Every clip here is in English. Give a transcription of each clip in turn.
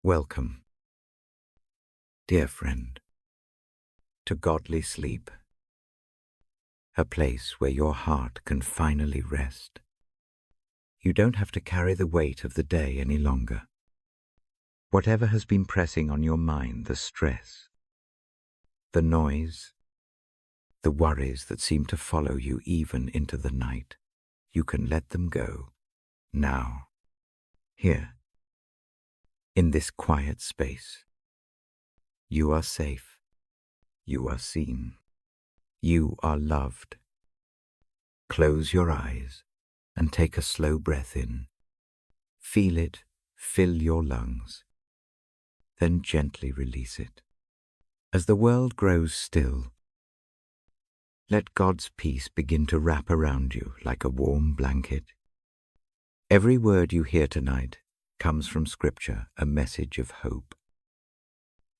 Welcome, dear friend, to Godly Sleep, a place where your heart can finally rest. You don't have to carry the weight of the day any longer. Whatever has been pressing on your mind, the stress, the noise, the worries that seem to follow you even into the night, you can let them go now, here, in this quiet space. You are safe. You are seen. You are loved. Close your eyes and take a slow breath in. Feel it fill your lungs. Then gently release it. As the world grows still, let God's peace begin to wrap around you like a warm blanket. Every word you hear tonight comes from Scripture, a message of hope,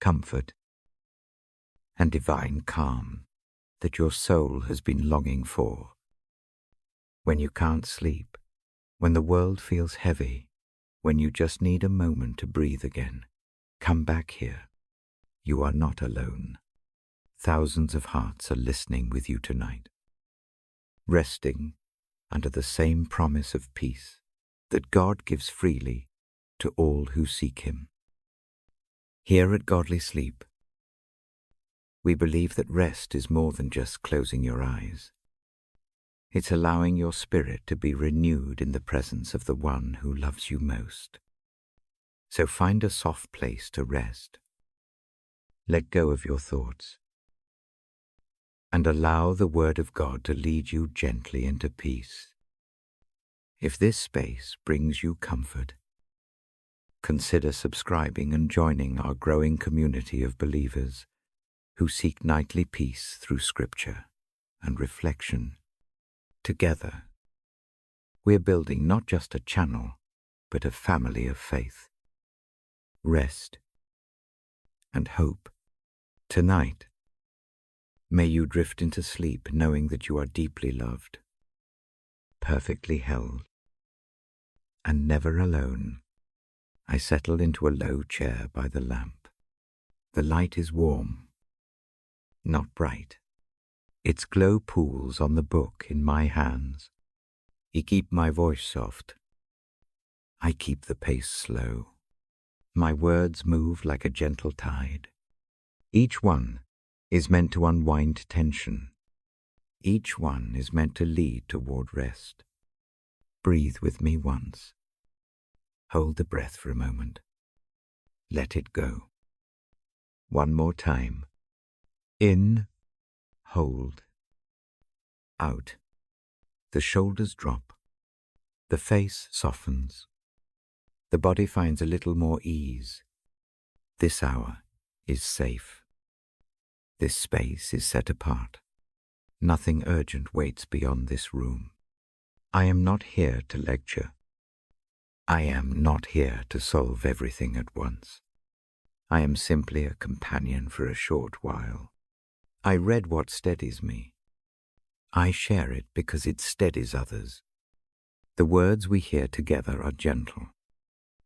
comfort, and divine calm that your soul has been longing for. When you can't sleep, when the world feels heavy, when you just need a moment to breathe again, come back here. You are not alone. Thousands of hearts are listening with you tonight, resting under the same promise of peace that God gives freely to all who seek Him. Here at Godly Sleep, we believe that rest is more than just closing your eyes. It's allowing your spirit to be renewed in the presence of the one who loves you most. So find a soft place to rest. Let go of your thoughts and allow the Word of God to lead you gently into peace. If this space brings you comfort, consider subscribing and joining our growing community of believers who seek nightly peace through Scripture and reflection. Together, we're building not just a channel, but a family of faith, rest, and hope. Tonight, may you drift into sleep knowing that you are deeply loved, perfectly held, and never alone. I settle into a low chair by the lamp. The light is warm, not bright. Its glow pools on the book in my hands. You keep my voice soft. I keep the pace slow. My words move like a gentle tide. Each one is meant to unwind tension. Each one is meant to lead toward rest. Breathe with me once. Hold the breath for a moment. Let it go. One more time. In. Hold. Out. The shoulders drop. The face softens. The body finds a little more ease. This hour is safe. This space is set apart. Nothing urgent waits beyond this room. I am not here to lecture. I am not here to solve everything at once. I am simply a companion for a short while. I read what steadies me. I share it because it steadies others. The words we hear together are gentle.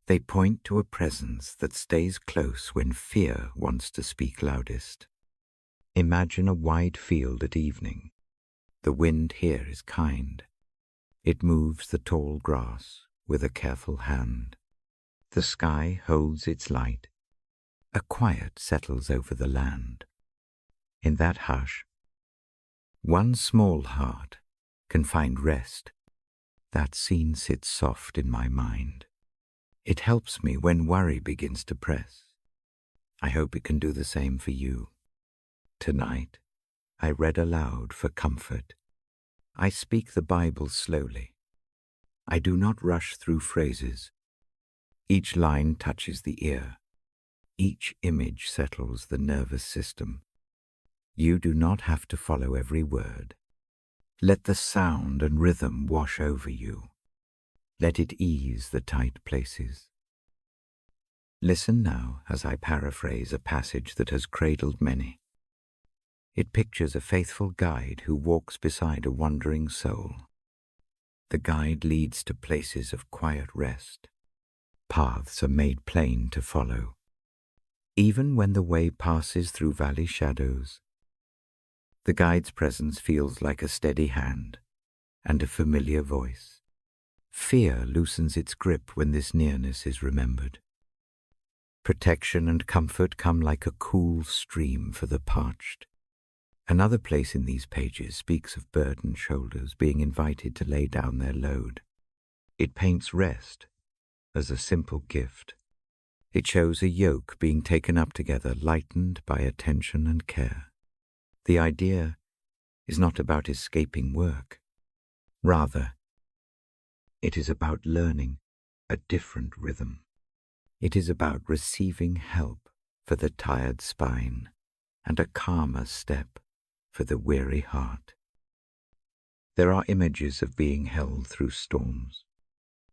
They point to a presence that stays close when fear wants to speak loudest. Imagine a wide field at evening. The wind here is kind. It moves the tall grass with a careful hand. The sky holds its light. A quiet settles over the land. In that hush, one small heart can find rest. That scene sits soft in my mind. It helps me when worry begins to press. I hope it can do the same for you. Tonight, I read aloud for comfort. I speak the Bible slowly. I do not rush through phrases. Each line touches the ear. Each image settles the nervous system. You do not have to follow every word. Let the sound and rhythm wash over you. Let it ease the tight places. Listen now as I paraphrase a passage that has cradled many. It pictures a faithful guide who walks beside a wandering soul. The guide leads to places of quiet rest. Paths are made plain to follow. Even when the way passes through valley shadows, the guide's presence feels like a steady hand and a familiar voice. Fear loosens its grip when this nearness is remembered. Protection and comfort come like a cool stream for the parched. Another place in these pages speaks of burdened shoulders being invited to lay down their load. It paints rest as a simple gift. It shows a yoke being taken up together, lightened by attention and care. The idea is not about escaping work. Rather, it is about learning a different rhythm. It is about receiving help for the tired spine and a calmer step for the weary heart. There are images of being held through storms.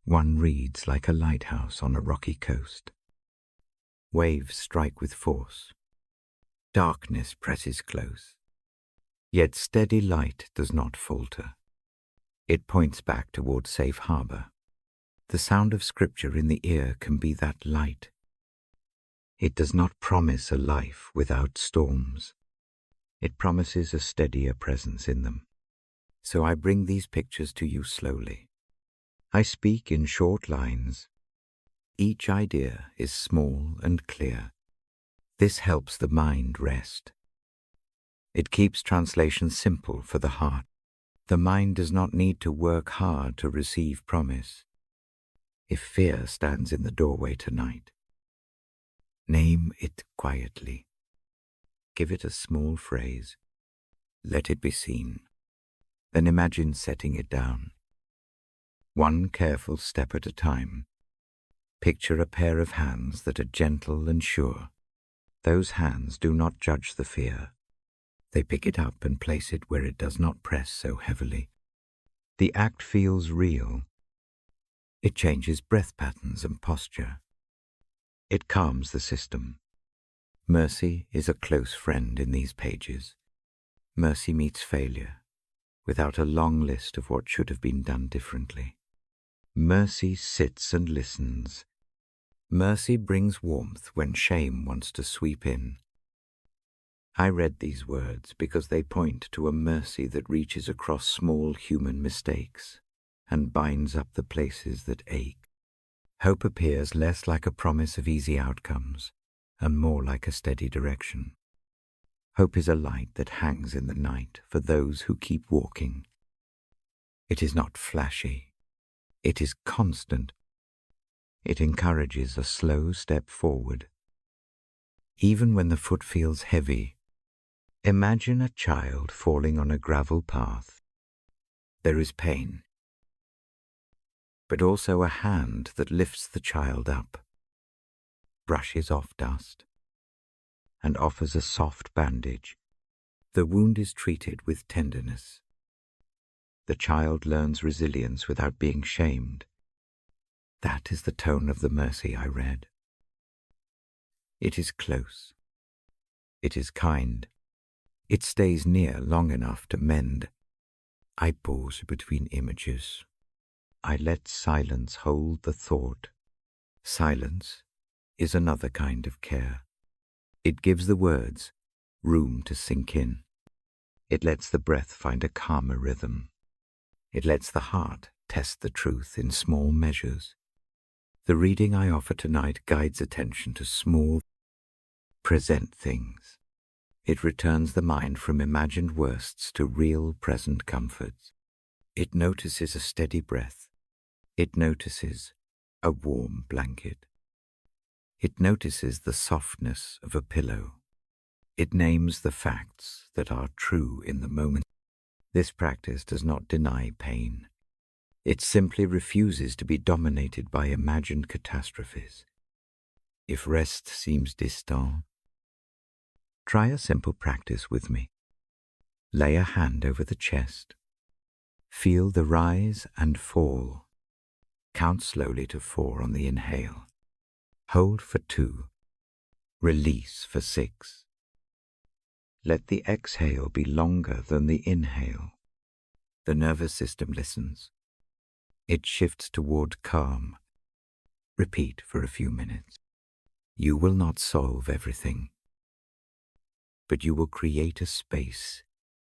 One reads like a lighthouse on a rocky coast. Waves strike with force. Darkness presses close. Yet steady light does not falter. It points back toward safe harbor. The sound of Scripture in the ear can be that light. It does not promise a life without storms. It promises a steadier presence in them. So I bring these pictures to you slowly. I speak in short lines. Each idea is small and clear. This helps the mind rest. It keeps translation simple for the heart. The mind does not need to work hard to receive promise. If fear stands in the doorway tonight, name it quietly. Give it a small phrase. Let it be seen. Then imagine setting it down. One careful step at a time. Picture a pair of hands that are gentle and sure. Those hands do not judge the fear. They pick it up and place it where it does not press so heavily. The act feels real. It changes breath patterns and posture. It calms the system. Mercy is a close friend in these pages. Mercy meets failure, without a long list of what should have been done differently. Mercy sits and listens. Mercy brings warmth when shame wants to sweep in. I read these words because they point to a mercy that reaches across small human mistakes and binds up the places that ache. Hope appears less like a promise of easy outcomes and more like a steady direction. Hope is a light that hangs in the night for those who keep walking. It is not flashy. It is constant. It encourages a slow step forward. Even when the foot feels heavy, imagine a child falling on a gravel path. There is pain, but also a hand that lifts the child up, brushes off dust, and offers a soft bandage. The wound is treated with tenderness. The child learns resilience without being shamed. That is the tone of the mercy I read. It is close. It is kind. It stays near long enough to mend. I pause between images. I let silence hold the thought. Silence is another kind of care. It gives the words room to sink in. It lets the breath find a calmer rhythm. It lets the heart test the truth in small measures. The reading I offer tonight guides attention to small, present things. It returns the mind from imagined worsts to real present comforts. It notices a steady breath. It notices a warm blanket. It notices the softness of a pillow. It names the facts that are true in the moment. This practice does not deny pain. It simply refuses to be dominated by imagined catastrophes. If rest seems distant, try a simple practice with me. Lay a hand over the chest. Feel the rise and fall. Count slowly to 4 on the inhale. Hold for 2. Release for 6. Let the exhale be longer than the inhale. The nervous system listens. It shifts toward calm. Repeat for a few minutes. You will not solve everything, but you will create a space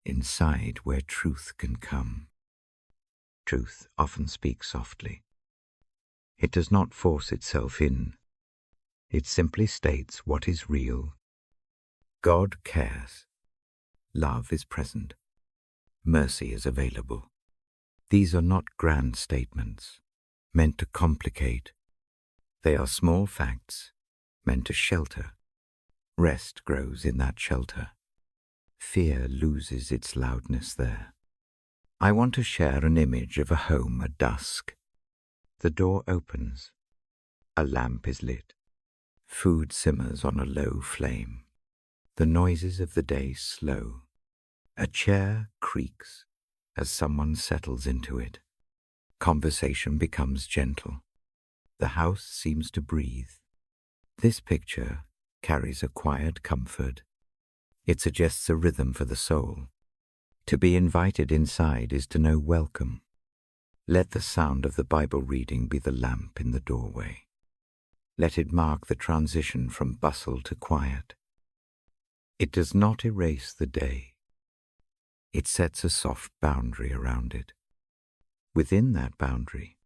inside where truth can come. Truth often speaks softly. It does not force itself in. It simply states what is real. God cares. Love is present. Mercy is available. These are not grand statements meant to complicate. They are small facts meant to shelter. Rest grows in that shelter. Fear loses its loudness there. I want to share an image of a home at dusk. The door opens. A lamp is lit. Food simmers on a low flame. The noises of the day slow. A chair creaks as someone settles into it. Conversation becomes gentle. The house seems to breathe. This picture carries a quiet comfort. It suggests a rhythm for the soul. To be invited inside is to know welcome. Let the sound of the Bible reading be the lamp in the doorway. Let it mark the transition from bustle to quiet. It does not erase the day. It sets a soft boundary around it. Within that boundary,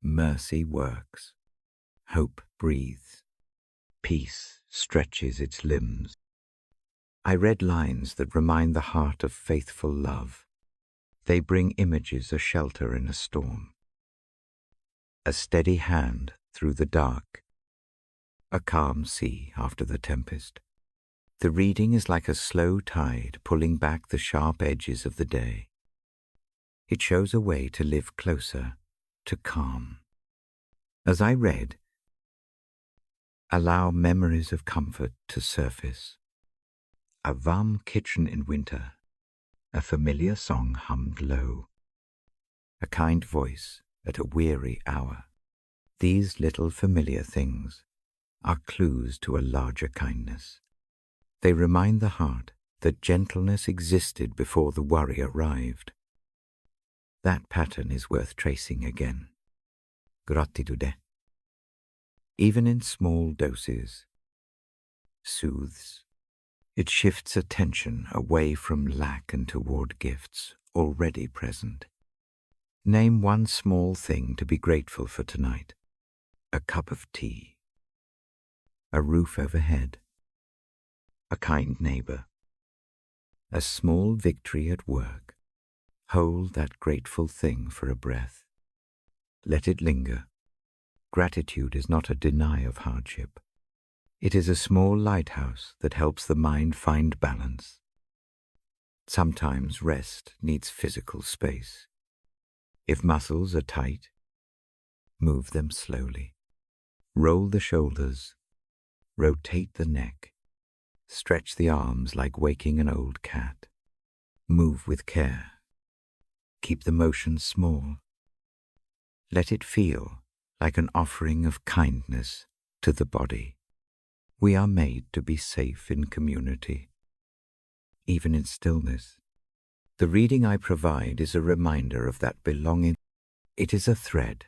mercy works. Hope breathes. Peace stretches its limbs. I read lines that remind the heart of faithful love. They bring images of shelter in a storm. A steady hand through the dark. A calm sea after the tempest. The reading is like a slow tide pulling back the sharp edges of the day. It shows a way to live closer to calm. As I read, allow memories of comfort to surface. A warm kitchen in winter, a familiar song hummed low, a kind voice at a weary hour. These little familiar things are clues to a larger kindness. They remind the heart that gentleness existed before the worry arrived. That pattern is worth tracing again. Gratitude, even in small doses, soothes. It shifts attention away from lack and toward gifts already present. Name one small thing to be grateful for tonight. A cup of tea. A roof overhead. A kind neighbor. A small victory at work. Hold that grateful thing for a breath. Let it linger. Gratitude is not a deny of hardship. It is a small lighthouse that helps the mind find balance. Sometimes rest needs physical space. If muscles are tight, move them slowly. Roll the shoulders. Rotate the neck. Stretch the arms like waking an old cat. Move with care. Keep the motion small. Let it feel like an offering of kindness to the body. We are made to be safe in community, even in stillness. The reading I provide is a reminder of that belonging. It is a thread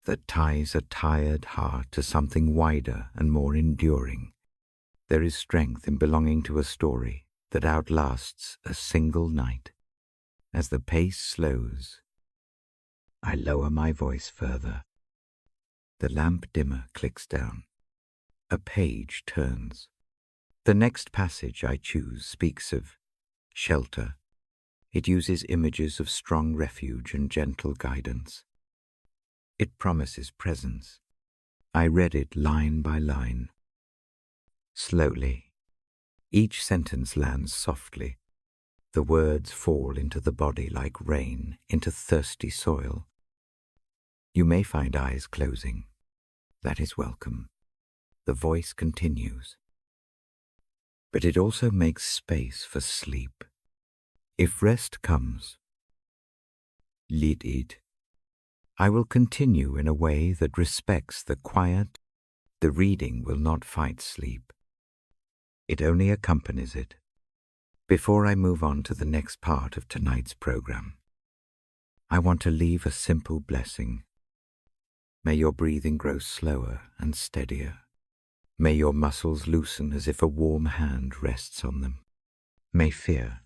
that ties a tired heart to something wider and more enduring. There is strength in belonging to a story that outlasts a single night. As the pace slows, I lower my voice further. The lamp dimmer clicks down. A page turns. The next passage I choose speaks of shelter. It uses images of strong refuge and gentle guidance. It promises presence. I read it line by line. Slowly, each sentence lands softly. The words fall into the body like rain into thirsty soil. You may find eyes closing. That is welcome. The voice continues. But it also makes space for sleep. If rest comes, lead it. I will continue in a way that respects the quiet. The reading will not fight sleep. It only accompanies it. Before I move on to the next part of tonight's program, I want to leave a simple blessing. May your breathing grow slower and steadier. May your muscles loosen as if a warm hand rests on them. May fear,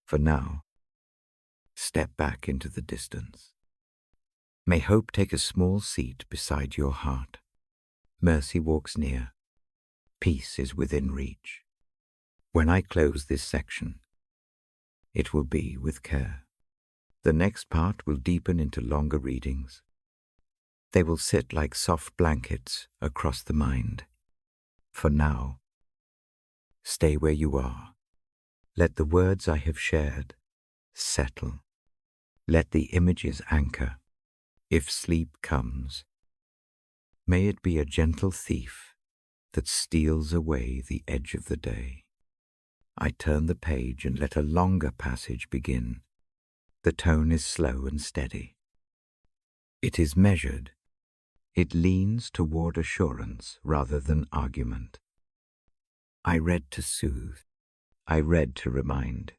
for now, step back into the distance. May hope take a small seat beside your heart. Mercy walks near. Peace is within reach. When I close this section, it will be with care. The next part will deepen into longer readings. They will sit like soft blankets across the mind. For now, stay where you are. Let the words I have shared settle. Let the images anchor. If sleep comes, may it be a gentle thief that steals away the edge of the day. I turn the page and let a longer passage begin. The tone is slow and steady. It is measured. It leans toward assurance rather than argument. I read to soothe. I read to remind.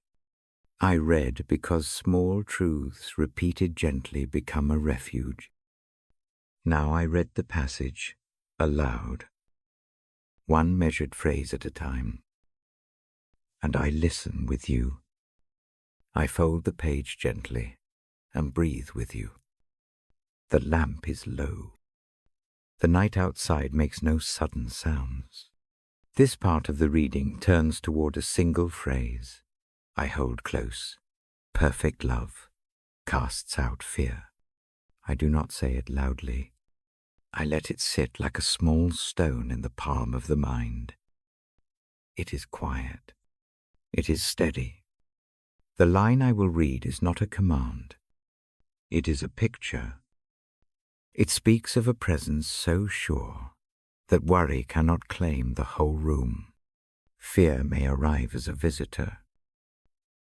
I read because small truths repeated gently become a refuge. Now I read the passage aloud, one measured phrase at a time. And I listen with you. I fold the page gently and breathe with you. The lamp is low. The night outside makes no sudden sounds. This part of the reading turns toward a single phrase. I hold close. Perfect love casts out fear. I do not say it loudly. I let it sit like a small stone in the palm of the mind. It is quiet. It is steady. The line I will read is not a command. It is a picture. It speaks of a presence so sure that worry cannot claim the whole room. Fear may arrive as a visitor.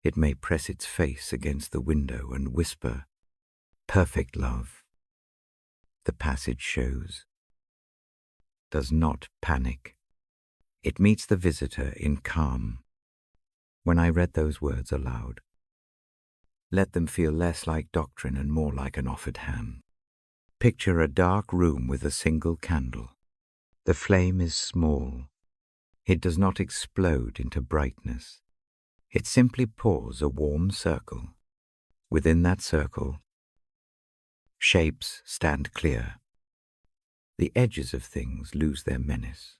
It may press its face against the window and whisper, "Perfect love." The passage shows. Does not panic. It meets the visitor in calm. When I read those words aloud, let them feel less like doctrine and more like an offered hand. Picture a dark room with a single candle. The flame is small. It does not explode into brightness. It simply pours a warm circle. Within that circle, shapes stand clear. The edges of things lose their menace.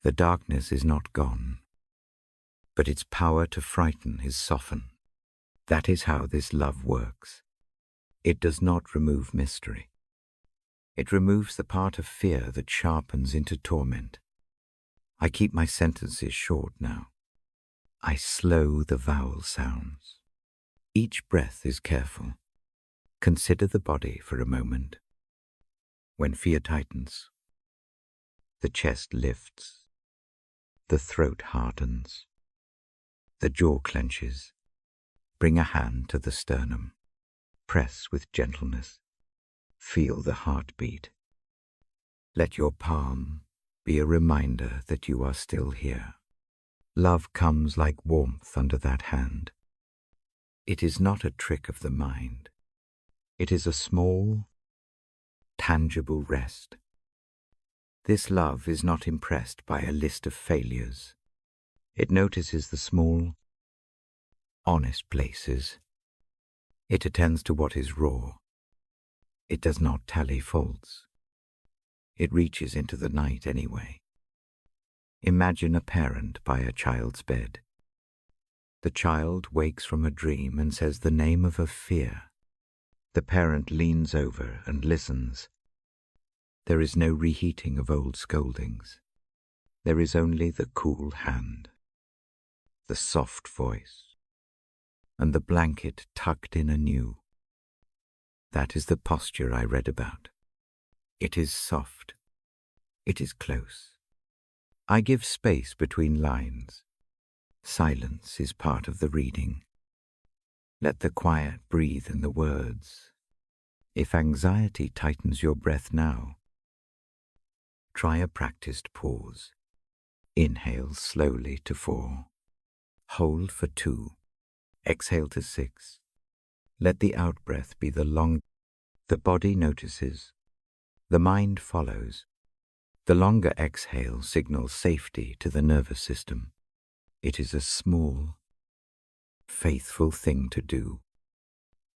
The darkness is not gone, but its power to frighten is softened. That is how this love works. It does not remove mystery. It removes the part of fear that sharpens into torment. I keep my sentences short now. I slow the vowel sounds. Each breath is careful. Consider the body for a moment. When fear tightens, the chest lifts, the throat hardens, the jaw clenches. Bring a hand to the sternum. Press with gentleness. Feel the heartbeat. Let your palm be a reminder that you are still here. Love comes like warmth under that hand. It is not a trick of the mind. It is a small, tangible rest. This love is not impressed by a list of failures. It notices the small, honest places. It attends to what is raw. It does not tally faults. It reaches into the night anyway. Imagine a parent by a child's bed. The child wakes from a dream and says the name of a fear. The parent leans over and listens. There is no reheating of old scoldings. There is only the cool hand, the soft voice, and the blanket tucked in anew. That is the posture I read about. It is soft. It is close. I give space between lines. Silence is part of the reading. Let the quiet breathe in the words. If anxiety tightens your breath now, try a practiced pause. Inhale slowly to 4. Hold for 2. Exhale to 6. Let the out-breath be the long. The body notices. The mind follows. The longer exhale signals safety to the nervous system. It is a small, faithful thing to do.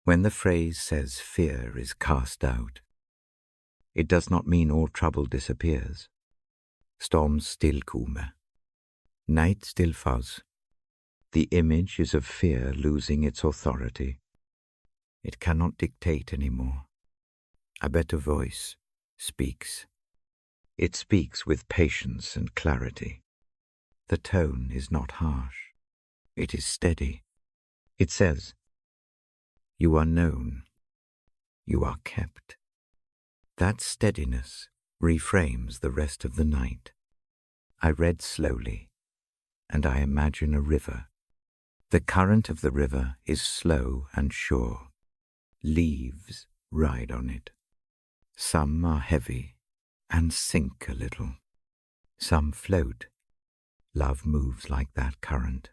When the phrase says fear is cast out, it does not mean all trouble disappears. Storm stillkomme. Night stillfalls. The image is of fear losing its authority. It cannot dictate anymore. A better voice speaks. It speaks with patience and clarity. The tone is not harsh. It is steady. It says, "You are known. You are kept." That steadiness reframes the rest of the night. I read slowly, and I imagine a river. The current of the river is slow and sure. Leaves ride on it. Some are heavy and sink a little. Some float. Love moves like that current.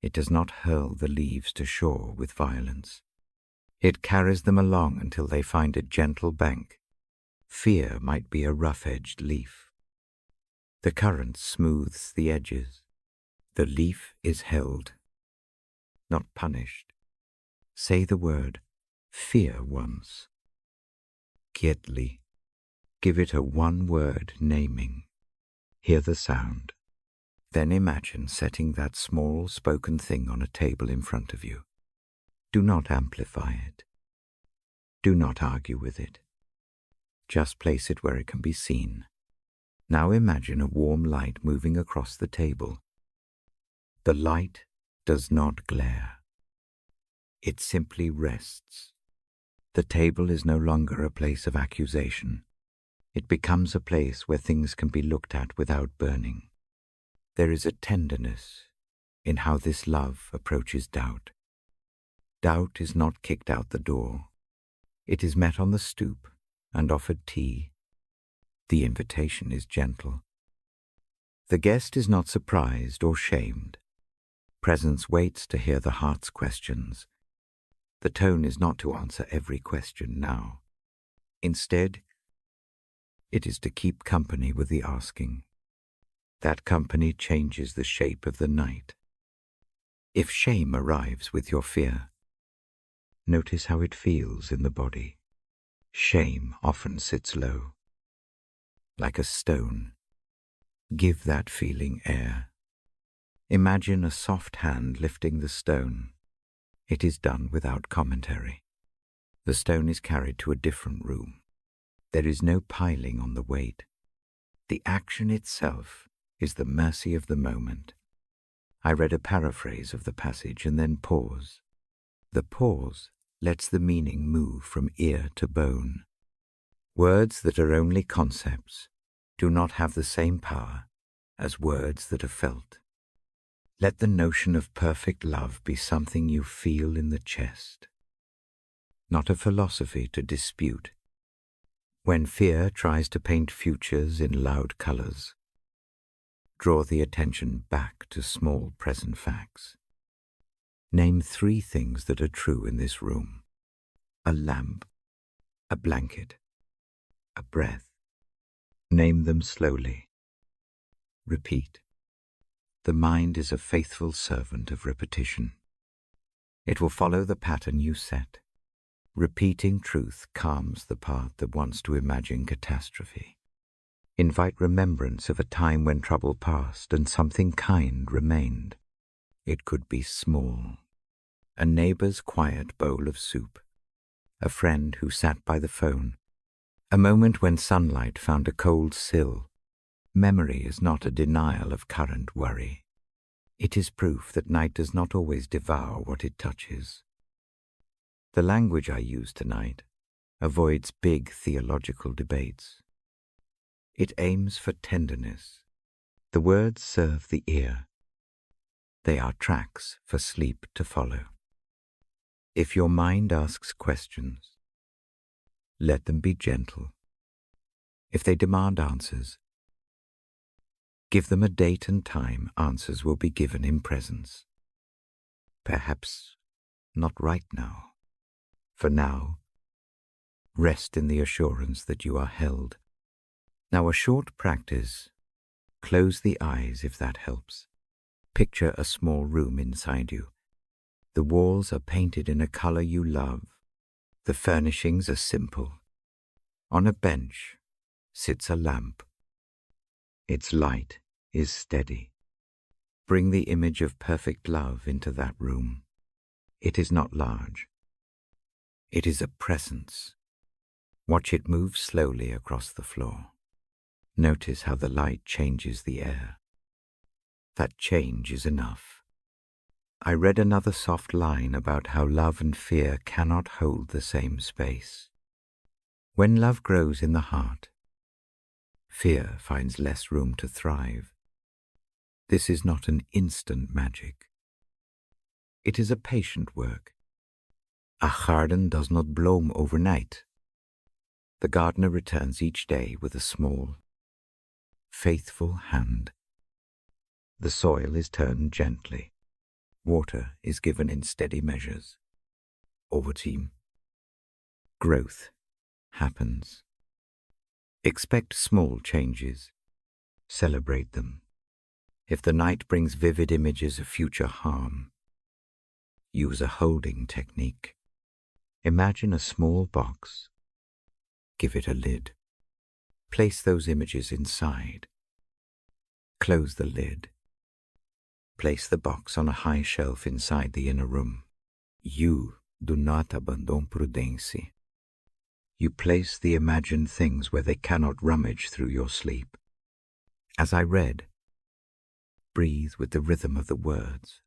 It does not hurl the leaves to shore with violence. It carries them along until they find a gentle bank. Fear might be a rough-edged leaf. The current smooths the edges. The leaf is held, not punished. Say the word fear once. Quietly. Give it a one-word naming. Hear the sound. Then imagine setting that small spoken thing on a table in front of you. Do not amplify it. Do not argue with it. Just place it where it can be seen. Now imagine a warm light moving across the table. The light does not glare. It simply rests. The table is no longer a place of accusation. It becomes a place where things can be looked at without burning. There is a tenderness in how this love approaches doubt. Doubt is not kicked out the door. It is met on the stoop and offered tea. The invitation is gentle. The guest is not surprised or shamed. Presence waits to hear the heart's questions. The tone is not to answer every question now. Instead, it is to keep company with the asking. That company changes the shape of the night. If shame arrives with your fear, notice how it feels in the body. Shame often sits low, like a stone. Give that feeling air. Imagine a soft hand lifting the stone. It is done without commentary. The stone is carried to a different room. There is no piling on the weight. The action itself is the mercy of the moment. I read a paraphrase of the passage and then pause. The pause lets the meaning move from ear to bone. Words that are only concepts do not have the same power as words that are felt. Let the notion of perfect love be something you feel in the chest, not a philosophy to dispute. When fear tries to paint futures in loud colors, draw the attention back to small present facts. Name 3 things that are true in this room: a lamp, a blanket, a breath. Name them slowly. Repeat. The mind is a faithful servant of repetition. It will follow the pattern you set. Repeating truth calms the part that wants to imagine catastrophe. Invite remembrance of a time when trouble passed and something kind remained. It could be small. A neighbor's quiet bowl of soup. A friend who sat by the phone. A moment when sunlight found a cold sill. Memory is not a denial of current worry. It is proof that night does not always devour what it touches. The language I use tonight avoids big theological debates. It aims for tenderness. The words serve the ear. They are tracks for sleep to follow. If your mind asks questions, let them be gentle. If they demand answers, give them a date and time. Answers will be given in presence. Perhaps not right now. For now, Rest in the assurance that you are held. Now a short practice. Close the eyes if that helps. Picture a small room inside you. The walls are painted in a color you love. The furnishings are simple. On a bench sits a lamp. Its light is steady. Bring the image of perfect love into that room. It is not large. It is a presence. Watch it move slowly across the floor. Notice how the light changes the air. That change is enough. I read another soft line about how love and fear cannot hold the same space. When love grows in the heart, fear finds less room to thrive. This is not an instant magic. It is a patient work. A garden does not bloom overnight. The gardener returns each day with a small, faithful hand. The soil is turned gently. Water is given in steady measures. Over time, growth happens. Expect small changes. Celebrate them. If the night brings vivid images of future harm, use a holding technique. Imagine a small box. Give it a lid. Place those images inside. Close the lid. Place the box on a high shelf inside the inner room. You do not abandon prudence. You place the imagined things where they cannot rummage through your sleep. As I read, breathe with the rhythm of the words.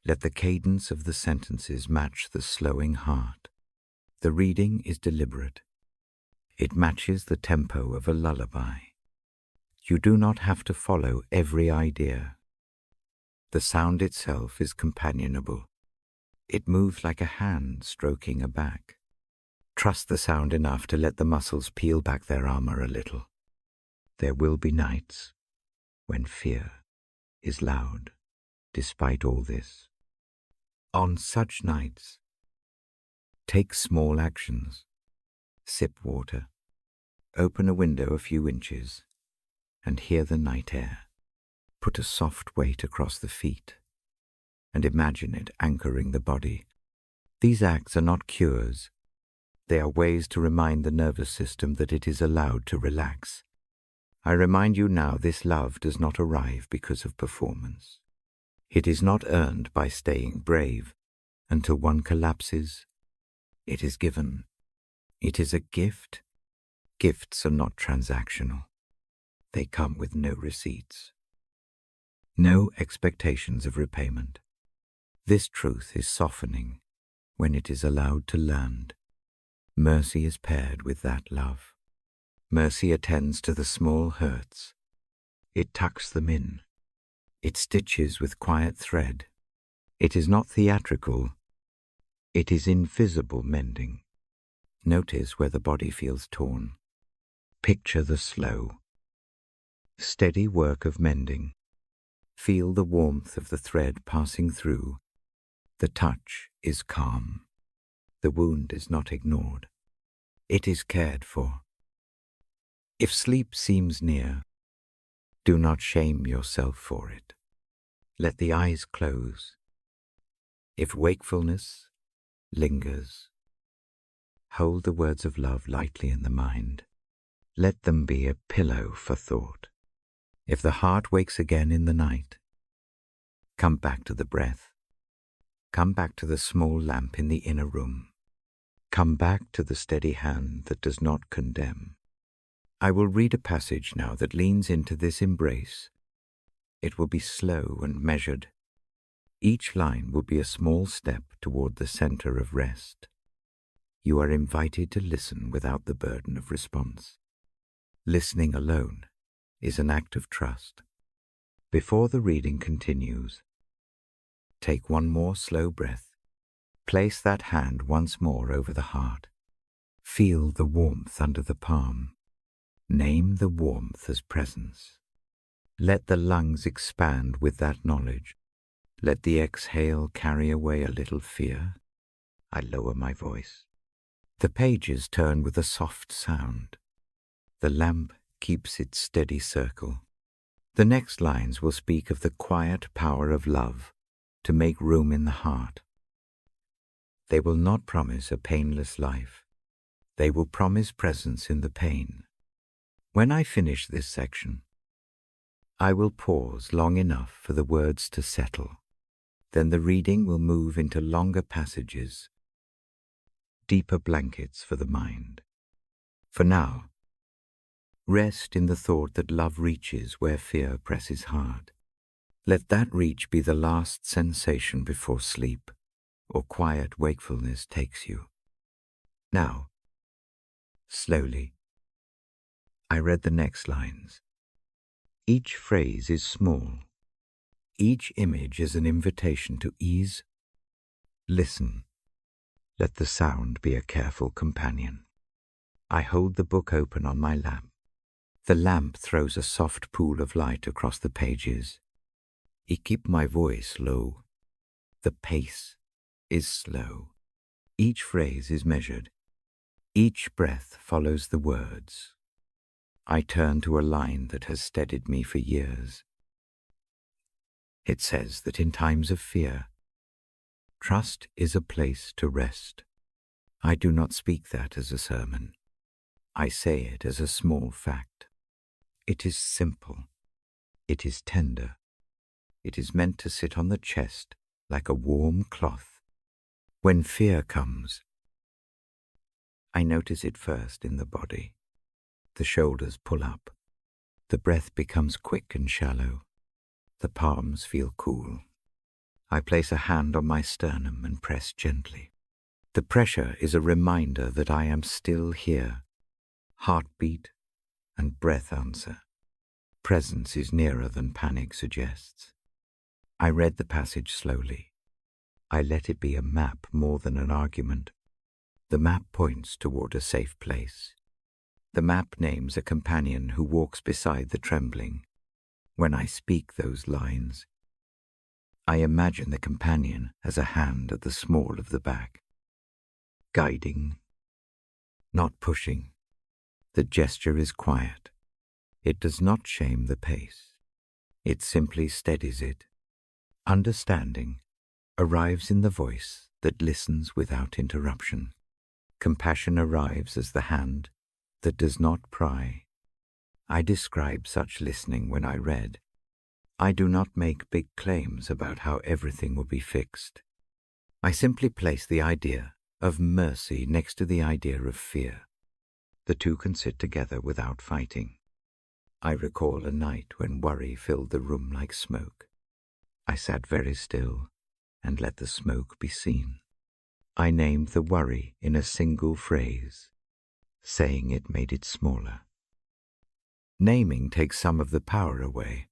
Let the cadence of the sentences match the slowing heart. The reading is deliberate. It matches the tempo of a lullaby. You do not have to follow every idea. The sound itself is companionable. It moves like a hand stroking a back. Trust the sound enough to let the muscles peel back their armor a little. There will be nights when fear is loud, despite all this. On such nights, take small actions. Sip water, open a window a few inches, and hear the night air. Put a soft weight across the feet, and imagine it anchoring the body. These acts are not cures. They are ways to remind the nervous system that it is allowed to relax. I remind you now, this love does not arrive because of performance. It is not earned by staying brave. Until one collapses, it is given. It is a gift. Gifts are not transactional. They come with no receipts. No expectations of repayment. This truth is softening when it is allowed to land. Mercy is paired with that love. Mercy attends to the small hurts. It tucks them in. It stitches with quiet thread. It is not theatrical. It is invisible mending. Notice where the body feels torn. Picture the slow, steady work of mending. Feel the warmth of the thread passing through. The touch is calm. The wound is not ignored. It is cared for. If sleep seems near, do not shame yourself for it. Let the eyes close. If wakefulness lingers, hold the words of love lightly in the mind. Let them be a pillow for thought. If the heart wakes again in the night, come back to the breath. Come back to the small lamp in the inner room. Come back to the steady hand that does not condemn. I will read a passage now that leans into this embrace. It will be slow and measured. Each line will be a small step toward the center of rest. You are invited to listen without the burden of response. Listening alone is an act of trust. Before the reading continues, take one more slow breath. Place that hand once more over the heart. Feel the warmth under the palm. Name the warmth as presence. Let the lungs expand with that knowledge. Let the exhale carry away a little fear. I lower my voice. The pages turn with a soft sound. The lamp keeps its steady circle. The next lines will speak of the quiet power of love to make room in the heart. They will not promise a painless life. They will promise presence in the pain. When I finish this section, I will pause long enough for the words to settle. Then the reading will move into longer passages, deeper blankets for the mind. For now, rest in the thought that love reaches where fear presses hard. Let that reach be the last sensation before sleep or quiet wakefulness takes you. Now, slowly, I read the next lines. Each phrase is small. Each image is an invitation to ease. Listen. Let the sound be a careful companion. I hold the book open on my lap. The lamp throws a soft pool of light across the pages. I keep my voice low. The pace is slow. Each phrase is measured. Each breath follows the words. I turn to a line that has steadied me for years. It says that in times of fear, trust is a place to rest. I do not speak that as a sermon. I say it as a small fact. It is simple. It is tender. It is meant to sit on the chest like a warm cloth. When fear comes, I notice it first in the body. The shoulders pull up. The breath becomes quick and shallow. The palms feel cool. I place a hand on my sternum and press gently. The pressure is a reminder that I am still here. Heartbeat and breath answer. Presence is nearer than panic suggests. I read the passage slowly. I let it be a map more than an argument. The map points toward a safe place. The map names a companion who walks beside the trembling. When I speak those lines, I imagine the companion as a hand at the small of the back, guiding, not pushing. The gesture is quiet. It does not shame the pace. It simply steadies it. Understanding arrives in the voice that listens without interruption. Compassion arrives as the hand that does not pry. I describe such listening when I read. I do not make big claims about how everything will be fixed. I simply place the idea of mercy next to the idea of fear. The two can sit together without fighting. I recall a night when worry filled the room like smoke. I sat very still and let the smoke be seen. I named the worry in a single phrase. Saying it made it smaller. Naming takes some of the power away.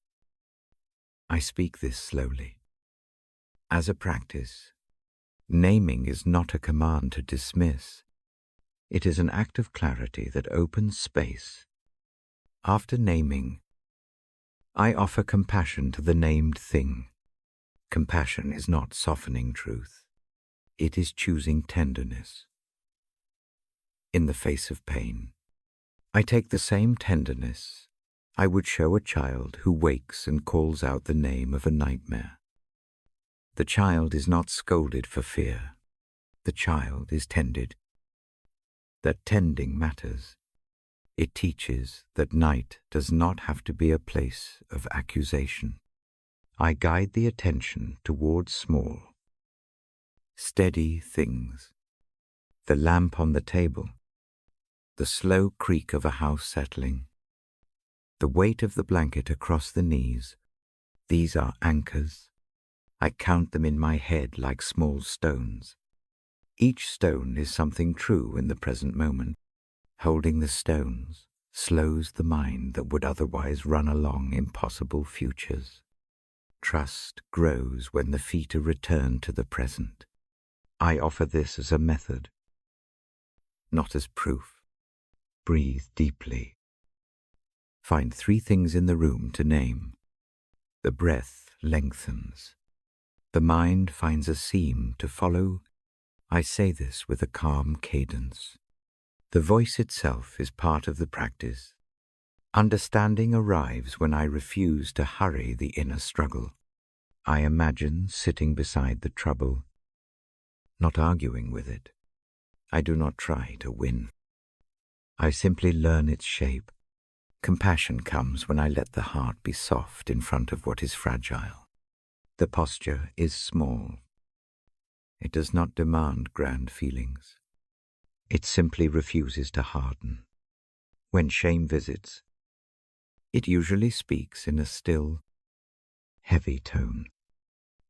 I speak this slowly. As a practice, naming is not a command to dismiss. It is an act of clarity that opens space. After naming, I offer compassion to the named thing. Compassion is not softening truth. It is choosing tenderness. In the face of pain, I take the same tenderness I would show a child who wakes and calls out the name of a nightmare. The child is not scolded for fear. The child is tended. That tending matters. It teaches that night does not have to be a place of accusation. I guide the attention towards small, steady things. The lamp on the table, the slow creak of a house settling, the weight of the blanket across the knees. These are anchors. I count them in my head like small stones. Each stone is something true in the present moment. Holding the stones slows the mind that would otherwise run along impossible futures. Trust grows when the feet are returned to the present. I offer this as a method, not as proof. Breathe deeply. Find 3 things in the room to name. The breath lengthens. The mind finds a seam to follow. I say this with a calm cadence. The voice itself is part of the practice. Understanding arrives when I refuse to hurry the inner struggle. I imagine sitting beside the trouble, not arguing with it. I do not try to win. I simply learn its shape. Compassion comes when I let the heart be soft in front of what is fragile. The posture is small. It does not demand grand feelings. It simply refuses to harden. When shame visits, it usually speaks in a still, heavy tone.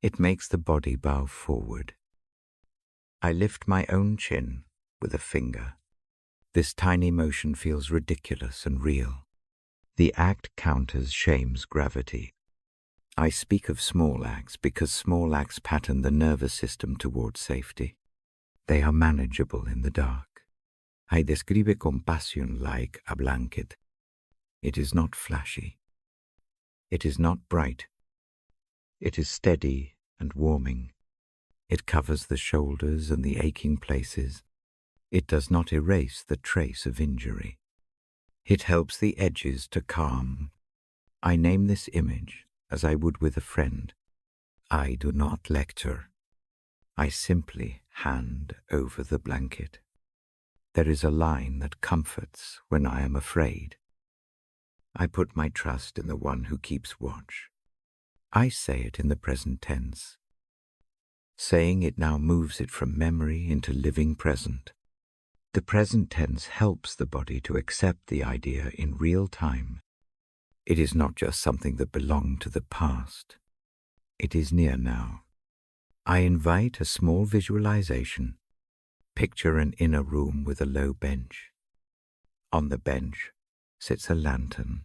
It makes the body bow forward. I lift my own chin with a finger. This tiny motion feels ridiculous and real. The act counters shame's gravity. I speak of small acts because small acts pattern the nervous system toward safety. They are manageable in the dark. I describe compassion like a blanket. It is not flashy. It is not bright. It is steady and warming. It covers the shoulders and the aching places. It does not erase the trace of injury. It helps the edges to calm. I name this image as I would with a friend. I do not lecture. I simply hand over the blanket. There is a line that comforts when I am afraid. I put my trust in the one who keeps watch. I say it in the present tense. Saying it now moves it from memory into living present. The present tense helps the body to accept the idea in real time. It is not just something that belonged to the past. It is near now. I invite a small visualization. Picture an inner room with a low bench. On the bench sits a lantern.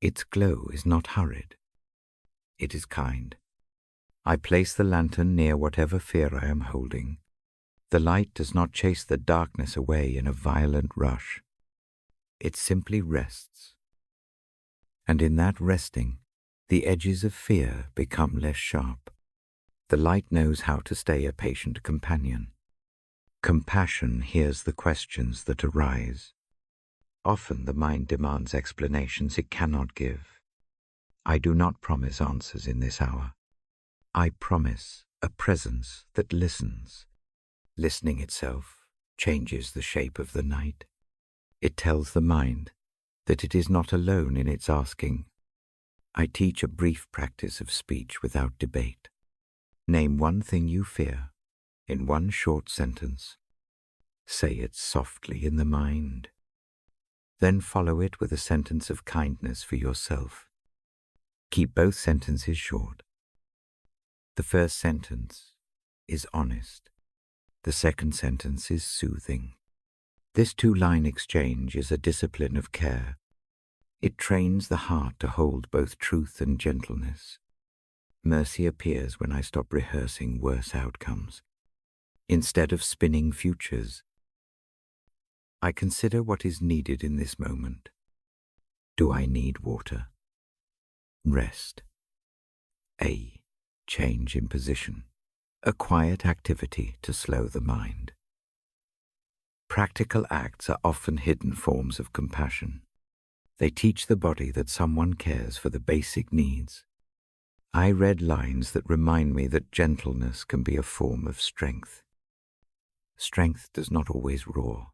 Its glow is not hurried. It is kind. I place the lantern near whatever fear I am holding. The light does not chase the darkness away in a violent rush. It simply rests. And in that resting, the edges of fear become less sharp. The light knows how to stay a patient companion. Compassion hears the questions that arise. Often the mind demands explanations it cannot give. I do not promise answers in this hour. I promise a presence that listens. Listening itself changes the shape of the night. It tells the mind that it is not alone in its asking. I teach a brief practice of speech without debate. Name one thing you fear in one short sentence. Say it softly in the mind. Then follow it with a sentence of kindness for yourself. Keep both sentences short. The first sentence is honest. The second sentence is soothing. This two-line exchange is a discipline of care. It trains the heart to hold both truth and gentleness. Mercy appears when I stop rehearsing worse outcomes. Instead of spinning futures, I consider what is needed in this moment. Do I need water? Rest. A change in position. A quiet activity to slow the mind. Practical acts are often hidden forms of compassion. They teach the body that someone cares for the basic needs. I read lines that remind me that gentleness can be a form of strength. Strength does not always roar.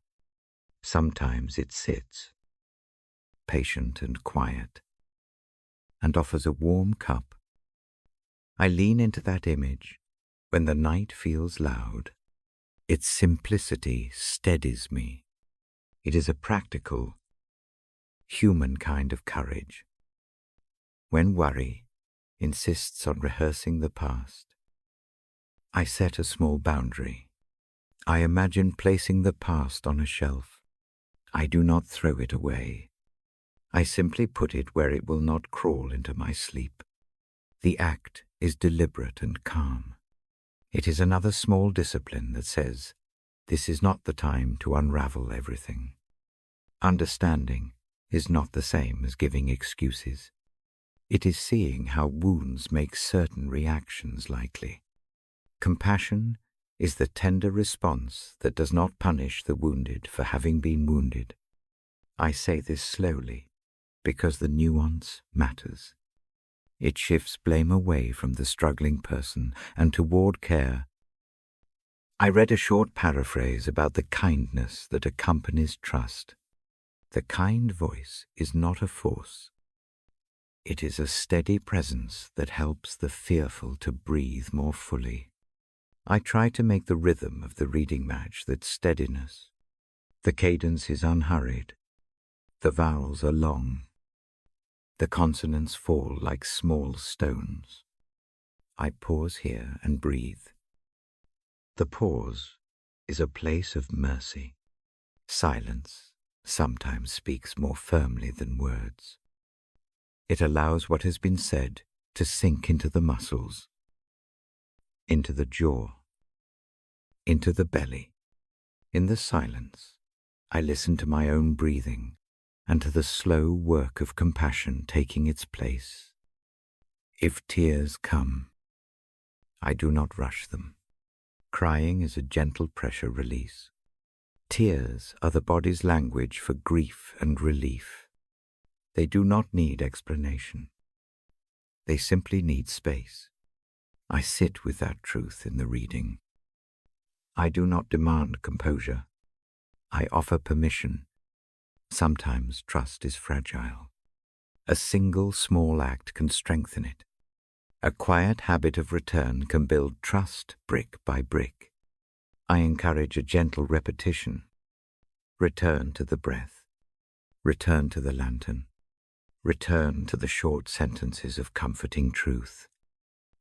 Sometimes it sits, patient and quiet, and offers a warm cup. I lean into that image when the night feels loud. Its simplicity steadies me. It is a practical, human kind of courage. When worry insists on rehearsing the past, I set a small boundary. I imagine placing the past on a shelf. I do not throw it away. I simply put it where it will not crawl into my sleep. The act is deliberate and calm. It is another small discipline that says, this is not the time to unravel everything. Understanding is not the same as giving excuses. It is seeing how wounds make certain reactions likely. Compassion is the tender response that does not punish the wounded for having been wounded. I say this slowly because the nuance matters. It shifts blame away from the struggling person and toward care. I read a short paraphrase about the kindness that accompanies trust. The kind voice is not a force. It is a steady presence that helps the fearful to breathe more fully. I try to make the rhythm of the reading match that steadiness. The cadence is unhurried. The vowels are long. The consonants fall like small stones. I pause here and breathe. The pause is a place of mercy. Silence sometimes speaks more firmly than words. It allows what has been said to sink into the muscles, into the jaw, into the belly. In the silence, I listen to my own breathing and to the slow work of compassion taking its place. If tears come, I do not rush them. Crying is a gentle pressure release. Tears are the body's language for grief and relief. They do not need explanation. They simply need space. I sit with that truth in the reading. I do not demand composure. I offer permission. Sometimes trust is fragile. A single small act can strengthen it. A quiet habit of return can build trust brick by brick. I encourage a gentle repetition. Return to the breath. Return to the lantern. Return to the short sentences of comforting truth.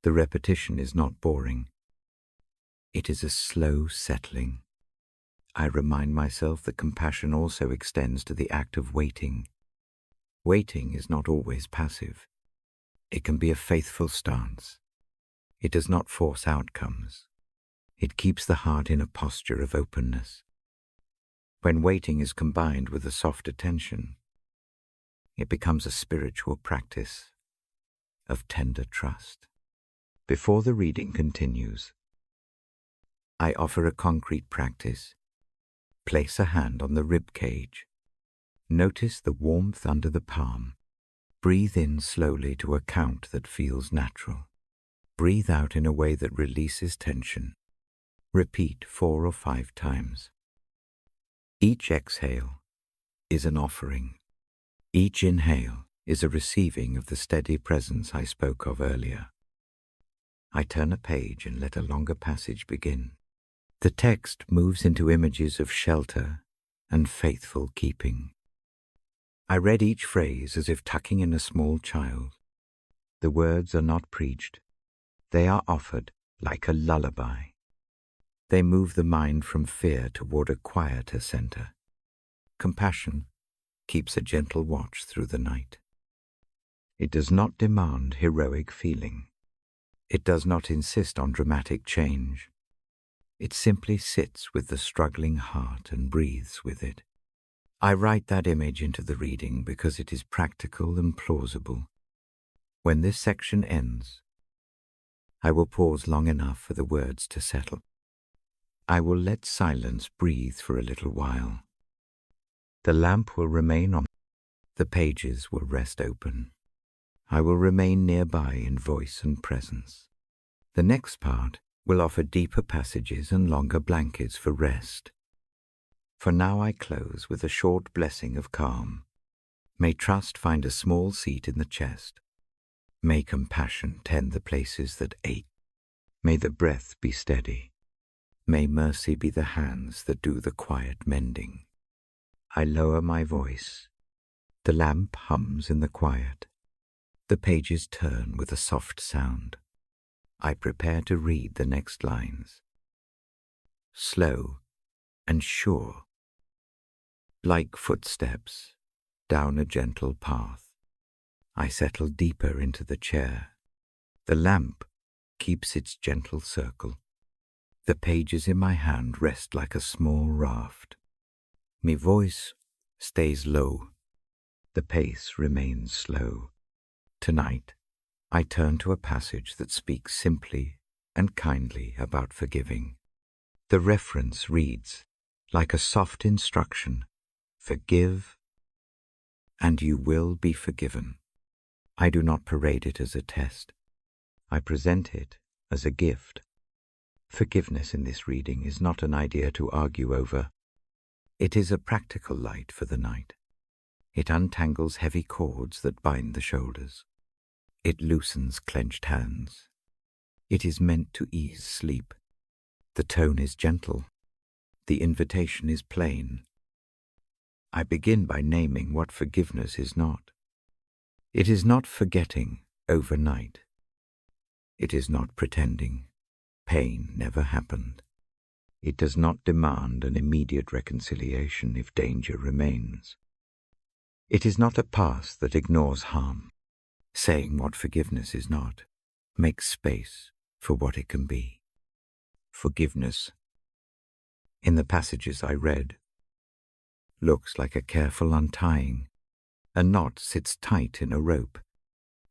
The repetition is not boring. It is a slow settling. I remind myself that compassion also extends to the act of waiting. Waiting is not always passive. It can be a faithful stance. It does not force outcomes. It keeps the heart in a posture of openness. When waiting is combined with a soft attention, it becomes a spiritual practice of tender trust. Before the reading continues, I offer a concrete practice. Place a hand on the rib cage. Notice the warmth under the palm. Breathe in slowly to a count that feels natural. Breathe out in a way that releases tension. Repeat 4 or 5 times. Each exhale is an offering. Each inhale is a receiving of the steady presence I spoke of earlier. I turn a page and let a longer passage begin. The text moves into images of shelter and faithful keeping. I read each phrase as if tucking in a small child. The words are not preached. They are offered like a lullaby. They move the mind from fear toward a quieter center. Compassion keeps a gentle watch through the night. It does not demand heroic feeling. It does not insist on dramatic change. It simply sits with the struggling heart and breathes with it. I write that image into the reading because it is practical and plausible. When this section ends, I will pause long enough for the words to settle. I will let silence breathe for a little while. The lamp will remain on. The pages will rest open. I will remain nearby in voice and presence. The next part will offer deeper passages and longer blankets for rest. For now I close with a short blessing of calm. May trust find a small seat in the chest. May compassion tend the places that ache. May the breath be steady. May mercy be the hands that do the quiet mending. I lower my voice. The lamp hums in the quiet. The pages turn with a soft sound. I prepare to read the next lines. Slow and sure, like footsteps down a gentle path. I settle deeper into the chair. The lamp keeps its gentle circle. The pages in my hand rest like a small raft. My voice stays low. The pace remains slow. Tonight, I turn to a passage that speaks simply and kindly about forgiving. The reference reads like a soft instruction: forgive, and you will be forgiven. I do not parade it as a test. I present it as a gift. Forgiveness in this reading is not an idea to argue over. It is a practical light for the night. It untangles heavy cords that bind the shoulders. It loosens clenched hands. It is meant to ease sleep. The tone is gentle. The invitation is plain. I begin by naming what forgiveness is not. It is not forgetting overnight. It is not pretending pain never happened. It does not demand an immediate reconciliation if danger remains. It is not a past that ignores harm. Saying what forgiveness is not makes space for what it can be. Forgiveness, in the passages I read, looks like a careful untying. A knot sits tight in a rope.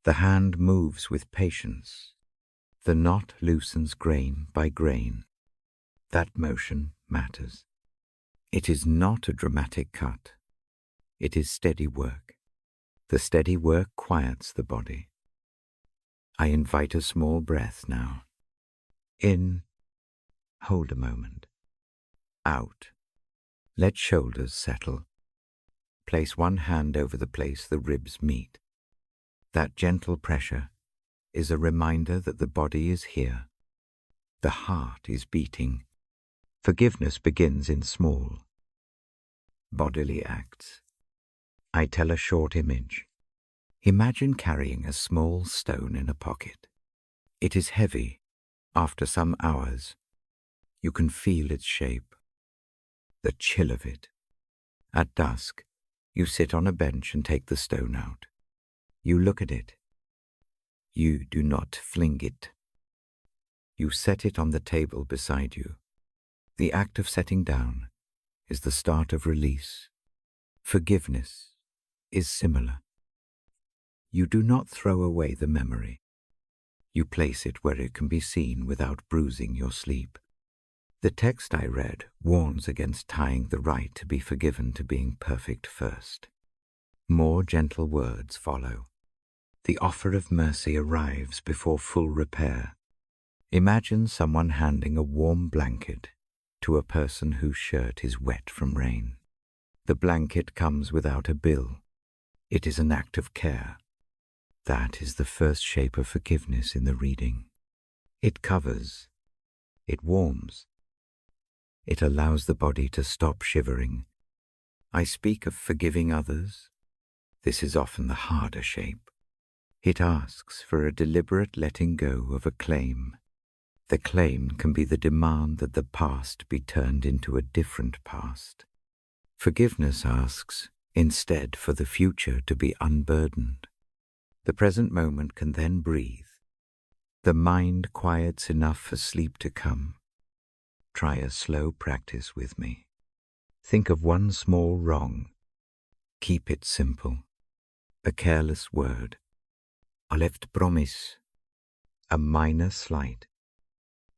The hand moves with patience. The knot loosens grain by grain. That motion matters. It is not a dramatic cut. It is steady work. The steady work quiets the body. I invite a small breath now. In, hold a moment. Out, let shoulders settle. Place one hand over the place the ribs meet. That gentle pressure is a reminder that the body is here. The heart is beating. Forgiveness begins in small, bodily acts. I tell a short image. Imagine carrying a small stone in a pocket. It is heavy. After some hours, you can feel its shape, the chill of it. At dusk, you sit on a bench and take the stone out. You look at it. You do not fling it. You set it on the table beside you. The act of setting down is the start of release. Forgiveness is similar. You do not throw away the memory. You place it where it can be seen without bruising your sleep. The text I read warns against tying the right to be forgiven to being perfect first. More gentle words follow. The offer of mercy arrives before full repair. Imagine someone handing a warm blanket to a person whose shirt is wet from rain. The blanket comes without a bill. It is an act of care. That is the first shape of forgiveness in the reading. It covers. It warms. It allows the body to stop shivering. I speak of forgiving others. This is often the harder shape. It asks for a deliberate letting go of a claim. The claim can be the demand that the past be turned into a different past. Forgiveness asks, instead, for the future to be unburdened. The present moment can then breathe. The mind quiets enough for sleep to come. Try a slow practice with me. Think of one small wrong. Keep it simple. A careless word. A left promise. A minor slight.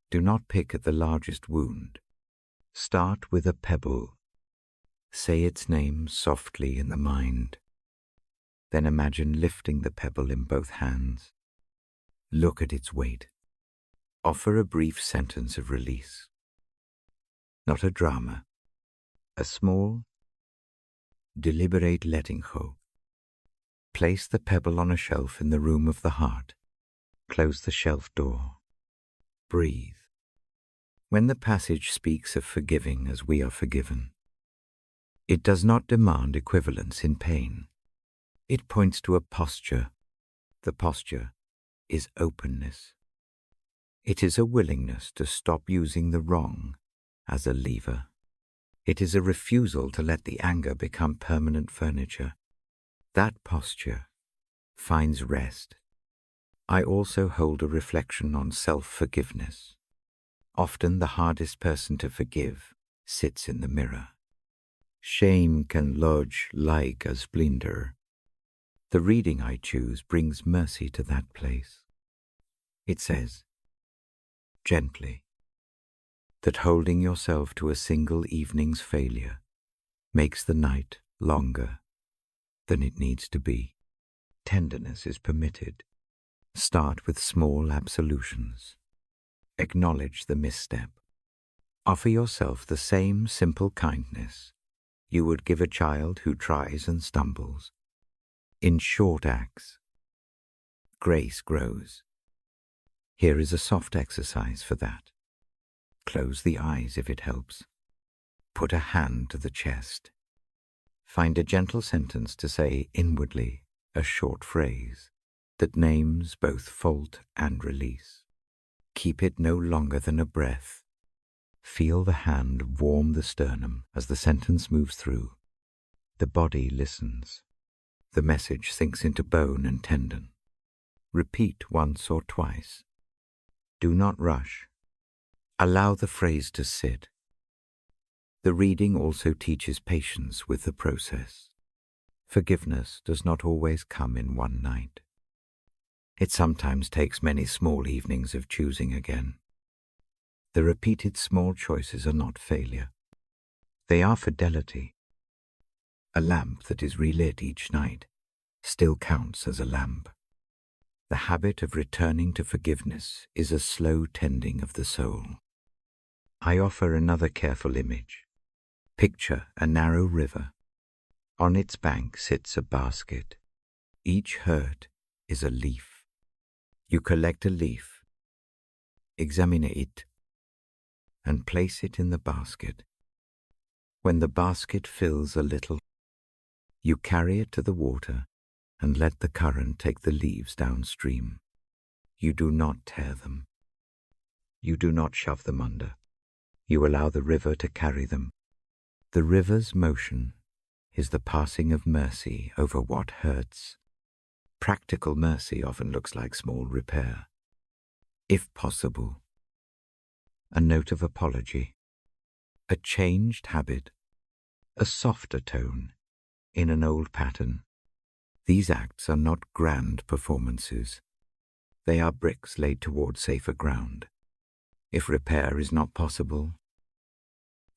Do not pick at the largest wound. Start with a pebble. Say its name softly in the mind. Then imagine lifting the pebble in both hands. Look at its weight. Offer a brief sentence of release. Not a drama. A small, deliberate letting go. Place the pebble on a shelf in the room of the heart. Close the shelf door. Breathe. When the passage speaks of forgiving as we are forgiven, it does not demand equivalence in pain. It points to a posture. The posture is openness. It is a willingness to stop using the wrong as a lever. It is a refusal to let the anger become permanent furniture. That posture finds rest. I also hold a reflection on self-forgiveness. Often the hardest person to forgive sits in the mirror. Shame can lodge like a splinter. The reading I choose brings mercy to that place. It says, gently, that holding yourself to a single evening's failure makes the night longer than it needs to be. Tenderness is permitted. Start with small absolutions. Acknowledge the misstep. Offer yourself the same simple kindness you would give a child who tries and stumbles. In short acts, grace grows. Here is a soft exercise for that. Close the eyes if it helps. Put a hand to the chest. Find a gentle sentence to say inwardly, a short phrase that names both fault and release. Keep it no longer than a breath. Feel the hand warm the sternum as the sentence moves through. The body listens. The message sinks into bone and tendon. Repeat once or twice. Do not rush. Allow the phrase to sit. The reading also teaches patience with the process. Forgiveness does not always come in one night. It sometimes takes many small evenings of choosing again. The repeated small choices are not failure. They are fidelity. A lamp that is relit each night still counts as a lamp. The habit of returning to forgiveness is a slow tending of the soul. I offer another careful image. Picture a narrow river. On its bank sits a basket. Each hurt is a leaf. You collect a leaf, examine it, and place it in the basket. When the basket fills a little, you carry it to the water and let the current take the leaves downstream. You do not tear them. You do not shove them under. You allow the river to carry them. The river's motion is the passing of mercy over what hurts. Practical mercy often looks like small repair. If possible, a note of apology, a changed habit, a softer tone in an old pattern. These acts are not grand performances. They are bricks laid toward safer ground. If repair is not possible,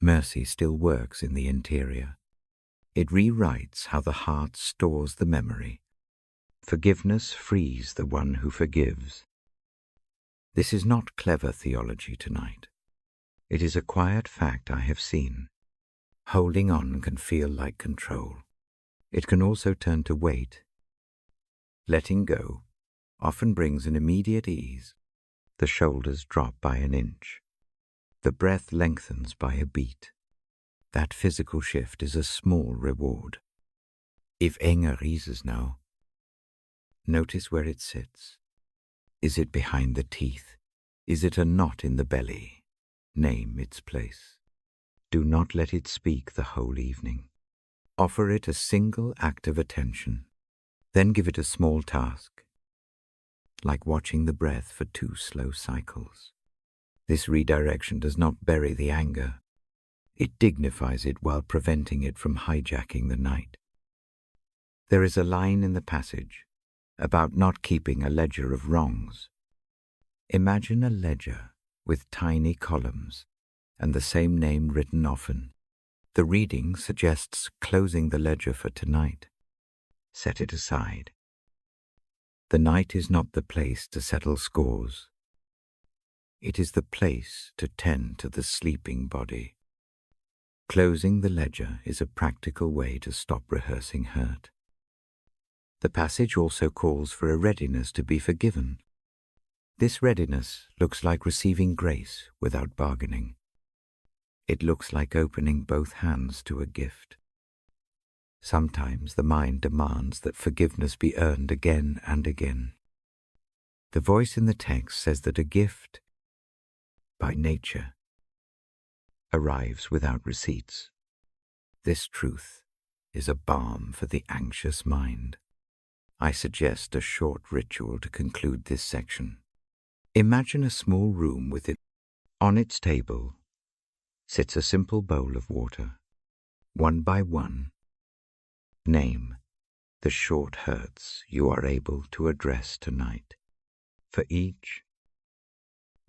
mercy still works in the interior. It rewrites how the heart stores the memory. Forgiveness frees the one who forgives. This is not clever theology tonight. It is a quiet fact I have seen. Holding on can feel like control. It can also turn to weight. Letting go often brings an immediate ease. The shoulders drop by an inch. The breath lengthens by a beat. That physical shift is a small reward. If anger rises now, notice where it sits. Is it behind the teeth? Is it a knot in the belly? Name its place. Do not let it speak the whole evening. Offer it a single act of attention. Then give it a small task, like watching the breath for 2 slow cycles. This redirection does not bury the anger. It dignifies it while preventing it from hijacking the night. There is a line in the passage about not keeping a ledger of wrongs. Imagine a ledger with tiny columns and the same name written often. The reading suggests closing the ledger for tonight. Set it aside. The night is not the place to settle scores. It is the place to tend to the sleeping body. Closing the ledger is a practical way to stop rehearsing hurt. The passage also calls for a readiness to be forgiven. This readiness looks like receiving grace without bargaining. It looks like opening both hands to a gift. Sometimes the mind demands that forgiveness be earned again and again. The voice in the text says that a gift, by nature, arrives without receipts. This truth is a balm for the anxious mind. I suggest a short ritual to conclude this section. Imagine a small room with it. On its table sits a simple bowl of water. One by one, name the short hurts you are able to address tonight. For each,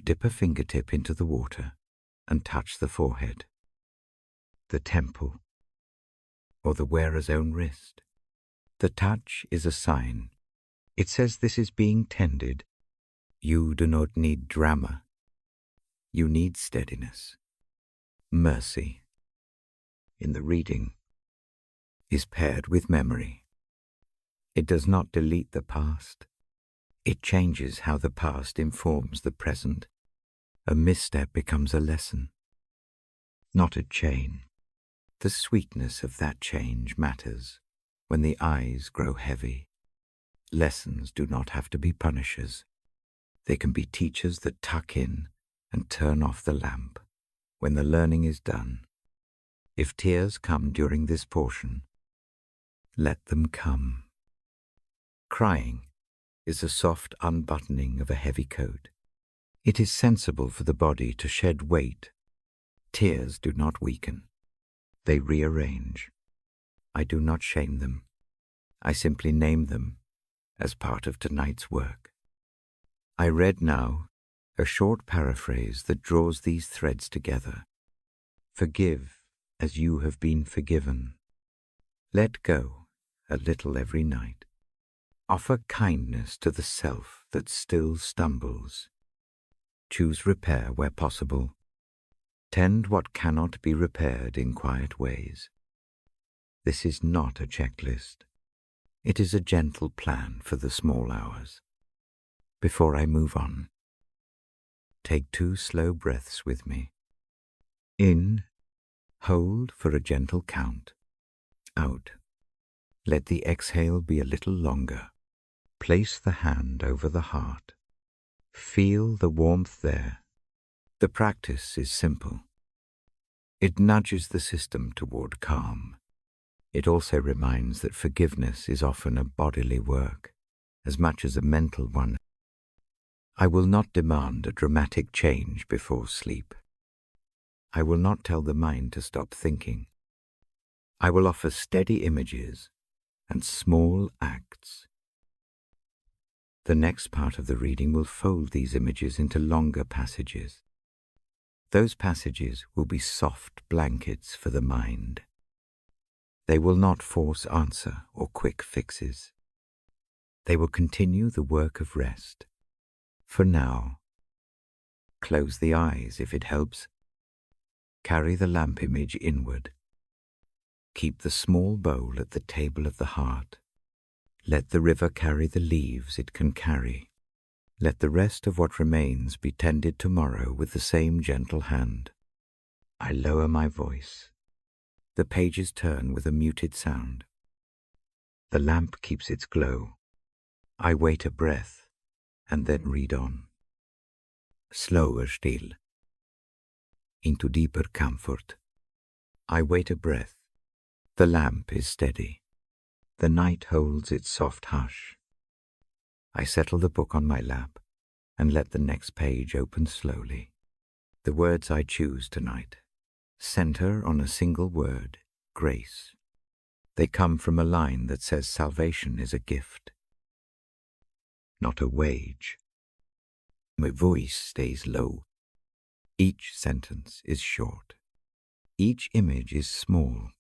dip a fingertip into the water and touch the forehead, the temple, or the wearer's own wrist. The touch is a sign. It says this is being tended. You do not need drama. You need steadiness. Mercy, in the reading, is paired with memory. It does not delete the past. It changes how the past informs the present. A misstep becomes a lesson, not a chain. The sweetness of that change matters when the eyes grow heavy. Lessons do not have to be punishers. They can be teachers that tuck in and turn off the lamp when the learning is done. If tears come during this portion, let them come. Crying is a soft unbuttoning of a heavy coat. It is sensible for the body to shed weight. Tears do not weaken. They rearrange. I do not shame them. I simply name them as part of tonight's work. I read now a short paraphrase that draws these threads together. Forgive as you have been forgiven. Let go a little every night. Offer kindness to the self that still stumbles. Choose repair where possible. Tend what cannot be repaired in quiet ways. This is not a checklist. It is a gentle plan for the small hours. Before I move on, take 2 slow breaths with me. In, hold for a gentle count. Out. Let the exhale be a little longer. Place the hand over the heart. Feel the warmth there. The practice is simple. It nudges the system toward calm. It also reminds that forgiveness is often a bodily work, as much as a mental one. I will not demand a dramatic change before sleep. I will not tell the mind to stop thinking. I will offer steady images and small acts. The next part of the reading will fold these images into longer passages. Those passages will be soft blankets for the mind. They will not force answer or quick fixes. They will continue the work of rest. For now, close the eyes if it helps. Carry the lamp image inward. Keep the small bowl at the table of the heart. Let the river carry the leaves it can carry. Let the rest of what remains be tended tomorrow with the same gentle hand. I lower my voice. The pages turn with a muted sound. The lamp keeps its glow. I wait a breath and then read on. Slower still. Into deeper comfort. I wait a breath. The lamp is steady. The night holds its soft hush. I settle the book on my lap and let the next page open slowly. The words I choose tonight center on a single word, grace. They come from a line that says salvation is a gift, not a wage. My voice stays low. Each sentence is short. Each image is small.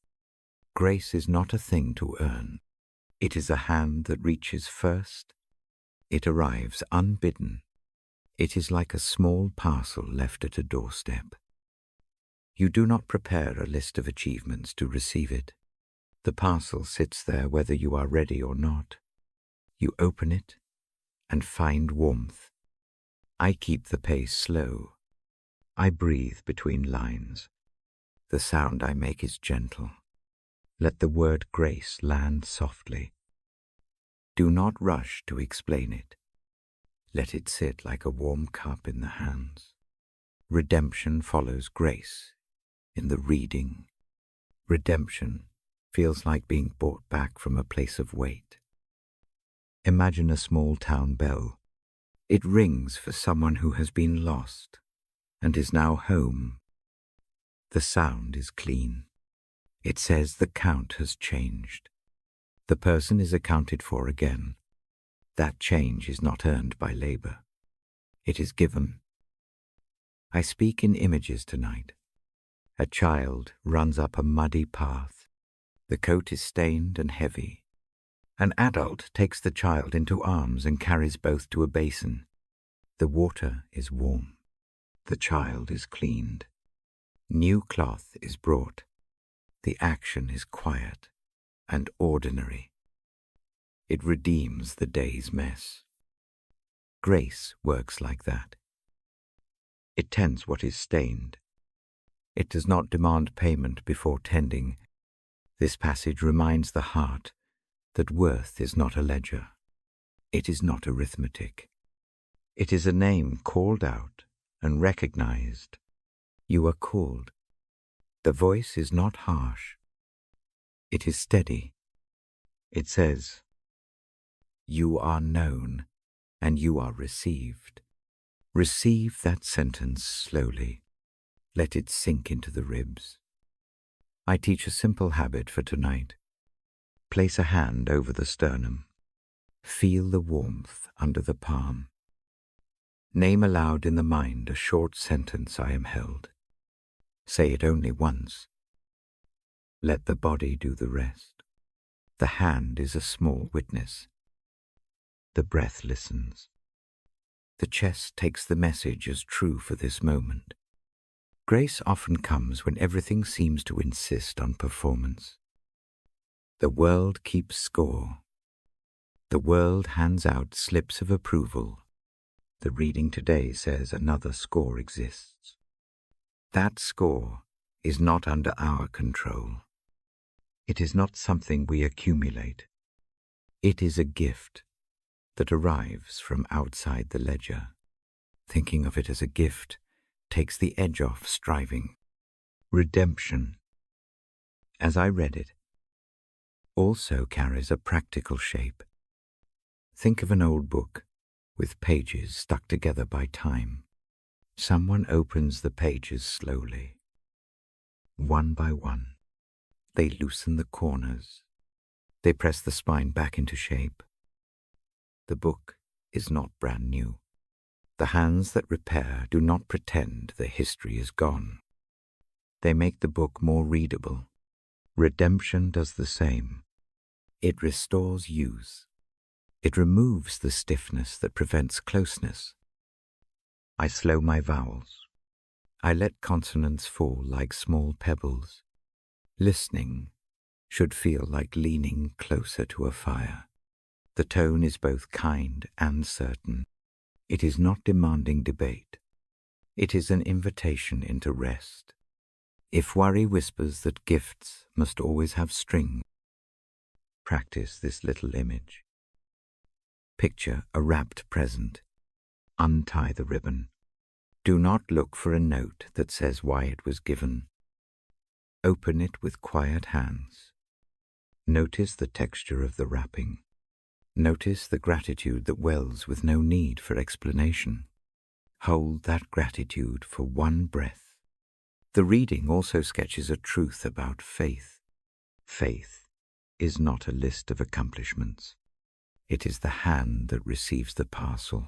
Grace is not a thing to earn. It is a hand that reaches first. It arrives unbidden. It is like a small parcel left at a doorstep. You do not prepare a list of achievements to receive it. The parcel sits there whether you are ready or not. You open it and find warmth. I keep the pace slow. I breathe between lines. The sound I make is gentle. Let the word grace land softly. Do not rush to explain it. Let it sit like a warm cup in the hands. Redemption follows grace in the reading. Redemption feels like being brought back from a place of weight. Imagine a small town bell. It rings for someone who has been lost and is now home. The sound is clean. It says the count has changed. The person is accounted for again. That change is not earned by labor. It is given. I speak in images tonight. A child runs up a muddy path. The coat is stained and heavy. An adult takes the child into arms and carries both to a basin. The water is warm. The child is cleaned. New cloth is brought. The action is quiet and ordinary. It redeems the day's mess. Grace works like that. It tends what is stained. It does not demand payment before tending. This passage reminds the heart that worth is not a ledger. It is not arithmetic. It is a name called out and recognized. You are called. The voice is not harsh. It is steady. It says, "You are known and you are received." Receive that sentence slowly. Let it sink into the ribs. I teach a simple habit for tonight. Place a hand over the sternum. Feel the warmth under the palm. Name aloud in the mind a short sentence I am held. Say it only once. Let the body do the rest. The hand is a small witness. The breath listens. The chest takes the message as true for this moment. Grace often comes when everything seems to insist on performance. The world keeps score. The world hands out slips of approval. The reading today says another score exists. That score is not under our control. It is not something we accumulate. It is a gift that arrives from outside the ledger. Thinking of it as a gift takes the edge off striving. Redemption, as I read it, also carries a practical shape. Think of an old book with pages stuck together by time. Someone opens the pages slowly. One by one, they loosen the corners. They press the spine back into shape. The book is not brand new. The hands that repair do not pretend the history is gone. They make the book more readable. Redemption does the same. It restores youth. It removes the stiffness that prevents closeness. I slow my vowels. I let consonants fall like small pebbles. Listening should feel like leaning closer to a fire. The tone is both kind and certain. It is not demanding debate. It is an invitation into rest. If worry whispers that gifts must always have strings, practice this little image. Picture a wrapped present. Untie the ribbon. Do not look for a note that says why it was given. Open it with quiet hands. Notice the texture of the wrapping. Notice the gratitude that wells with no need for explanation. Hold that gratitude for one breath. The reading also sketches a truth about faith. Faith is not a list of accomplishments. It is the hand that receives the parcel.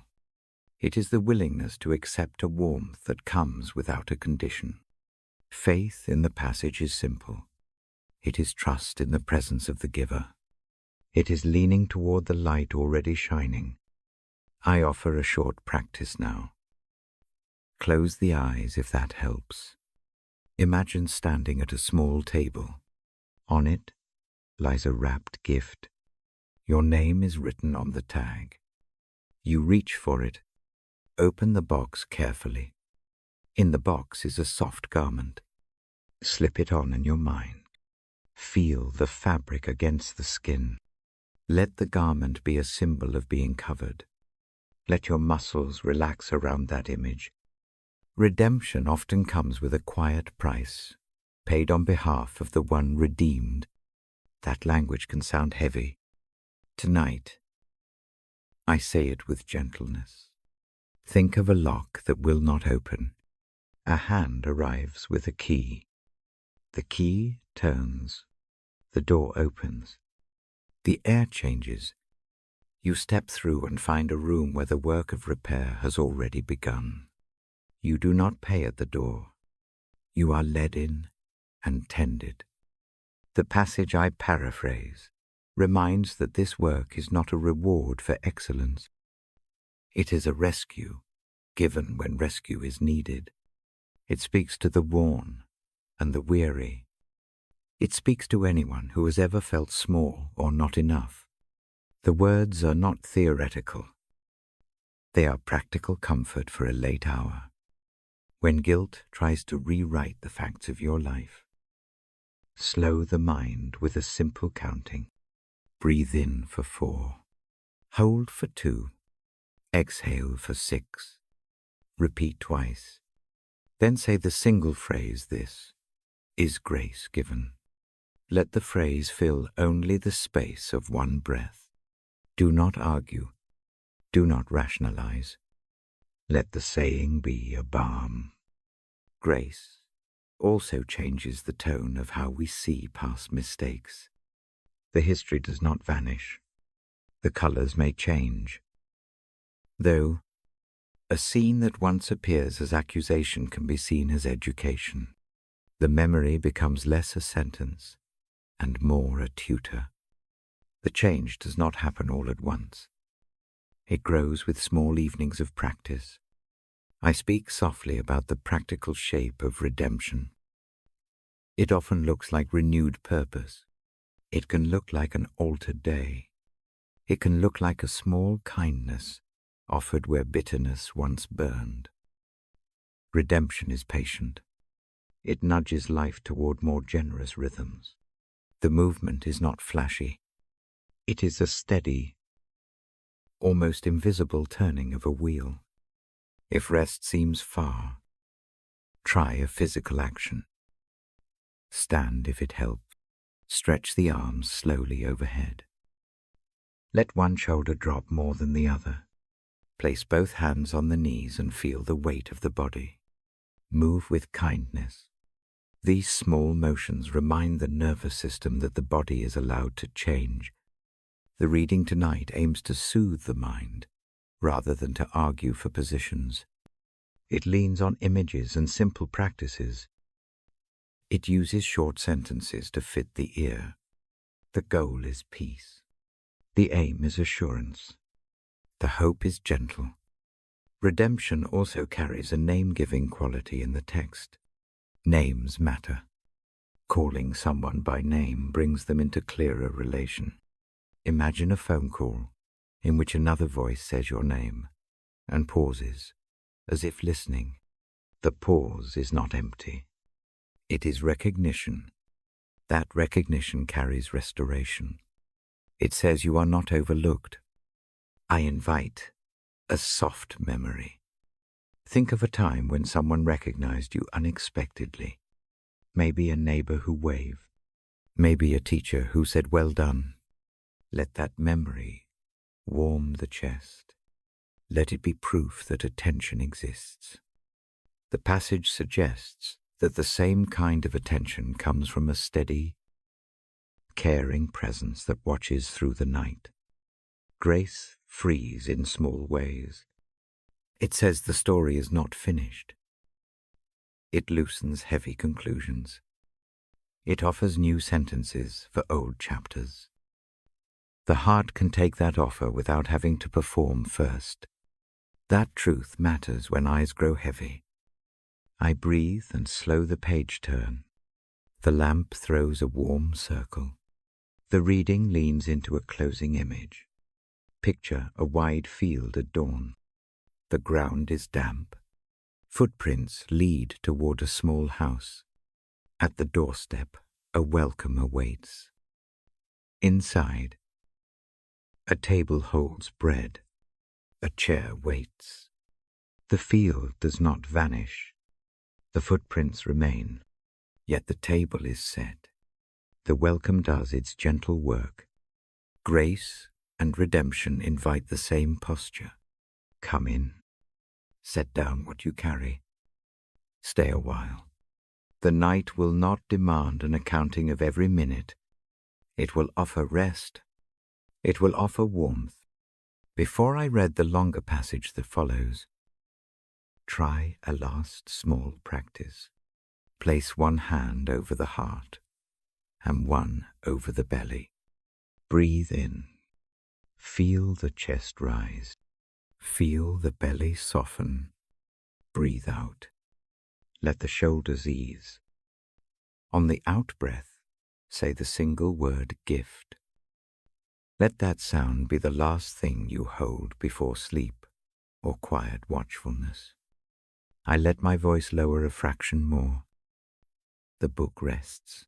It is the willingness to accept a warmth that comes without a condition. Faith in the passage is simple. It is trust in the presence of the giver. It is leaning toward the light already shining. I offer a short practice now. Close the eyes if that helps. Imagine standing at a small table. On it lies a wrapped gift. Your name is written on the tag. You reach for it. Open the box carefully. In the box is a soft garment. Slip it on in your mind. Feel the fabric against the skin. Let the garment be a symbol of being covered. Let your muscles relax around that image. Redemption often comes with a quiet price, paid on behalf of the one redeemed. That language can sound heavy. Tonight, I say it with gentleness. Think of a lock that will not open. A hand arrives with a key. The key turns. The door opens. The air changes. You step through and find a room where the work of repair has already begun. You do not pay at the door. You are led in and tended. The passage I paraphrase reminds that this work is not a reward for excellence. It is a rescue, given when rescue is needed. It speaks to the worn and the weary. It speaks to anyone who has ever felt small or not enough. The words are not theoretical. They are practical comfort for a late hour, when guilt tries to rewrite the facts of your life. Slow the mind with a simple counting. Breathe in for 4. Hold for 2. Exhale for 6. Repeat twice. Then say the single phrase, "This is grace given." Let the phrase fill only the space of one breath. Do not argue. Do not rationalize. Let the saying be a balm. Grace also changes the tone of how we see past mistakes. The history does not vanish. The colors may change. Though, a scene that once appears as accusation can be seen as education. The memory becomes less a sentence and more a tutor. The change does not happen all at once. It grows with small evenings of practice. I speak softly about the practical shape of redemption. It often looks like renewed purpose. It can look like an altered day. It can look like a small kindness offered where bitterness once burned. Redemption is patient. It nudges life toward more generous rhythms. The movement is not flashy. It is a steady, almost invisible turning of a wheel. If rest seems far, try a physical action. Stand if it helps. Stretch the arms slowly overhead. Let one shoulder drop more than the other. Place both hands on the knees and feel the weight of the body. Move with kindness. These small motions remind the nervous system that the body is allowed to change. The reading tonight aims to soothe the mind, rather than to argue for positions. It leans on images and simple practices. It uses short sentences to fit the ear. The goal is peace. The aim is assurance. The hope is gentle. Redemption also carries a name-giving quality in the text. Names matter. Calling someone by name brings them into clearer relation. Imagine a phone call in which another voice says your name and pauses, as if listening. The pause is not empty. It is recognition. That recognition carries restoration. It says you are not overlooked. I invite a soft memory. Think of a time when someone recognized you unexpectedly. Maybe a neighbor who waved. Maybe a teacher who said, "Well done." Let that memory warm the chest. Let it be proof that attention exists. The passage suggests that the same kind of attention comes from a steady, caring presence that watches through the night. Grace frees in small ways. It says the story is not finished. It loosens heavy conclusions. It offers new sentences for old chapters. The heart can take that offer without having to perform first. That truth matters when eyes grow heavy. I breathe and slow the page turn. The lamp throws a warm circle. The reading leans into a closing image. Picture a wide field at dawn. The ground is damp. Footprints lead toward a small house. At the doorstep, a welcome awaits. Inside, a table holds bread. A chair waits. The field does not vanish. The footprints remain, yet the table is set. The welcome does its gentle work. Grace and redemption invite the same posture. Come in. Set down what you carry. Stay a while. The night will not demand an accounting of every minute. It will offer rest. It will offer warmth. Before I read the longer passage that follows, Try a last small practice. Place one hand over the heart and one over the belly. Breathe in. Feel the chest rise. Feel the belly soften. Breathe out. Let the shoulders ease. On the out-breath, say the single word gift. Let that sound be the last thing you hold before sleep or quiet watchfulness. I let my voice lower a fraction more. The book rests.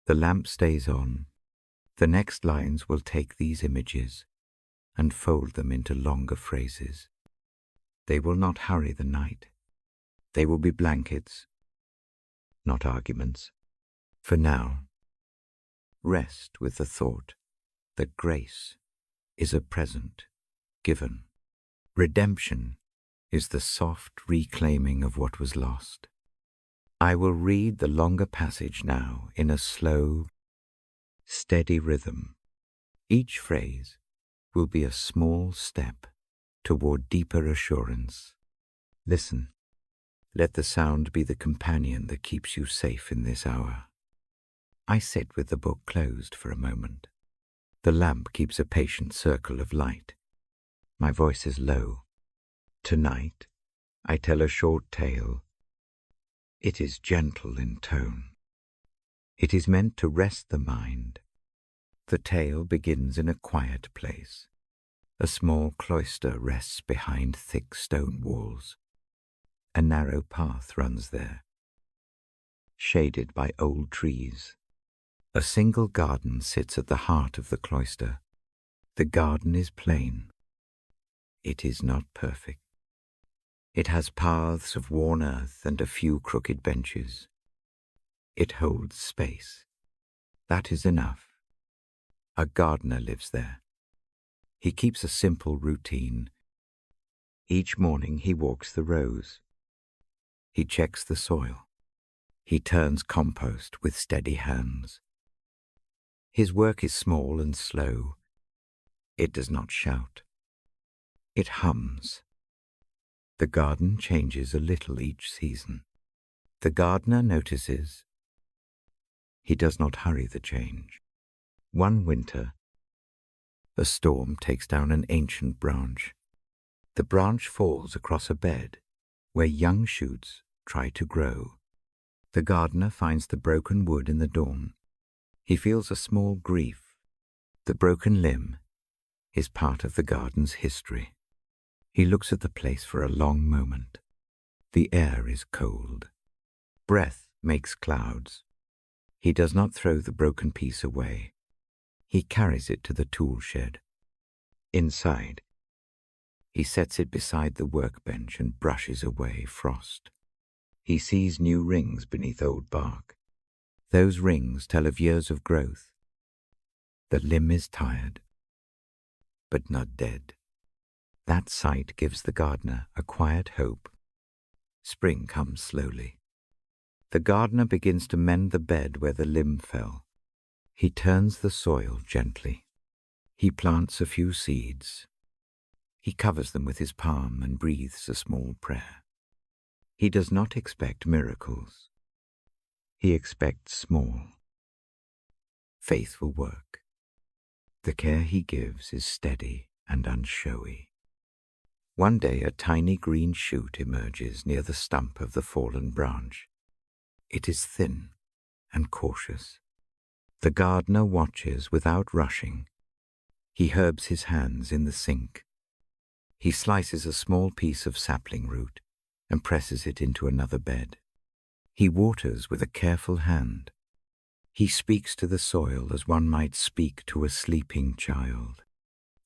The lamp stays on. The next lines will take these images and fold them into longer phrases. They will not hurry the night. They will be blankets, not arguments. For now, rest with the thought that grace is a present given. Redemption is the soft reclaiming of what was lost. I will read the longer passage now in a slow, steady rhythm. Each phrase will be a small step toward deeper assurance. Listen. Let the sound be the companion that keeps you safe in this hour. I sit with the book closed for a moment. The lamp keeps a patient circle of light. My voice is low. Tonight, I tell a short tale. It is gentle in tone. It is meant to rest the mind. The tale begins in a quiet place. A small cloister rests behind thick stone walls. A narrow path runs there, shaded by old trees. A single garden sits at the heart of the cloister. The garden is plain. It is not perfect. It has paths of worn earth and a few crooked benches. It holds space. That is enough. A gardener lives there. He keeps a simple routine. Each morning he walks the rows. He checks the soil. He turns compost with steady hands. His work is small and slow. It does not shout. It hums. The garden changes a little each season. The gardener notices. He does not hurry the change. One winter, a storm takes down an ancient branch. The branch falls across a bed where young shoots try to grow. The gardener finds the broken wood in the dawn. He feels a small grief. The broken limb is part of the garden's history. He looks at the place for a long moment. The air is cold. Breath makes clouds. He does not throw the broken piece away. He carries it to the tool shed. Inside, he sets it beside the workbench and brushes away frost. He sees new rings beneath old bark. Those rings tell of years of growth. The limb is tired, but not dead. That sight gives the gardener a quiet hope. Spring comes slowly. The gardener begins to mend the bed where the limb fell. He turns the soil gently. He plants a few seeds. He covers them with his palm and breathes a small prayer. He does not expect miracles. He expects small, faithful work. The care he gives is steady and unshowy. One day a tiny green shoot emerges near the stump of the fallen branch. It is thin and cautious. The gardener watches without rushing. He herbs his hands in the sink. He slices a small piece of sapling root and presses it into another bed. He waters with a careful hand. He speaks to the soil as one might speak to a sleeping child.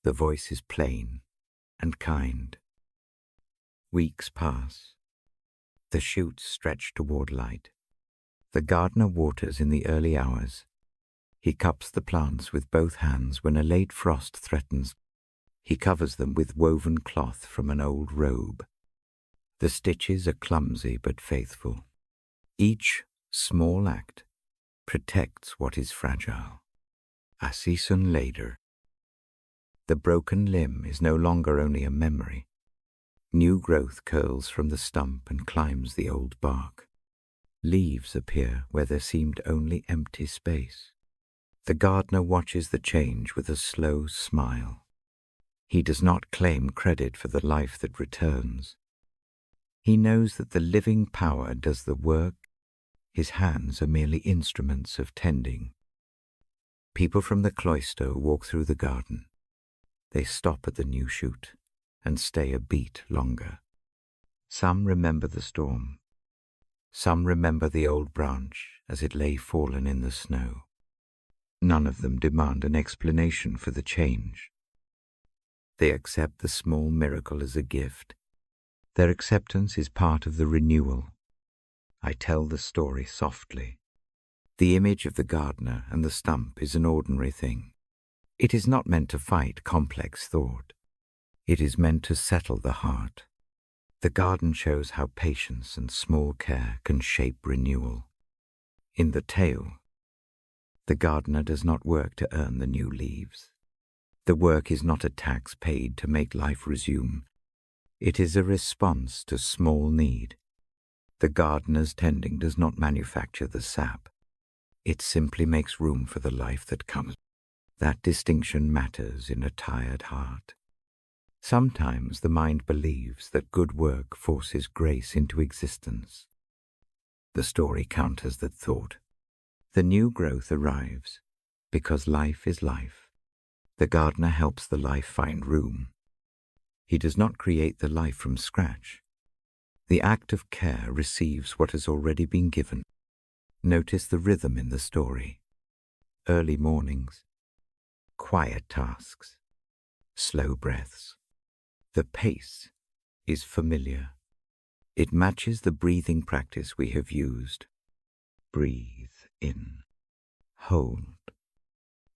The voice is plain and kind. Weeks pass. The shoots stretch toward light. The gardener waters in the early hours. He cups the plants with both hands when a late frost threatens. He covers them with woven cloth from an old robe. The stitches are clumsy but faithful. Each small act protects what is fragile. A season later, the broken limb is no longer only a memory. New growth curls from the stump and climbs the old bark. Leaves appear where there seemed only empty space. The gardener watches the change with a slow smile. He does not claim credit for the life that returns. He knows that the living power does the work. His hands are merely instruments of tending. People from the cloister walk through the garden. They stop at the new shoot and stay a beat longer. Some remember the storm. Some remember the old branch as it lay fallen in the snow. None of them demand an explanation for the change. They accept the small miracle as a gift. Their acceptance is part of the renewal. I tell the story softly. The image of the gardener and the stump is an ordinary thing. It is not meant to fight complex thought. It is meant to settle the heart. The garden shows how patience and small care can shape renewal. In the tale, the gardener does not work to earn the new leaves. The work is not a tax paid to make life resume. It is a response to small need. The gardener's tending does not manufacture the sap. It simply makes room for the life that comes. That distinction matters in a tired heart. Sometimes the mind believes that good work forces grace into existence. The story counters that thought. The new growth arrives because life is life. The gardener helps the life find room. He does not create the life from scratch. The act of care receives what has already been given. Notice the rhythm in the story. Early mornings, quiet tasks, slow breaths. The pace is familiar. It matches the breathing practice we have used. Breathe in, hold,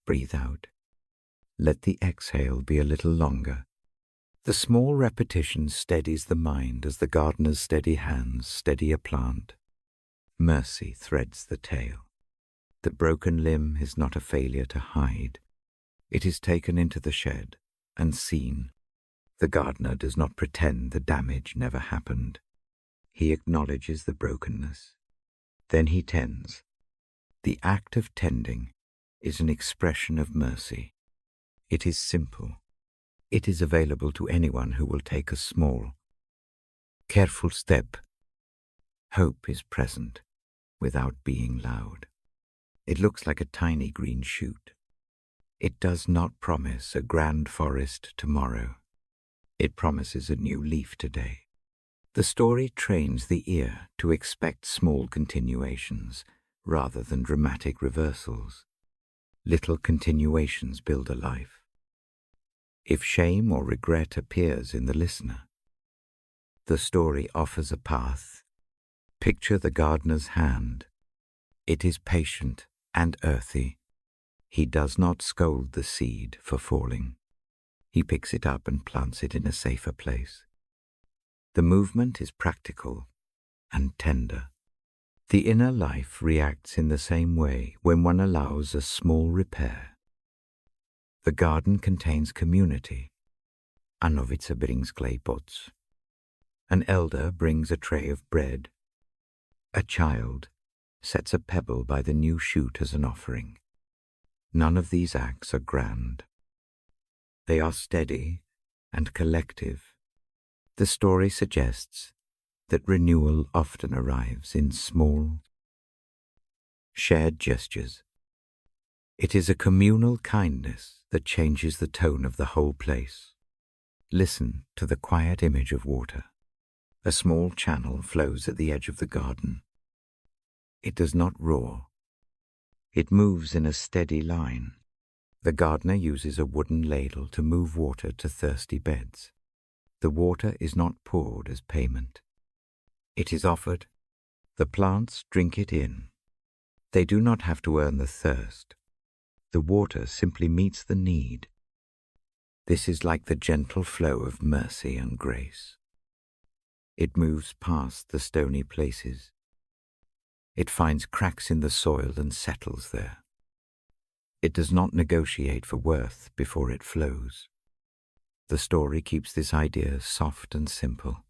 breathe out. Let the exhale be a little longer. The small repetition steadies the mind as the gardener's steady hands steady a plant. Mercy threads the tale. The broken limb is not a failure to hide. It is taken into the shed and seen. The gardener does not pretend the damage never happened. He acknowledges the brokenness. Then he tends. The act of tending is an expression of mercy. It is simple. It is available to anyone who will take a small, careful step. Hope is present without being loud. It looks like a tiny green shoot. It does not promise a grand forest tomorrow. It promises a new leaf today. The story trains the ear to expect small continuations rather than dramatic reversals. Little continuations build a life. If shame or regret appears in the listener, the story offers a path. Picture the gardener's hand. It is patient and earthy. He does not scold the seed for falling. He picks it up and plants it in a safer place. The movement is practical and tender. The inner life reacts in the same way when one allows a small repair. The garden contains community. A novice brings clay pots. An elder brings a tray of bread. A child sets a pebble by the new shoot as an offering. None of these acts are grand. They are steady and collective. The story suggests that renewal often arrives in small, shared gestures. It is a communal kindness that changes the tone of the whole place. Listen to the quiet image of water. A small channel flows at the edge of the garden. It does not roar. It moves in a steady line. The gardener uses a wooden ladle to move water to thirsty beds. The water is not poured as payment. It is offered. The plants drink it in. They do not have to earn the thirst. The water simply meets the need. This is like the gentle flow of mercy and grace. It moves past the stony places. It finds cracks in the soil and settles there. It does not negotiate for worth before it flows. the story keeps this idea soft and simple.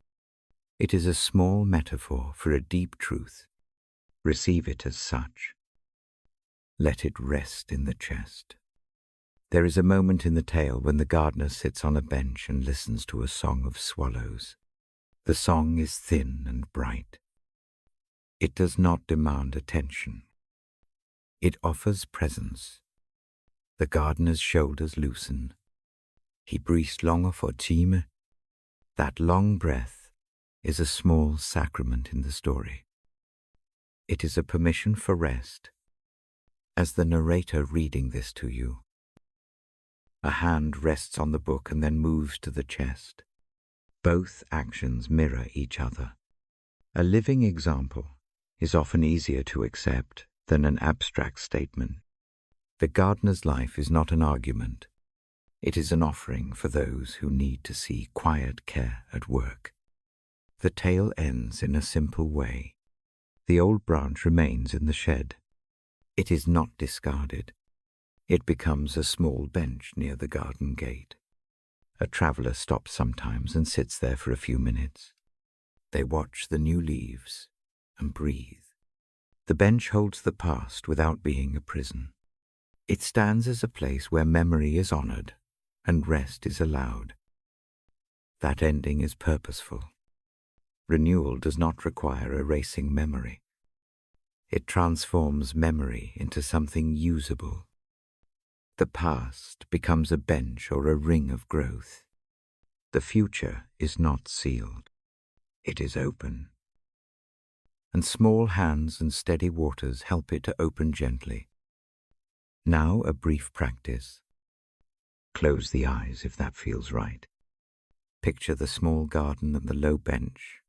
It is a small metaphor for a deep truth. Receive it as such. Let it rest in the chest. There is a moment in the tale when the gardener sits on a bench and listens to a song of swallows. The song is thin and bright. It does not demand attention. It offers presence. The gardener's shoulders loosen. He breathes longer for time. That long breath is a small sacrament in the story. It is a permission for rest. As the narrator reading this to you, a hand rests on the book and then moves to the chest. Both actions mirror each other. A living example is often easier to accept than an abstract statement. The gardener's life is not an argument. It is an offering for those who need to see quiet care at work. The tale ends in a simple way. The old branch remains in the shed. It is not discarded. It becomes a small bench near the garden gate. A traveler stops sometimes and sits there for a few minutes. They watch the new leaves and breathe. The bench holds the past without being a prison. It stands as a place where memory is honored and rest is allowed. That ending is purposeful. Renewal does not require erasing memory. It transforms memory into something usable. The past becomes a bench or a ring of growth. The future is not sealed. It is open. And small hands and steady waters help it to open gently. Now a brief practice. Close the eyes if that feels right. Picture the small garden and the low bench.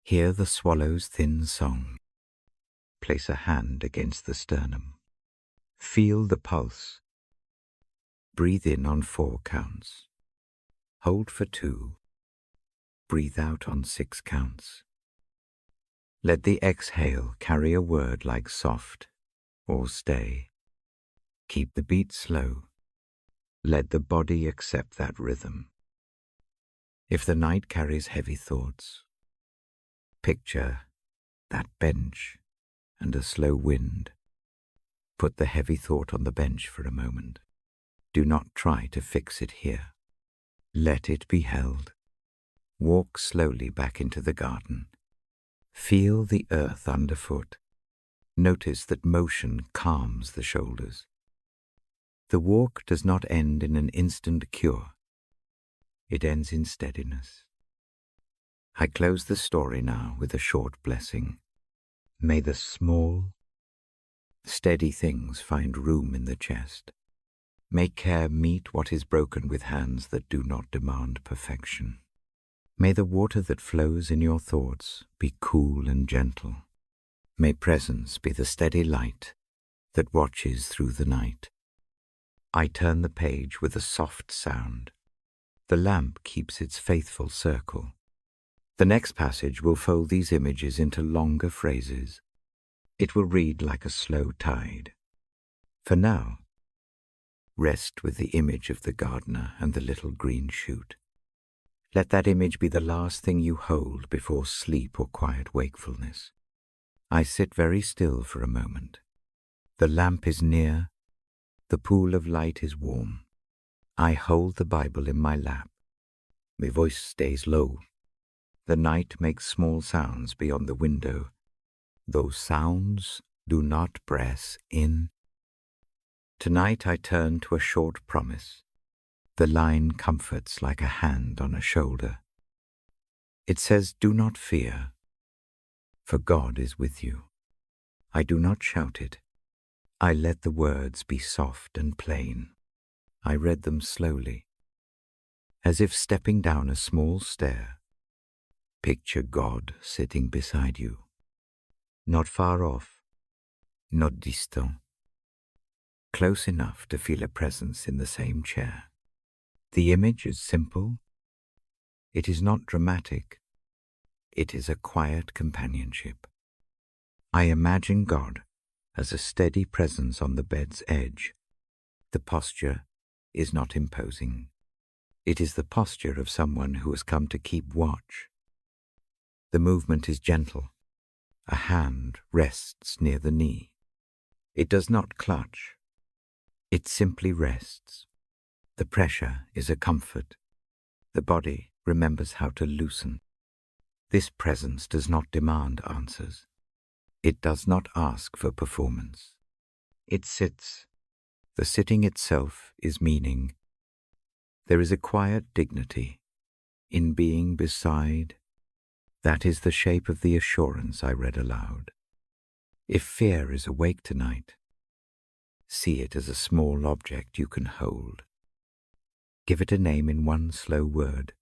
Hear the swallow's thin song. Place a hand against the sternum. Feel the pulse. Breathe in on 4 counts. Hold for 2. Breathe out on 6 counts. Let the exhale carry a word like soft or stay. Keep the beat slow. Let the body accept that rhythm. If the night carries heavy thoughts, picture that bench and a slow wind. Put the heavy thought on the bench for a moment. Do not try to fix it here. Let it be held. Walk slowly back into the garden. Feel the earth underfoot. Notice that motion calms the shoulders. The walk does not end in an instant cure. It ends in steadiness. I close the story now with a short blessing. May the small, steady things find room in the chest. May care meet what is broken with hands that do not demand perfection. May the water that flows in your thoughts be cool and gentle. May presence be the steady light that watches through the night. I turn the page with a soft sound. The lamp keeps its faithful circle. The next passage will fold these images into longer phrases. It will read like a slow tide. For now, rest with the image of the gardener and the little green shoot. Let that image be the last thing you hold before sleep or quiet wakefulness. I sit very still for a moment. The lamp is near. The pool of light is warm. I hold the Bible in my lap. My voice stays low. The night makes small sounds beyond the window. Those sounds do not press in. Tonight I turn to a short promise. The line comforts like a hand on a shoulder. It says, "Do not fear, for God is with you." I do not shout it. I let the words be soft and plain. I read them slowly, as if stepping down a small stair. Picture God sitting beside you, not far off, not distant, close enough to feel a presence in the same chair. The image is simple. It is not dramatic. It is a quiet companionship. I imagine God as a steady presence on the bed's edge. The posture is not imposing. It is the posture of someone who has come to keep watch. The movement is gentle. A hand rests near the knee. It does not clutch. It simply rests. The pressure is a comfort. The body remembers how to loosen. This presence does not demand answers. It does not ask for performance. It sits. The sitting itself is meaning. There is a quiet dignity in being beside. That is the shape of the assurance I read aloud. If fear is awake tonight, see it as a small object you can hold. Give it a name in one slow word.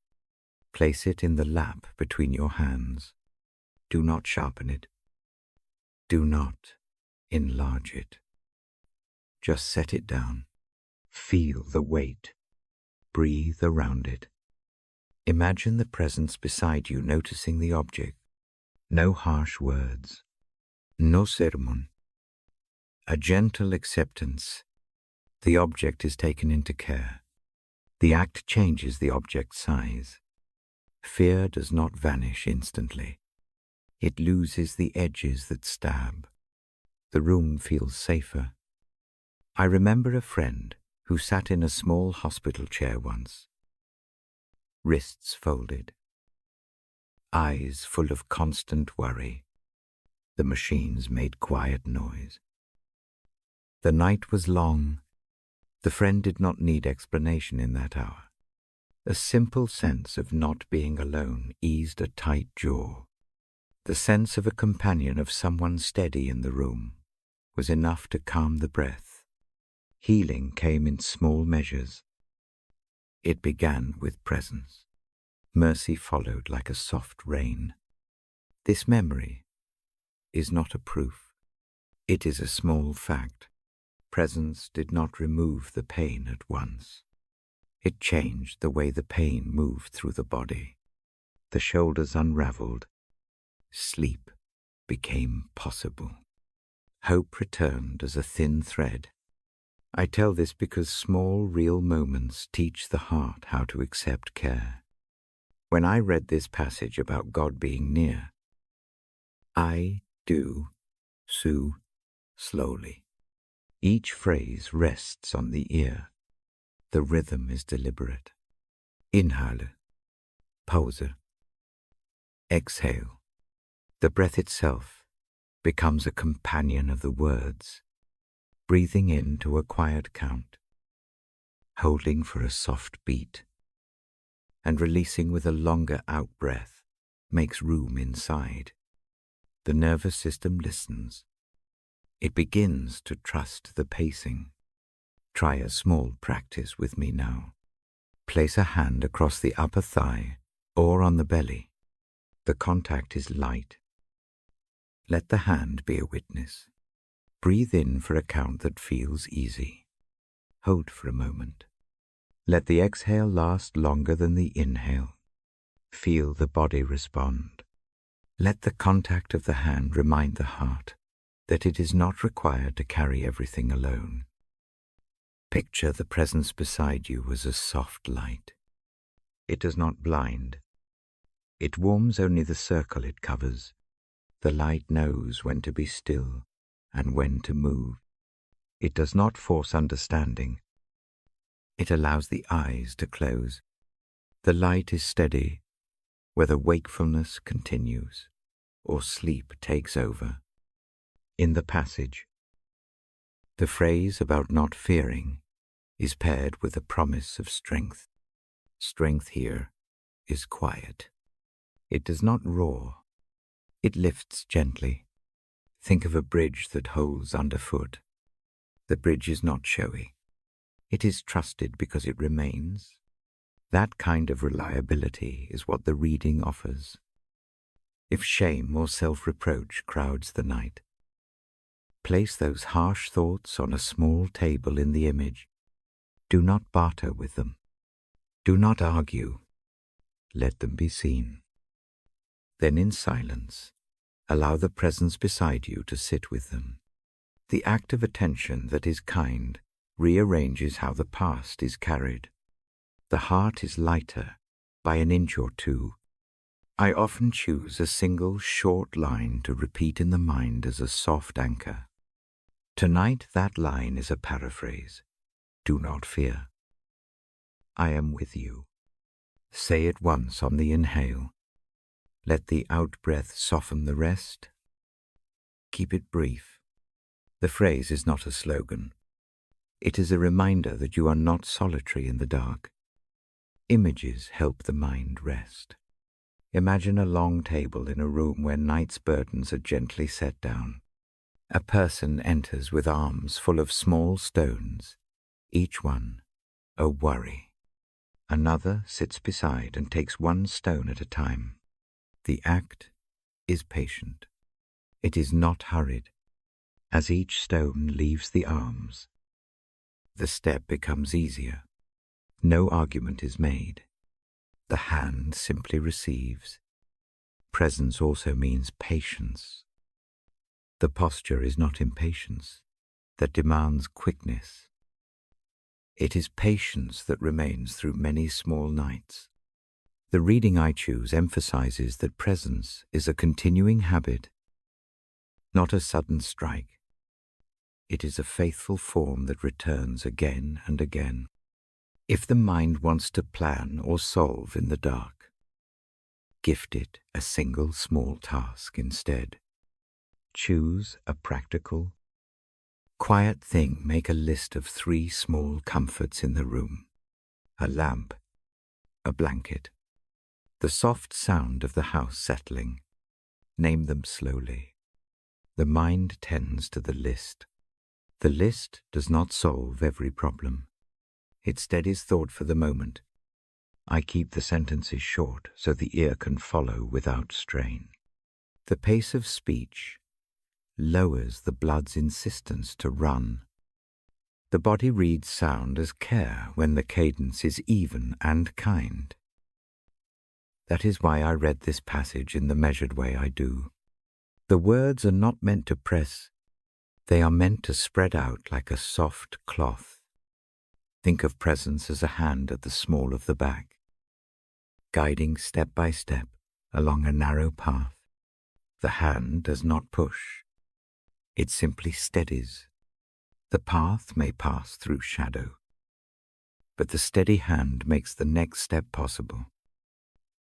Place it in the lap between your hands. Do not sharpen it. Do not enlarge it. Just set it down. Feel the weight. Breathe around it. Imagine the presence beside you noticing the object. No harsh words. No sermon. A gentle acceptance. The object is taken into care. The act changes the object's size. Fear does not vanish instantly. It loses the edges that stab. The room feels safer. I remember a friend who sat in a small hospital chair once. Wrists folded. Eyes full of constant worry. The machines made quiet noise. The night was long. The friend did not need explanation in that hour. A simple sense of not being alone eased a tight jaw. The sense of a companion, of someone steady in the room, was enough to calm the breath. Healing came in small measures. It began with presence. Mercy followed like a soft rain. This memory is not a proof. It is a small fact. Presence did not remove the pain at once. It changed the way the pain moved through the body. The shoulders unraveled. Sleep became possible. Hope returned as a thin thread. I tell this because small, real moments teach the heart how to accept care. When I read this passage about God being near, I do, su, slowly. Each phrase rests on the ear. The rhythm is deliberate. Inhale, pause, exhale. The breath itself becomes a companion of the words, breathing in to a quiet count, holding for a soft beat, and releasing with a longer out-breath makes room inside. The nervous system listens. It begins to trust the pacing. Try a small practice with me now. Place a hand across the upper thigh or on the belly. The contact is light. Let the hand be a witness. Breathe in for a count that feels easy. Hold for a moment. Let the exhale last longer than the inhale. Feel the body respond. Let the contact of the hand remind the heart that it is not required to carry everything alone. Picture the presence beside you as a soft light. It does not blind. It warms only the circle it covers. The light knows when to be still and when to move. It does not force understanding. It allows the eyes to close. The light is steady, whether wakefulness continues or sleep takes over. In the passage, the phrase about not fearing is paired with a promise of strength. Strength here is quiet. It does not roar. It lifts gently. Think of a bridge that holds underfoot. The bridge is not showy. It is trusted because it remains. That kind of reliability is what the reading offers. If shame or self-reproach crowds the night, place those harsh thoughts on a small table in the image. Do not barter with them. Do not argue. Let them be seen. Then in silence, allow the presence beside you to sit with them. The act of attention that is kind rearranges how the past is carried. the heart is lighter by an inch or two. I often choose a single short line to repeat in the mind as a soft anchor. Tonight that line is a paraphrase. Do not fear. I am with you. Say it once on the inhale. Let the out-breath soften the rest. Keep it brief. The phrase is not a slogan. It is a reminder that you are not solitary in the dark. Images help the mind rest. Imagine a long table in a room where night's burdens are gently set down. A person enters with arms full of small stones, each one a worry. Another sits beside and takes one stone at a time. The act is patient. It is not hurried. As each stone leaves the arms, the step becomes easier. No argument is made. The hand simply receives. Presence also means patience. The posture is not impatience that demands quickness. It is patience that remains through many small nights. The reading I choose emphasizes that presence is a continuing habit, not a sudden strike. It is a faithful form that returns again and again. If the mind wants to plan or solve in the dark, gift it a single small task instead. Choose a practical, quiet thing. Make a list of 3 small comforts in the room: a lamp, a blanket, the soft sound of the house settling. Name them slowly. The mind tends to the list. The list does not solve every problem. It steadies thought for the moment. I keep the sentences short so the ear can follow without strain. The pace of speech lowers the blood's insistence to run. The body reads sound as care when the cadence is even and kind. That is why I read this passage in the measured way I do. The words are not meant to press. They are meant to spread out like a soft cloth. Think of presence as a hand at the small of the back, guiding step by step along a narrow path. The hand does not push. It simply steadies. The path may pass through shadow, but the steady hand makes the next step possible.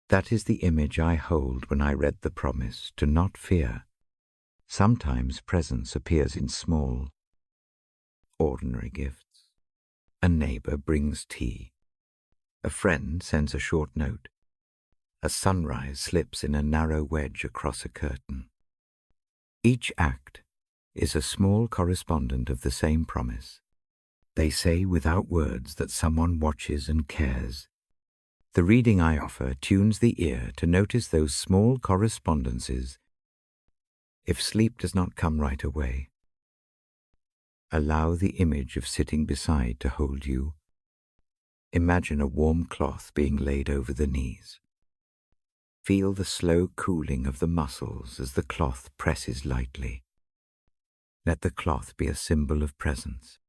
That is the image I hold when I read the promise to not fear. Sometimes presence appears in small, ordinary gifts. A neighbor brings tea. A friend sends a short note. A sunrise slips in a narrow wedge across a curtain. Each act is a small correspondent of the same promise. They say without words that someone watches and cares. The reading I offer tunes the ear to notice those small correspondences. If sleep does not come right away, allow the image of sitting beside to hold you. Imagine a warm cloth being laid over the knees. Feel the slow cooling of the muscles as the cloth presses lightly. Let the cloth be a symbol of presence.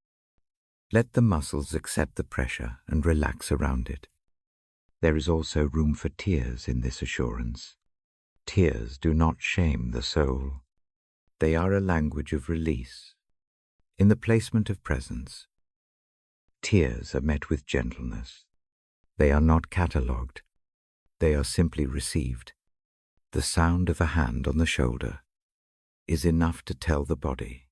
Let the muscles accept the pressure and relax around it. There is also room for tears in this assurance. Tears do not shame the soul. They are a language of release. In the placement of presence, tears are met with gentleness. They are not catalogued. They are simply received. The sound of a hand on the shoulder is enough to tell the body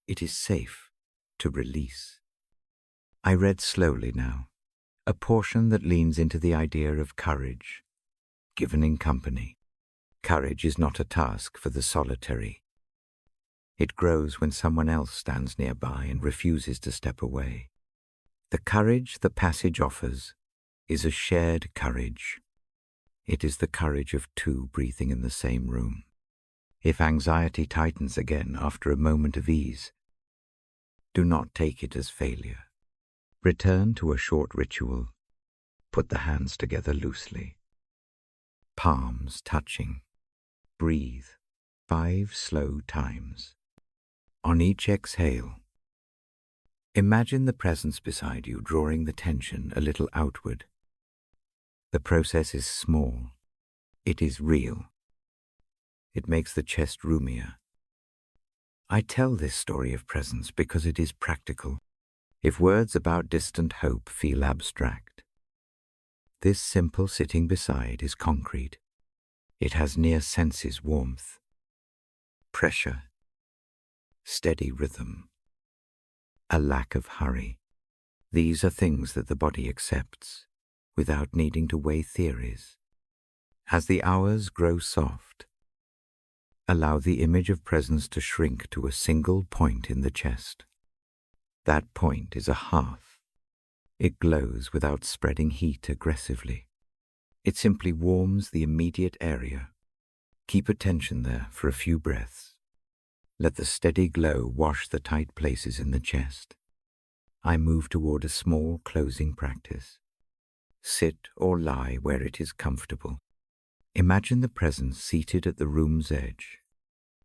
it is safe to release. I read slowly now, a portion that leans into the idea of courage, given in company. Courage is not a task for the solitary. It grows when someone else stands nearby and refuses to step away. The courage the passage offers is a shared courage. It is the courage of 2 breathing in the same room. If anxiety tightens again after a moment of ease, do not take it as failure. Return to a short ritual. Put the hands together loosely. Palms touching. Breathe 5 slow times. On each exhale, Imagine the presence beside you drawing the tension a little outward. The process is small. It is real. It makes the chest roomier. I tell this story of presence because it is practical. If words about distant hope feel abstract, this simple sitting beside is concrete. It has near senses warmth, pressure, steady rhythm, a lack of hurry. These are things that the body accepts without needing to weigh theories. As the hours grow soft, allow the image of presence to shrink to a single point in the chest. That point is a hearth. It glows without spreading heat aggressively. It simply warms the immediate area. Keep attention there for a few breaths. Let the steady glow wash the tight places in the chest. I move toward a small closing practice. Sit or lie where it is comfortable. Imagine the presence seated at the room's edge.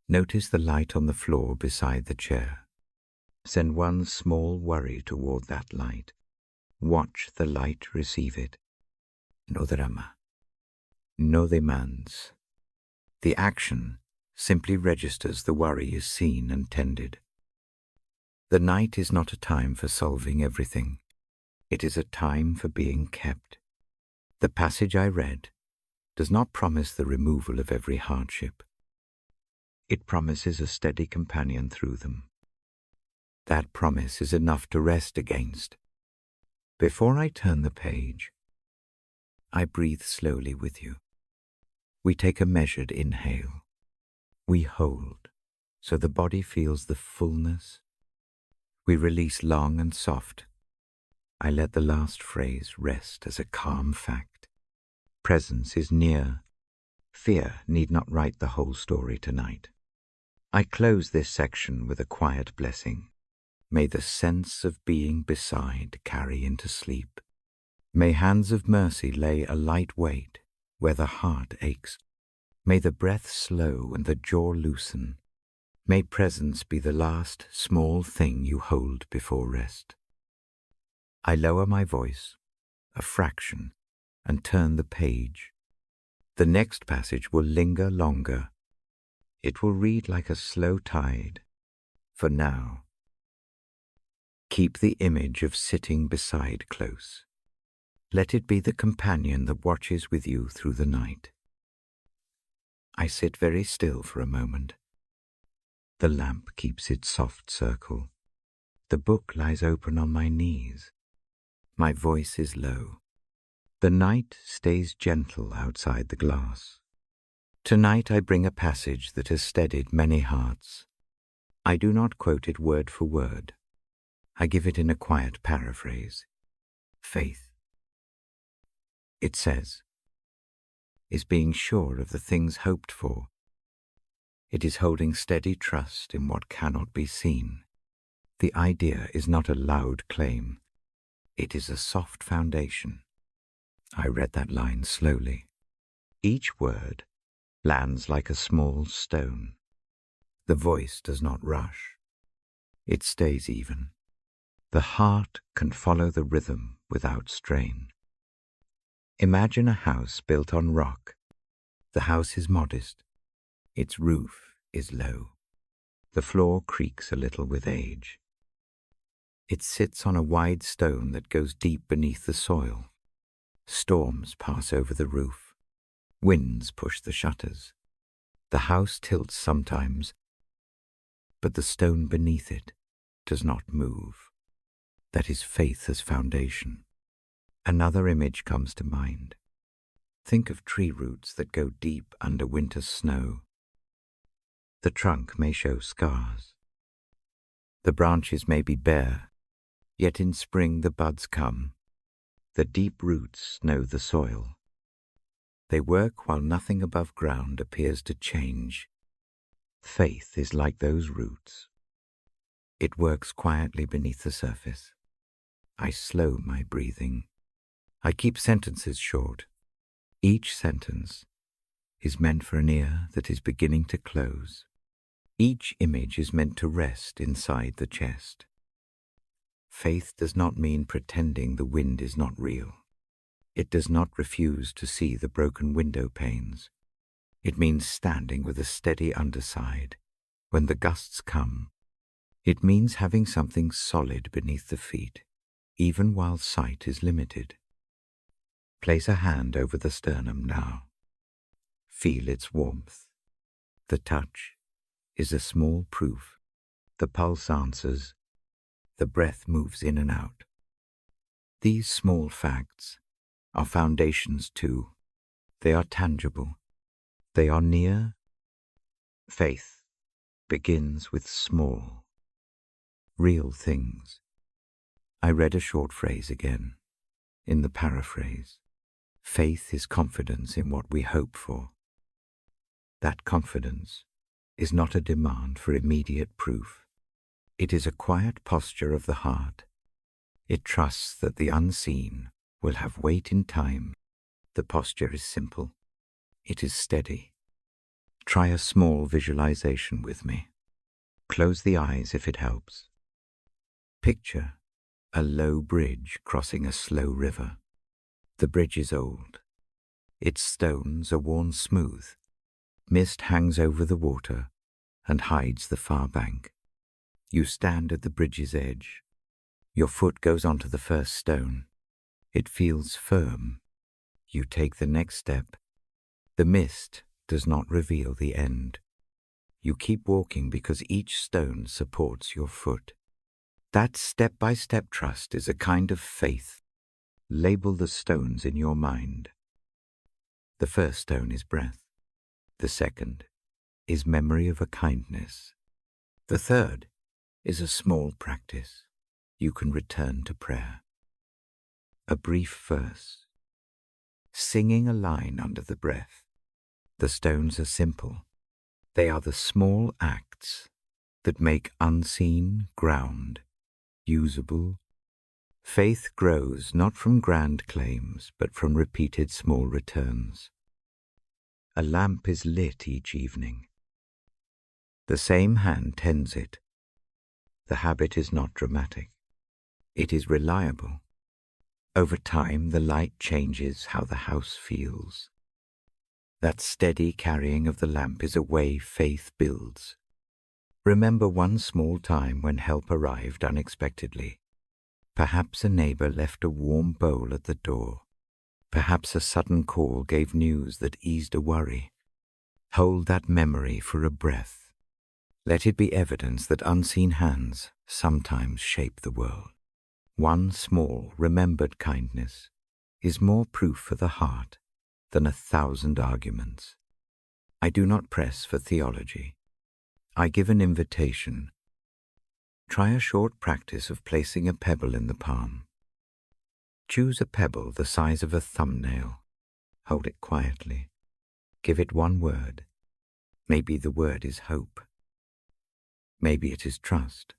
Notice the light on the floor beside the chair. Send one small worry toward that light. Watch the light receive it. No drama. No demands. The action simply registers the worry is seen and tended. The night is not a time for solving everything. It is a time for being kept. The passage I read does not promise the removal of every hardship. It promises a steady companion through them. That promise is enough to rest against. Before I turn the page, I breathe slowly with you. We take a measured inhale. We hold, so the body feels the fullness. We release long and soft. I let the last phrase rest as a calm fact. Presence is near. Fear need not write the whole story tonight. I close this section with a quiet blessing. May the sense of being beside carry into sleep. May hands of mercy lay a light weight where the heart aches. May the breath slow and the jaw loosen. May presence be the last small thing you hold before rest. I lower my voice, a fraction, and turn the page. The next passage will linger longer. It will read like a slow tide. For now, keep the image of sitting beside close. Let it be the companion that watches with you through the night. I sit very still for a moment. The lamp keeps its soft circle. The book lies open on my knees. My voice is low. The night stays gentle outside the glass. Tonight I bring a passage that has steadied many hearts. I do not quote it word for word. I give it in a quiet paraphrase. Faith. It says, is being sure of the things hoped for. It is holding steady trust in what cannot be seen. The idea is not a loud claim. It is a soft foundation. I read that line slowly. Each word lands like a small stone. The voice does not rush. It stays even. The heart can follow the rhythm without strain. Imagine a house built on rock. The house is modest. Its roof is low. The floor creaks a little with age. It sits on a wide stone that goes deep beneath the soil. Storms pass over the roof. Winds push the shutters. The house tilts sometimes, but the stone beneath it does not move. That is faith as foundation. Another image comes to mind. Think of tree roots that go deep under winter snow. The trunk may show scars. The branches may be bare, yet in spring the buds come. The deep roots know the soil. They work while nothing above ground appears to change. Faith is like those roots. It works quietly beneath the surface. I slow my breathing. I keep sentences short. Each sentence is meant for an ear that is beginning to close. Each image is meant to rest inside the chest. Faith does not mean pretending the wind is not real. It does not refuse to see the broken window panes. It means standing with a steady underside when the gusts come. It means having something solid beneath the feet, even while sight is limited. Place a hand over the sternum now. Feel its warmth. The touch is a small proof. The pulse answers. The breath moves in and out. These small facts are foundations too. They are tangible. They are near. Faith begins with small, real things. I read a short phrase again, in the paraphrase. Faith is confidence in what we hope for. That confidence is not a demand for immediate proof. It is a quiet posture of the heart. It trusts that the unseen will have weight in time. The posture is simple. It is steady. Try a small visualization with me. Close the eyes if it helps. Picture a low bridge crossing a slow river. The bridge is old. Its stones are worn smooth. Mist hangs over the water and hides the far bank. You stand at the bridge's edge. Your foot goes onto the first stone. It feels firm. You take the next step. The mist does not reveal the end. You keep walking because each stone supports your foot. That step-by-step trust is a kind of faith. Label the stones in your mind. The first stone is breath. The second is memory of a kindness. The third is a small practice. You can return to prayer. A brief verse. Singing a line under the breath. The stones are simple. They are the small acts that make unseen ground usable. Faith grows not from grand claims, but from repeated small returns. A lamp is lit each evening. The same hand tends it. The habit is not dramatic. It is reliable. Over time, the light changes how the house feels. That steady carrying of the lamp is a way faith builds. Remember one small time when help arrived unexpectedly. Perhaps a neighbor left a warm bowl at the door. Perhaps a sudden call gave news that eased a worry. Hold that memory for a breath. Let it be evidence that unseen hands sometimes shape the world. One small, remembered kindness is more proof for the heart than 1,000 arguments. I do not press for theology. I give an invitation. Try a short practice of placing a pebble in the palm. Choose a pebble the size of a thumbnail. Hold it quietly. Give it one word. Maybe the word is hope. Maybe it is trust.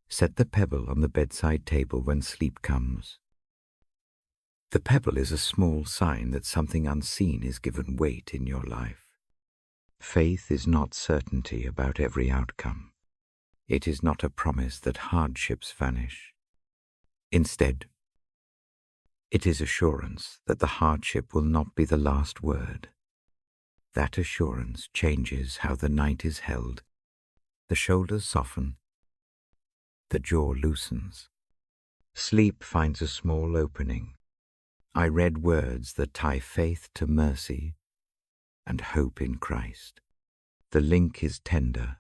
Set the pebble on the bedside table when sleep comes. The pebble is a small sign that something unseen is given weight in your life. Faith is not certainty about every outcome. It is not a promise that hardships vanish. Instead, it is assurance that the hardship will not be the last word. That assurance changes how the night is held. The shoulders soften. The jaw loosens. Sleep finds a small opening. I read words that tie faith to mercy and hope in Christ. The link is tender.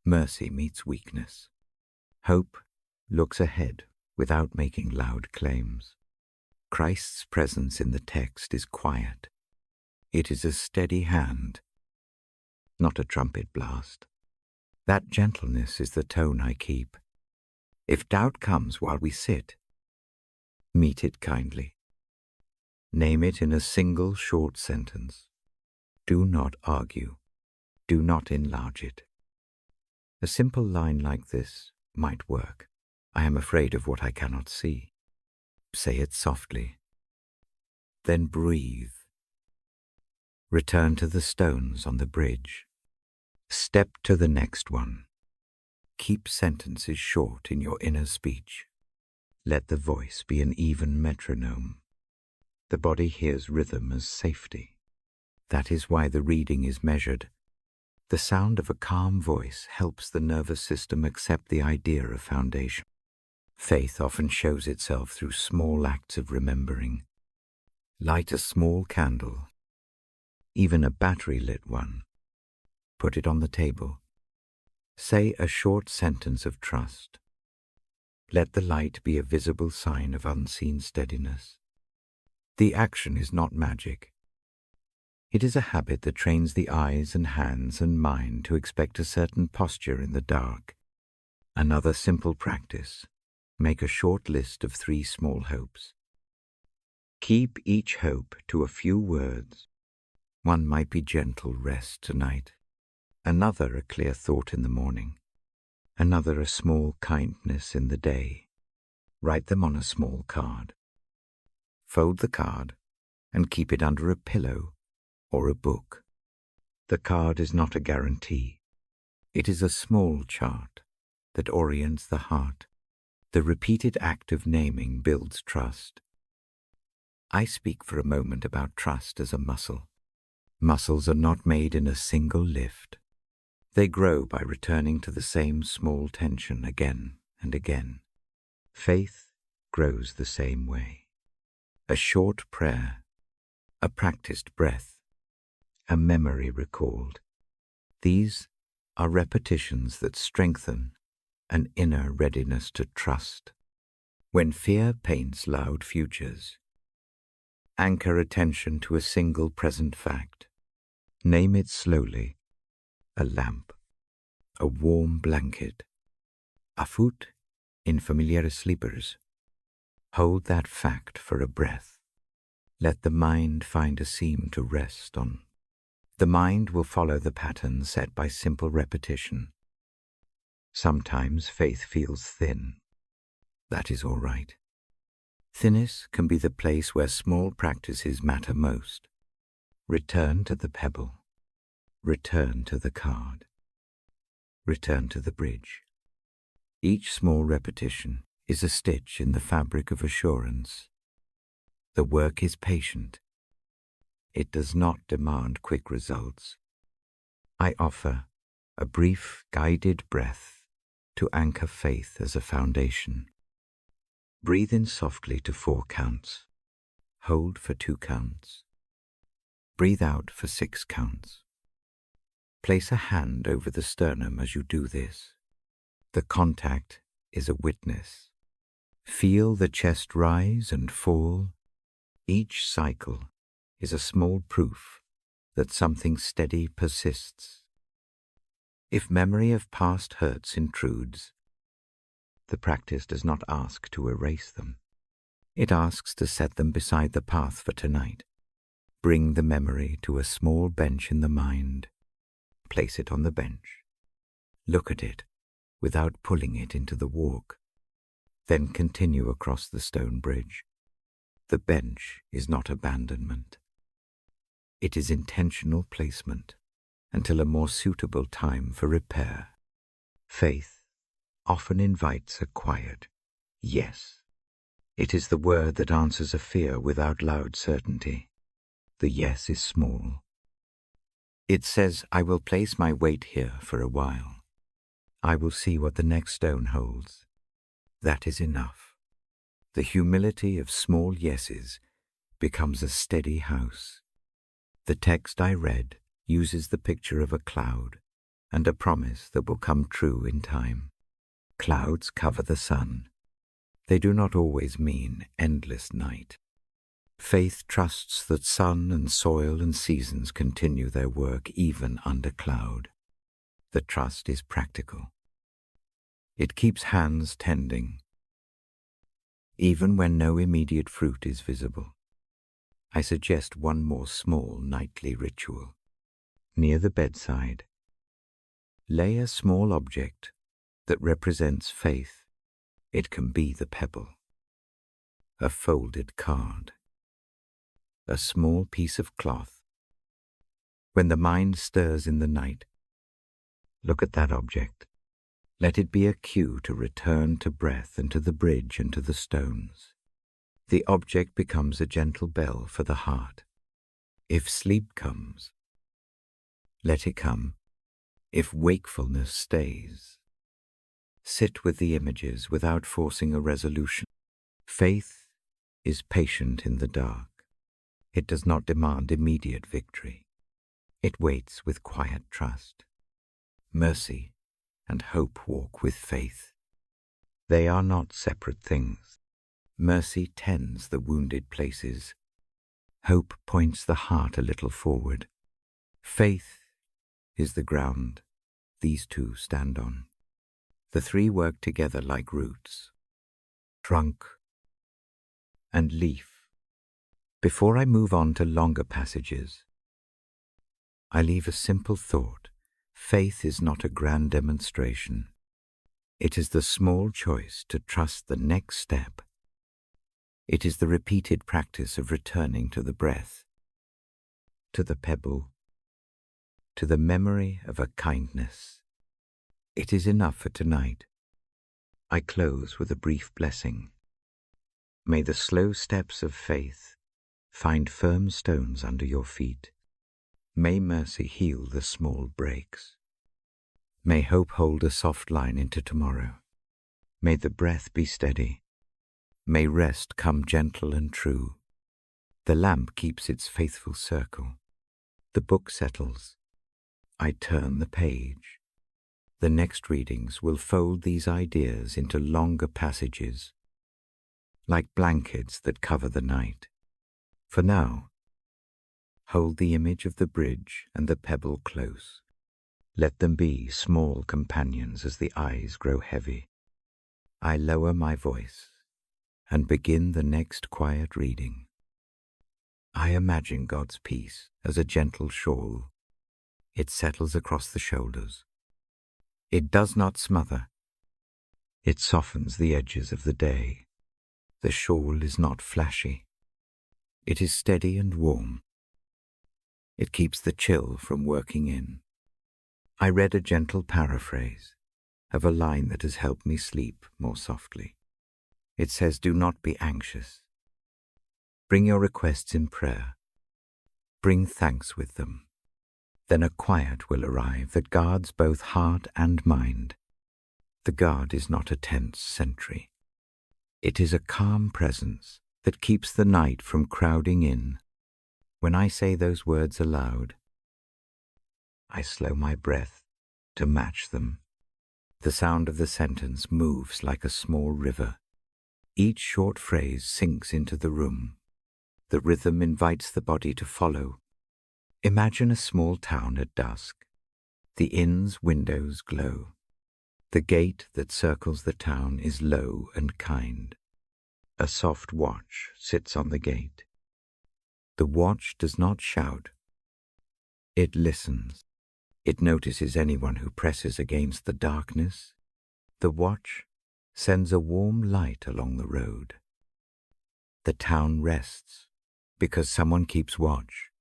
Mercy meets weakness. Hope looks ahead without making loud claims. Christ's presence in the text is quiet. It is a steady hand, not a trumpet blast. That gentleness is the tone I keep. If doubt comes while we sit, meet it kindly. Name it in a single short sentence. Do not argue. Do not enlarge it. A simple line like this might work. I am afraid of what I cannot see. Say it softly. Then breathe. Return to the stones on the bridge. Step to the next one. Keep sentences short in your inner speech. Let the voice be an even metronome. The body hears rhythm as safety. That is why the reading is measured. The sound of a calm voice helps the nervous system accept the idea of foundation. Faith often shows itself through small acts of remembering. Light a small candle, even a battery-lit one. Put it on the table. Say a short sentence of trust. Let the light be a visible sign of unseen steadiness. The action is not magic. It is a habit that trains the eyes and hands and mind to expect a certain posture in the dark. Another simple practice. Make a short list of 3 small hopes. Keep each hope to a few words. One might be gentle rest tonight. Another a clear thought in the morning. Another a small kindness in the day. Write them on a small card. Fold the card and keep it under a pillow or a book. The card is not a guarantee. It is a small chart that orients the heart. The repeated act of naming builds trust. I speak for a moment about trust as a muscle. Muscles are not made in a single lift. They grow by returning to the same small tension again and again. Faith grows the same way. A short prayer, a practiced breath, a memory recalled. These are repetitions that strengthen an inner readiness to trust. When fear paints loud futures, anchor attention to a single present fact. Name it slowly. A lamp, a warm blanket, a foot in familiar sleepers. Hold that fact for a breath. Let the mind find a seam to rest on. The mind will follow the pattern set by simple repetition. Sometimes faith feels thin. That is all right. Thinness can be the place where small practices matter most. Return to the pebble. Return to the card. Return to the bridge. Each small repetition is a stitch in the fabric of assurance. The work is patient. It does not demand quick results. I offer a brief guided breath to anchor faith as a foundation. Breathe in softly to 4 counts. Hold for 2 counts. Breathe out for 6 counts. Place a hand over the sternum as you do this. The contact is a witness. Feel the chest rise and fall. Each cycle is a small proof that something steady persists. If memory of past hurts intrudes, the practice does not ask to erase them. It asks to set them beside the path for tonight. Bring the memory to a small bench in the mind. Place it on the bench. Look at it without pulling it into the walk. Then continue across the stone bridge. The bench is not abandonment. It is intentional placement until a more suitable time for repair. Faith often invites a quiet yes. It is the word that answers a fear without loud certainty. The yes is small. It says, I will place my weight here for a while. I will see what the next stone holds. That is enough. The humility of small yeses becomes a steady house. The text I read uses the picture of a cloud and a promise that will come true in time. Clouds cover the sun. They do not always mean endless night. Faith trusts that sun and soil and seasons continue their work even under cloud. The trust is practical. It keeps hands tending, even when no immediate fruit is visible. I suggest one more small nightly ritual. Near the bedside, lay a small object that represents faith. It can be the pebble, a folded card, a small piece of cloth. When the mind stirs in the night, look at that object. Let it be a cue to return to breath and to the bridge and to the stones. The object becomes a gentle bell for the heart. If sleep comes, let it come. If wakefulness stays, sit with the images without forcing a resolution. Faith is patient in the dark. It does not demand immediate victory. It waits with quiet trust. Mercy and hope walk with faith. They are not separate things. Mercy tends the wounded places. Hope points the heart a little forward. Faith is the ground these two stand on. The three work together like roots, trunk, and leaf. Before I move on to longer passages, I leave a simple thought. Faith is not a grand demonstration. It is the small choice to trust the next step. It is the repeated practice of returning to the breath, to the pebble, to the memory of a kindness. It is enough for tonight. I close with a brief blessing. May the slow steps of faith find firm stones under your feet. May mercy heal the small breaks. May hope hold a soft line into tomorrow. May the breath be steady. May rest come gentle and true. The lamp keeps its faithful circle. The book settles. I turn the page. The next readings will fold these ideas into longer passages, like blankets that cover the night. For now, hold the image of the bridge and the pebble close. Let them be small companions as the eyes grow heavy. I lower my voice and begin the next quiet reading. I imagine God's peace as a gentle shawl. It settles across the shoulders. It does not smother. It softens the edges of the day. The shawl is not flashy. It is steady and warm. It keeps the chill from working in. I read a gentle paraphrase of a line that has helped me sleep more softly. It says, "Do not be anxious. Bring your requests in prayer. Bring thanks with them. Then a quiet will arrive that guards both heart and mind. The guard is not a tense sentry. It is a calm presence that keeps the night from crowding in." When I say those words aloud, I slow my breath to match them. The sound of the sentence moves like a small river. Each short phrase sinks into the room. The rhythm invites the body to follow. Imagine a small town at dusk. The inn's windows glow. The gate that circles the town is low and kind. A soft watch sits on the gate. The watch does not shout. It listens. It notices anyone who presses against the darkness. The watch sends a warm light along the road. The town rests because someone keeps watch.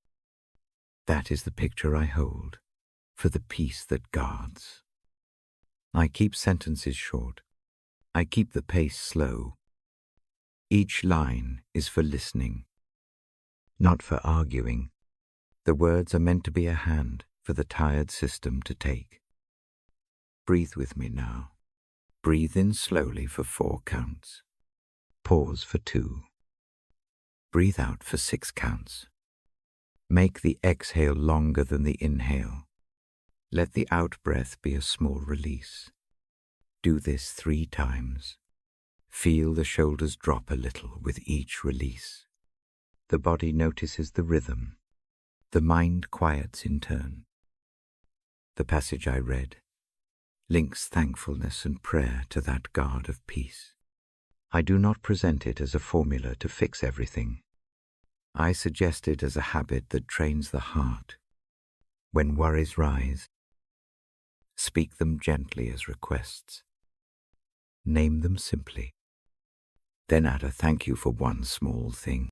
That is the picture I hold for the peace that guards. I keep sentences short. I keep the pace slow. Each line is for listening, not for arguing. The words are meant to be a hand for the tired system to take. Breathe with me now. Breathe in slowly for 4 counts. Pause for 2. Breathe out for 6 counts. Make the exhale longer than the inhale. Let the out-breath be a small release. Do this 3 times. Feel the shoulders drop a little with each release. The body notices the rhythm. The mind quiets in turn. The passage I read links thankfulness and prayer to that guard of peace. I do not present it as a formula to fix everything. I suggest it as a habit that trains the heart. When worries rise, speak them gently as requests. Name them simply. Then add a thank you for one small thing.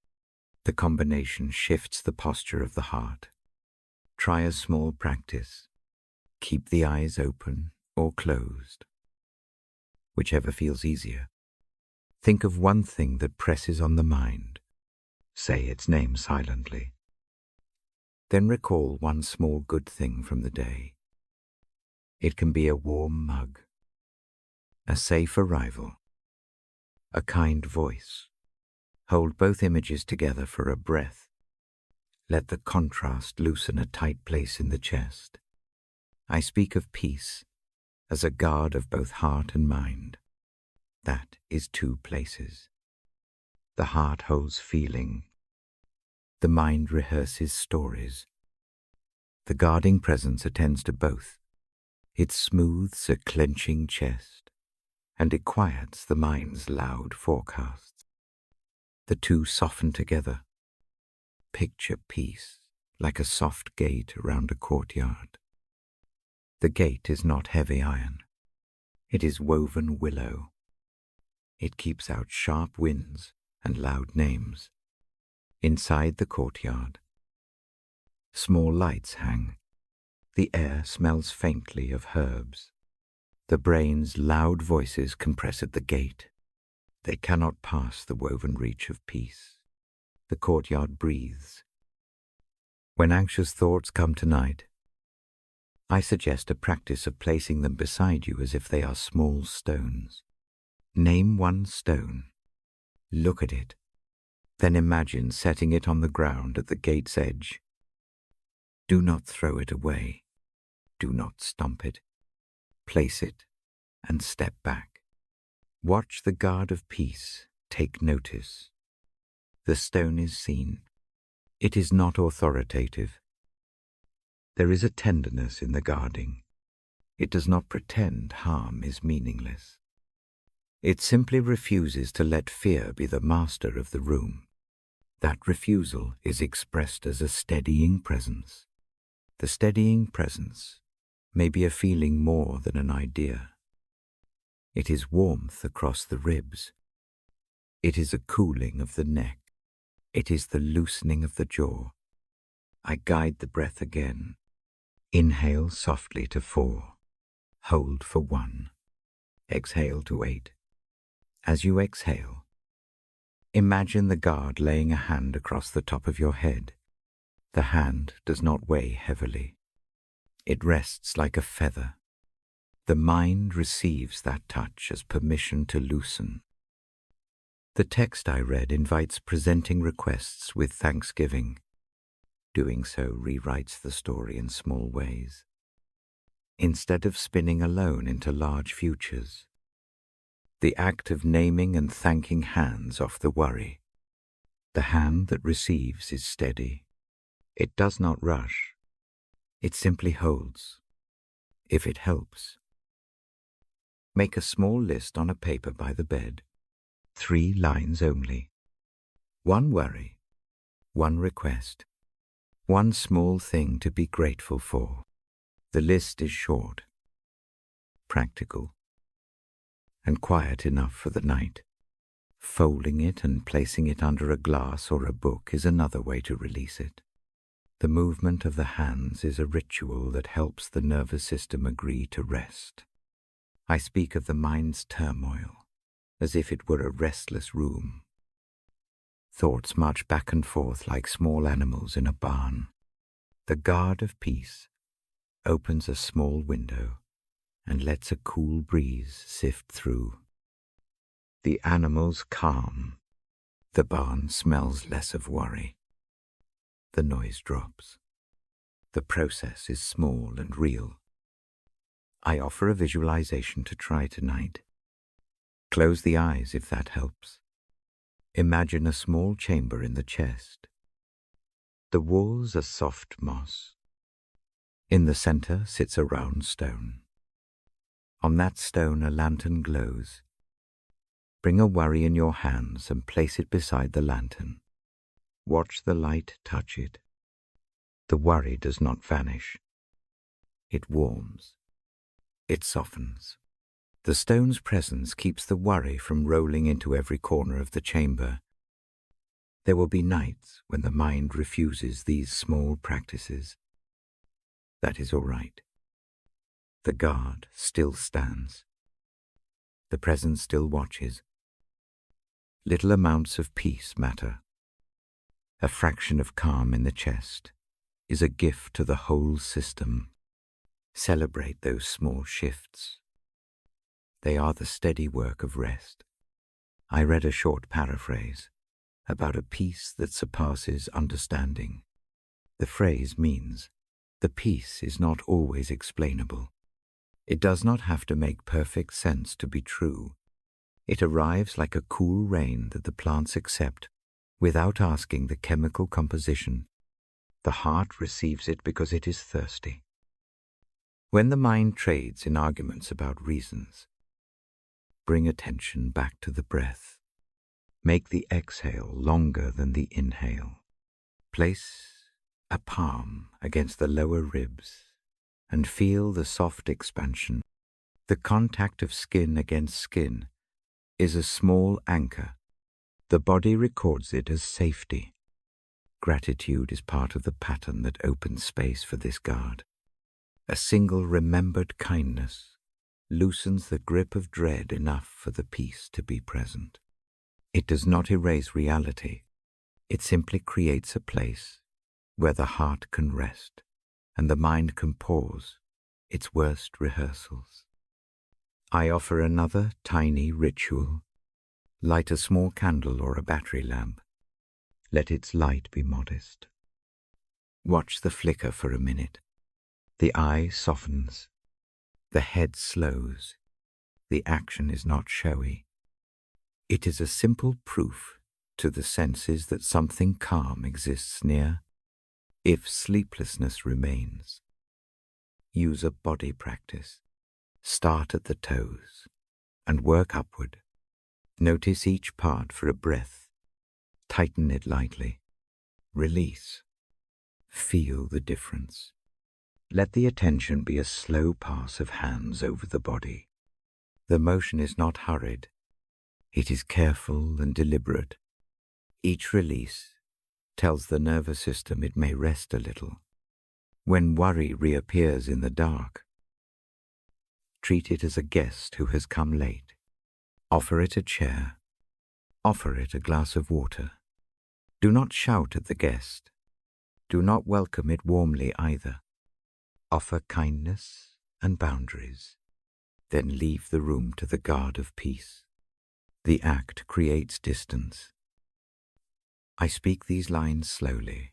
The combination shifts the posture of the heart. Try a small practice. Keep the eyes open or closed. whichever feels easier. Think of one thing that presses on the mind. Say its name silently. Then recall one small good thing from the day. It can be a warm mug, a safe arrival, a kind voice. Hold both images together for a breath. Let the contrast loosen a tight place in the chest. I speak of peace as a guard of both heart and mind. That is two places. The heart holds feeling. The mind rehearses stories. The guarding presence attends to both. It smooths a clenching chest, and it quiets the mind's loud forecasts. The two soften together. Picture peace like a soft gate around a courtyard. The gate is not heavy iron. It is woven willow. It keeps out sharp winds and loud names. Inside the courtyard, small lights hang. The air smells faintly of herbs. The brain's loud voices compress at the gate. They cannot pass the woven reach of peace. The courtyard breathes. When anxious thoughts come tonight, I suggest a practice of placing them beside you as if they are small stones. Name one stone. Look at it. Then imagine setting it on the ground at the gate's edge. Do not throw it away. Do not stomp it. Place it and step back. Watch the guard of peace take notice. The stone is seen. It is not authoritative. There is a tenderness in the guarding. It does not pretend harm is meaningless. It simply refuses to let fear be the master of the room. That refusal is expressed as a steadying presence. The steadying presence may be a feeling more than an idea. It is warmth across the ribs. It is a cooling of the neck. It is the loosening of the jaw. I guide the breath again. Inhale softly to 4. Hold for 1. Exhale to 8. As you exhale, imagine the guard laying a hand across the top of your head. The hand does not weigh heavily. It rests like a feather. The mind receives that touch as permission to loosen. The text I read invites presenting requests with thanksgiving. Doing so rewrites the story in small ways. Instead of spinning alone into large futures, the act of naming and thanking hands off the worry. The hand that receives is steady. It does not rush. It simply holds. If it helps, make a small list on a paper by the bed. 3 lines only. 1 worry, 1 request, 1 small thing to be grateful for. The list is short, practical, and quiet enough for the night. Folding it and placing it under a glass or a book is another way to release it. The movement of the hands is a ritual that helps the nervous system agree to rest. I speak of the mind's turmoil as if it were a restless room. Thoughts march back and forth like small animals in a barn. The guard of peace opens a small window and lets a cool breeze sift through. The animals calm. The barn smells less of worry. The noise drops. The process is small and real. I offer a visualization to try tonight. Close the eyes if that helps. Imagine a small chamber in the chest. The walls are soft moss. In the center sits a round stone. On that stone a lantern glows. Bring a worry in your hands and place it beside the lantern. Watch the light touch it. The worry does not vanish. It warms. It softens. The stone's presence keeps the worry from rolling into every corner of the chamber. There will be nights when the mind refuses these small practices. That is all right. The guard still stands. The present still watches. Little amounts of peace matter. A fraction of calm in the chest is a gift to the whole system. Celebrate those small shifts. They are the steady work of rest. I read a short paraphrase about a peace that surpasses understanding. The phrase means the peace is not always explainable. It does not have to make perfect sense to be true. It arrives like a cool rain that the plants accept without asking the chemical composition. The heart receives it because it is thirsty. When the mind trades in arguments about reasons, bring attention back to the breath. Make the exhale longer than the inhale. Place a palm against the lower ribs and feel the soft expansion. The contact of skin against skin is a small anchor. The body records it as safety. Gratitude is part of the pattern that opens space for this guard. A single remembered kindness loosens the grip of dread enough for the peace to be present. It does not erase reality. It simply creates a place where the heart can rest and the mind can pause its worst rehearsals. I offer another tiny ritual. Light a small candle or a battery lamp. Let its light be modest. Watch the flicker for a minute. The eye softens. The head slows. The action is not showy. It is a simple proof to the senses that something calm exists near. If sleeplessness remains, use a body practice. Start at the toes and work upward. Notice each part for a breath. Tighten it lightly. Release. Feel the difference. Let the attention be a slow pass of hands over the body. The motion is not hurried. It is careful and deliberate. Each release tells the nervous system it may rest a little. When worry reappears in the dark, treat it as a guest who has come late. Offer it a chair. Offer it a glass of water. Do not shout at the guest. Do not welcome it warmly either. Offer kindness and boundaries. Then leave the room to the guard of peace. The act creates distance. I speak these lines slowly,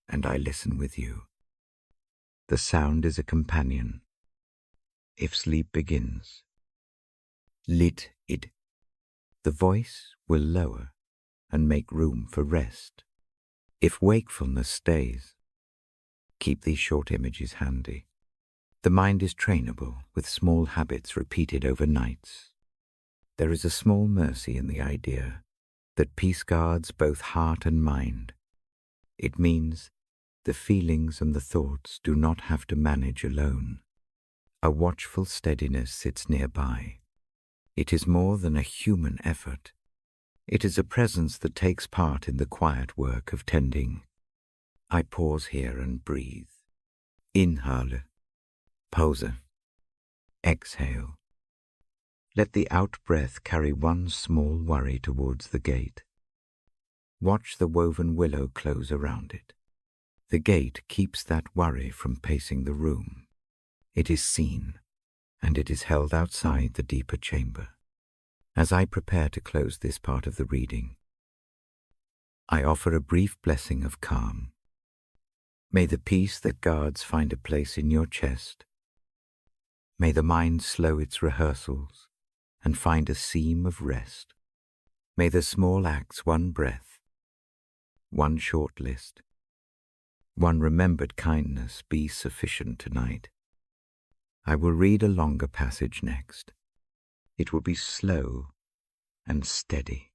and I listen with you. The sound is a companion. If sleep begins, lit it. The voice will lower and make room for rest. If wakefulness stays, keep these short images handy. The mind is trainable with small habits repeated over nights. There is a small mercy in the idea that peace guards both heart and mind. It means the feelings and the thoughts do not have to manage alone. A watchful steadiness sits nearby. It is more than a human effort. It is a presence that takes part in the quiet work of tending. I pause here and breathe. Inhale. Pause. Exhale. Let the out-breath carry one small worry towards the gate. Watch the woven willow close around it. The gate keeps that worry from pacing the room. It is seen, and it is held outside the deeper chamber. As I prepare to close this part of the reading, I offer a brief blessing of calm. May the peace that guards find a place in your chest. May the mind slow its rehearsals and find a seam of rest. May the small acts, one breath, one short list, one remembered kindness be sufficient tonight. I will read a longer passage next. It will be slow and steady.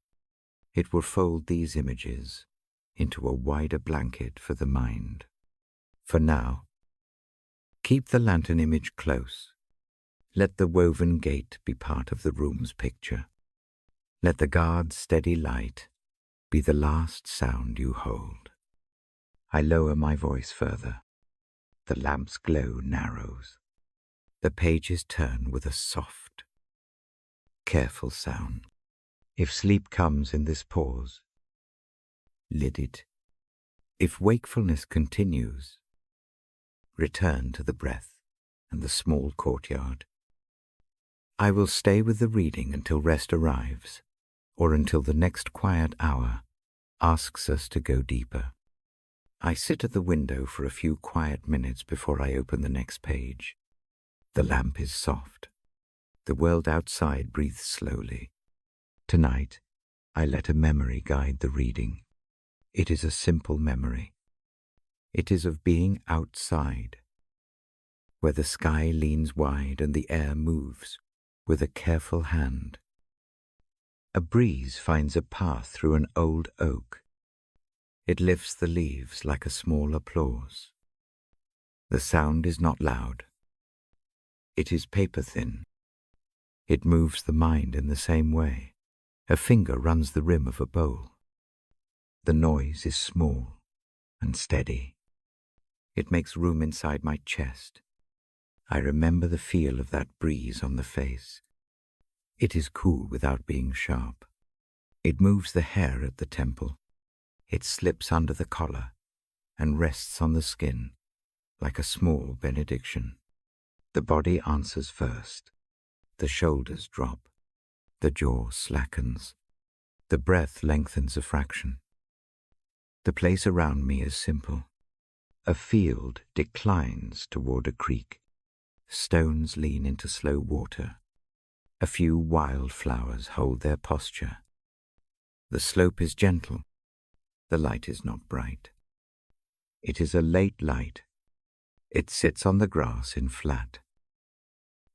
It will fold these images into a wider blanket for the mind. For now, keep the lantern image close. Let the woven gate be part of the room's picture. Let the guard's steady light be the last sound you hold. I lower my voice further. The lamp's glow narrows. The pages turn with a soft, careful sound. If sleep comes in this pause, lid it. If wakefulness continues, return to the breath and the small courtyard. I will stay with the reading until rest arrives, or until the next quiet hour asks us to go deeper. I sit at the window for a few quiet minutes before I open the next page. The lamp is soft. The world outside breathes slowly. Tonight, I let a memory guide the reading. It is a simple memory. It is of being outside, where the sky leans wide and the air moves with a careful hand. A breeze finds a path through an old oak. It lifts the leaves like a small applause. The sound is not loud. It is paper-thin. It moves the mind in the same way. A finger runs the rim of a bowl. The noise is small and steady. It makes room inside my chest. I remember the feel of that breeze on the face. It is cool without being sharp. It moves the hair at the temple. It slips under the collar and rests on the skin like a small benediction. The body answers first. The shoulders drop. The jaw slackens. The breath lengthens a fraction. The place around me is simple. A field declines toward a creek. Stones lean into slow water. A few wild flowers hold their posture. The slope is gentle. The light is not bright. It is a late light. It sits on the grass in flat,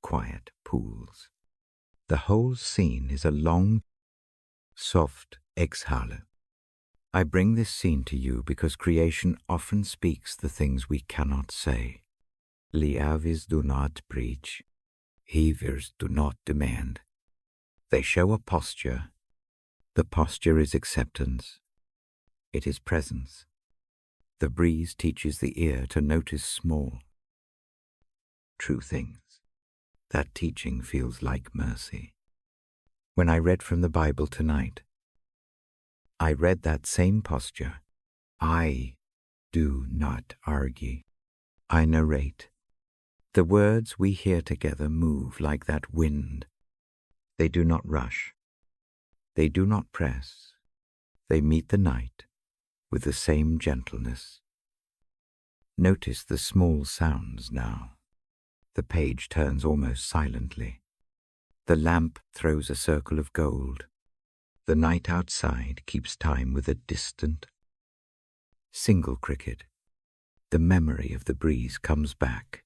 quiet pools. The whole scene is a long, soft exhale. I bring this scene to you because creation often speaks the things we cannot say. Liavis do not preach. Heavers do not demand. They show a posture. The posture is acceptance. It is presence. The breeze teaches the ear to notice small, true things. That teaching feels like mercy. When I read from the Bible tonight, I read that same posture. I do not argue. I narrate. The words we hear together move like that wind. They do not rush. They do not press. They meet the night with the same gentleness. Notice the small sounds now. The page turns almost silently. The lamp throws a circle of gold. The night outside keeps time with a distant, single cricket. The memory of the breeze comes back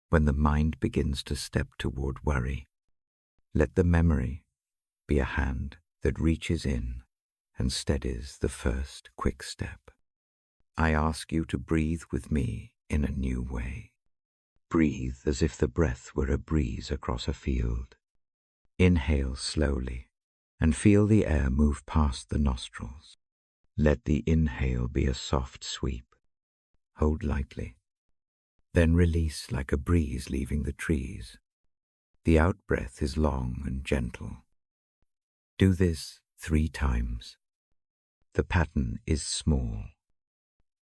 when the mind begins to step toward worry. Let the memory be a hand that reaches in and steadies the first quick step. I ask you to breathe with me in a new way. Breathe as if the breath were a breeze across a field. Inhale slowly and feel the air move past the nostrils. Let the inhale be a soft sweep. Hold lightly. Then release like a breeze leaving the trees. The out-breath is long and gentle. Do this 3 times. The pattern is small.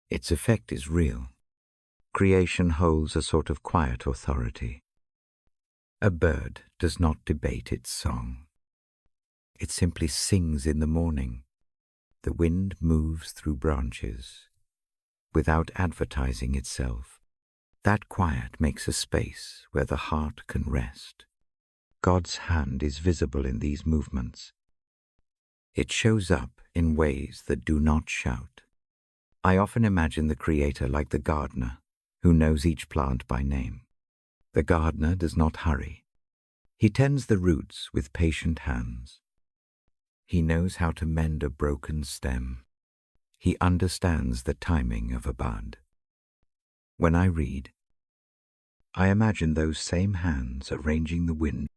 Its effect is real. Creation holds a sort of quiet authority. A bird does not debate its song. It simply sings in the morning. The wind moves through branches without advertising itself. That quiet makes a space where the heart can rest. God's hand is visible in these movements. It shows up in ways that do not shout. I often imagine the Creator like the gardener who knows each plant by name. The gardener does not hurry. He tends the roots with patient hands. He knows how to mend a broken stem. He understands the timing of a bud. When I read, I imagine those same hands arranging the wind,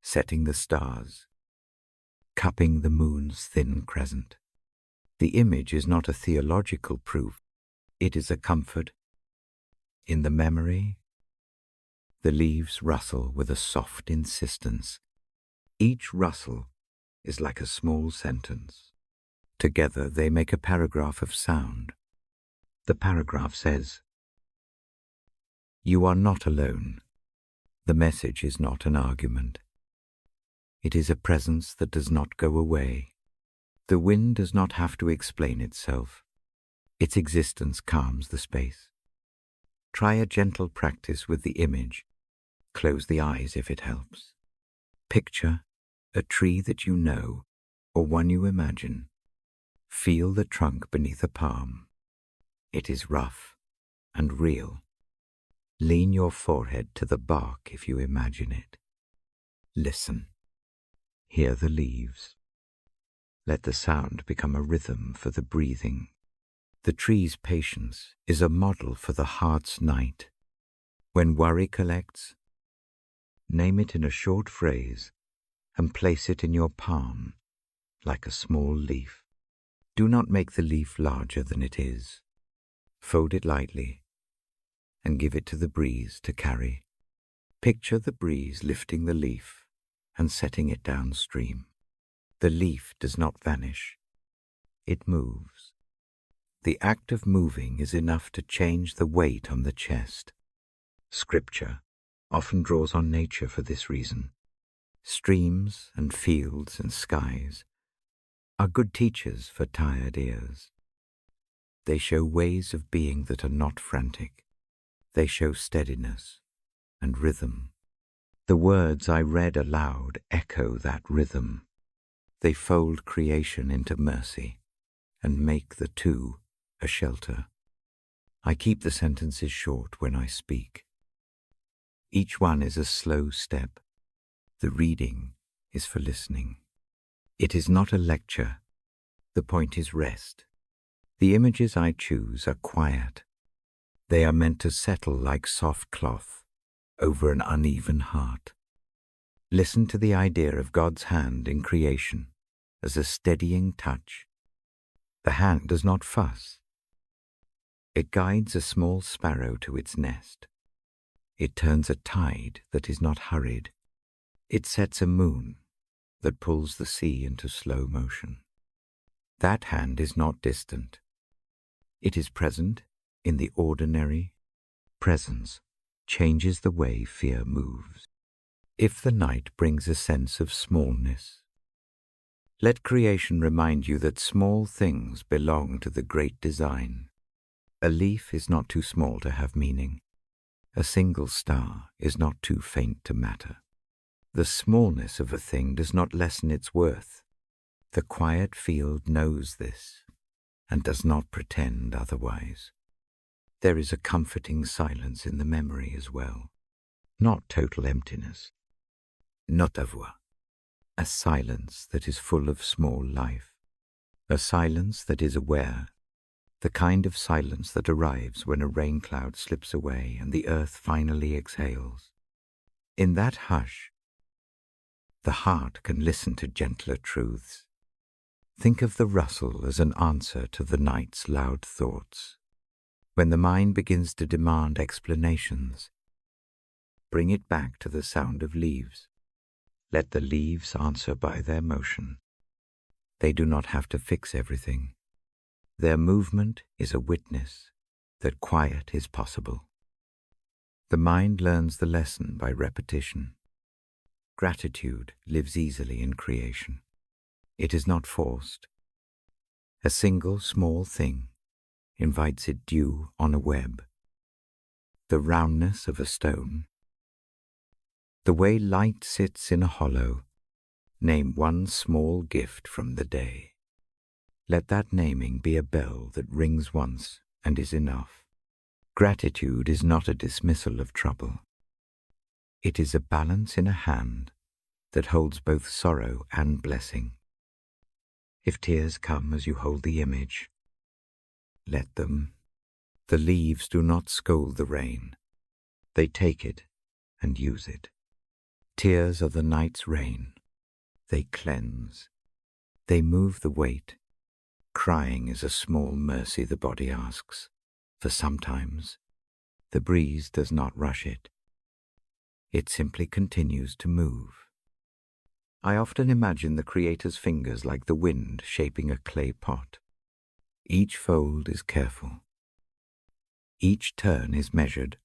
setting the stars, cupping the moon's thin crescent. The image is not a theological proof. It is a comfort. In the memory, the leaves rustle with a soft insistence. Each rustle is like a small sentence. Together they make a paragraph of sound. The paragraph says, "You are not alone." The message is not an argument. It is a presence that does not go away. The wind does not have to explain itself. Its existence calms the space. Try a gentle practice with the image. Close the eyes if it helps. Picture a tree that you know or one you imagine. Feel the trunk beneath a palm. It is rough and real. Lean your forehead to the bark if you imagine it. Listen. Hear the leaves. Let the sound become a rhythm for the breathing. The tree's patience is a model for the heart's night. When worry collects, name it in a short phrase and place it in your palm like a small leaf. Do not make the leaf larger than it is. Fold it lightly and give it to the breeze to carry. Picture the breeze lifting the leaf and setting it downstream. The leaf does not vanish. It moves. The act of moving is enough to change the weight on the chest. Scripture often draws on nature for this reason. Streams and fields and skies are good teachers for tired ears. They show ways of being that are not frantic. They show steadiness and rhythm. The words I read aloud echo that rhythm. They fold creation into mercy and make the two a shelter. I keep the sentences short when I speak. Each one is a slow step. The reading is for listening. It is not a lecture. The point is rest. The images I choose are quiet. They are meant to settle like soft cloth over an uneven heart. Listen to the idea of God's hand in creation as a steadying touch. The hand does not fuss. It guides a small sparrow to its nest. It turns a tide that is not hurried. It sets a moon that pulls the sea into slow motion. That hand is not distant. It is present in the ordinary. Presence changes the way fear moves. If the night brings a sense of smallness, let creation remind you that small things belong to the great design. A leaf is not too small to have meaning. A single star is not too faint to matter. The smallness of a thing does not lessen its worth. The quiet field knows this and does not pretend otherwise. There is a comforting silence in the memory as well, not total emptiness. Not avoir. A silence that is full of small life. A silence that is aware. The kind of silence that arrives when a rain cloud slips away and the earth finally exhales. In that hush, the heart can listen to gentler truths. Think of the rustle as an answer to the night's loud thoughts. When the mind begins to demand explanations, bring it back to the sound of leaves. Let the leaves answer by their motion. They do not have to fix everything. Their movement is a witness that quiet is possible. The mind learns the lesson by repetition. Gratitude lives easily in creation. It is not forced. A single small thing invites it dew on a web. The roundness of a stone. The way light sits in a hollow. Name one small gift from the day. Let that naming be a bell that rings once and is enough. Gratitude is not a dismissal of trouble. It is a balance in a hand that holds both sorrow and blessing. If tears come as you hold the image, let them. The leaves do not scold the rain. They take it and use it. Tears are the night's rain. They cleanse. They move the weight. Crying is a small mercy the body asks, for sometimes the breeze does not rush it. It simply continues to move. I often imagine the Creator's fingers like the wind shaping a clay pot. Each fold is careful. Each turn is measured.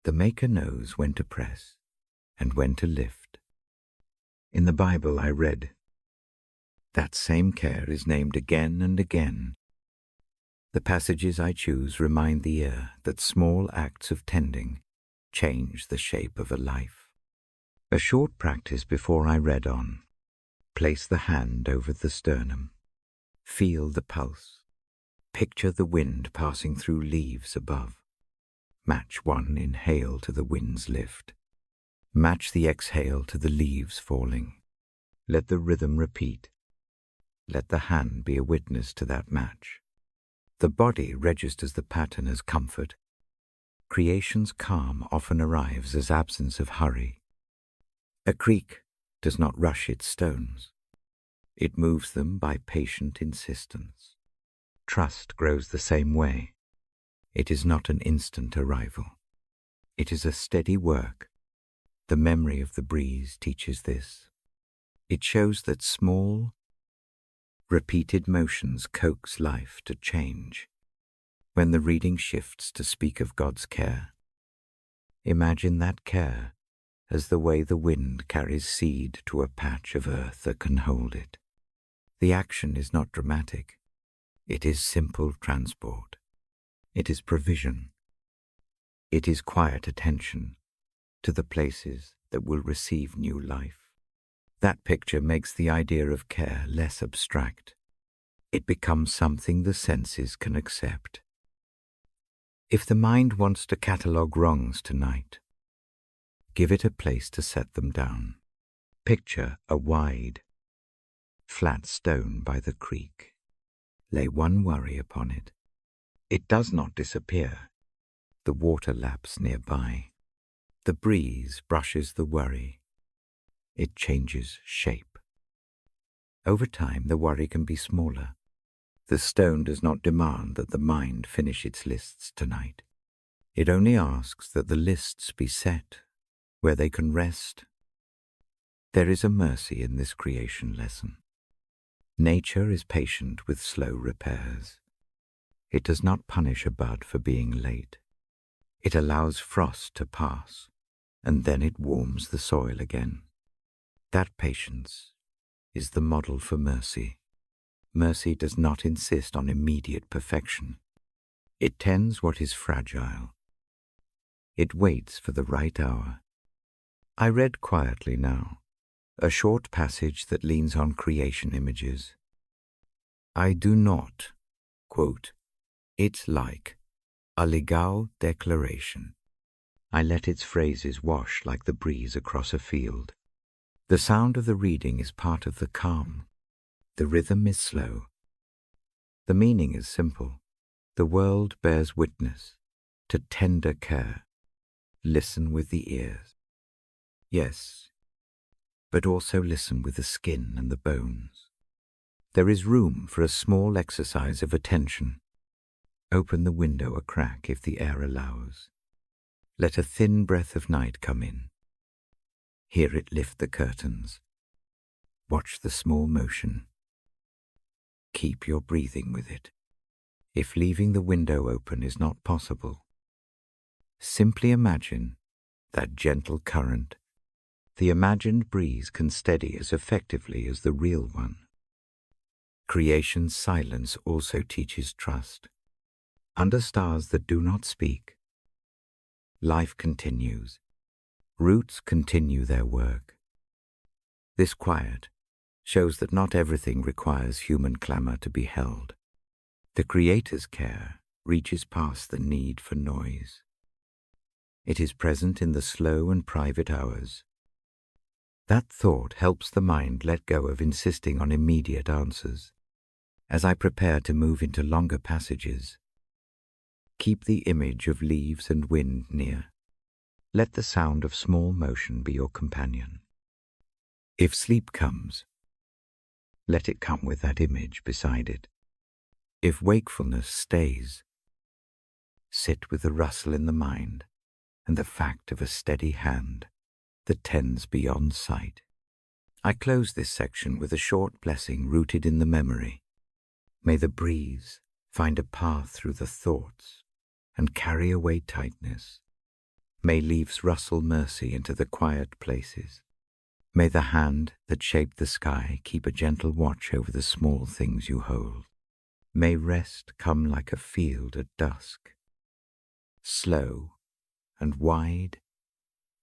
The Maker knows when to press and when to lift. In the Bible I read, that same care is named again and again. The passages I choose remind the ear that small acts of tending change the shape of a life. A short practice before I read on. Place the hand over the sternum. Feel the pulse. Picture the wind passing through leaves above. Match one inhale to the wind's lift. Match the exhale to the leaves falling. Let the rhythm repeat. Let the hand be a witness to that match. The body registers the pattern as comfort. Creation's calm often arrives as absence of hurry. A creek does not rush its stones. It moves them by patient insistence. Trust grows the same way. It is not an instant arrival. It is a steady work. The memory of the breeze teaches this. It shows that small, repeated motions coax life to change. When the reading shifts to speak of God's care, imagine that care as the way the wind carries seed to a patch of earth that can hold it. The action is not dramatic. It is simple transport. It is provision. It is quiet attention to the places that will receive new life. That picture makes the idea of care less abstract. It becomes something the senses can accept. If the mind wants to catalogue wrongs tonight, give it a place to set them down. Picture a wide, flat stone by the creek. Lay one worry upon it. It does not disappear. The water laps nearby. The breeze brushes the worry. It changes shape. Over time, the worry can be smaller. The stone does not demand that the mind finish its lists tonight. It only asks that the lists be set where they can rest. There is a mercy in this creation lesson. Nature is patient with slow repairs. It does not punish a bud for being late. It allows frost to pass, and then it warms the soil again. That patience is the model for mercy. Mercy does not insist on immediate perfection. It tends what is fragile. It waits for the right hour. I read quietly now, a short passage that leans on creation images. I do not, quote, "It's like a legal declaration." I let its phrases wash like the breeze across a field. The sound of the reading is part of the calm. The rhythm is slow. The meaning is simple. The world bears witness to tender care. Listen with the ears. Yes, but also listen with the skin and the bones. There is room for a small exercise of attention. Open the window a crack if the air allows. Let a thin breath of night come in. Hear it lift the curtains. Watch the small motion. Keep your breathing with it. If leaving the window open is not possible, simply imagine that gentle current. The imagined breeze can steady as effectively as the real one. Creation's silence also teaches trust. Under stars that do not speak, life continues. Roots continue their work. This quiet shows that not everything requires human clamor to be held. The Creator's care reaches past the need for noise. It is present in the slow and private hours. That thought helps the mind let go of insisting on immediate answers. As I prepare to move into longer passages, keep the image of leaves and wind near. Let the sound of small motion be your companion. If sleep comes, let it come with that image beside it. If wakefulness stays, sit with the rustle in the mind and the fact of a steady hand that tends beyond sight. I close this section with a short blessing rooted in the memory. May the breeze find a path through the thoughts and carry away tightness. May leaves rustle mercy into the quiet places. May the hand that shaped the sky keep a gentle watch over the small things you hold. May rest come like a field at dusk, slow and wide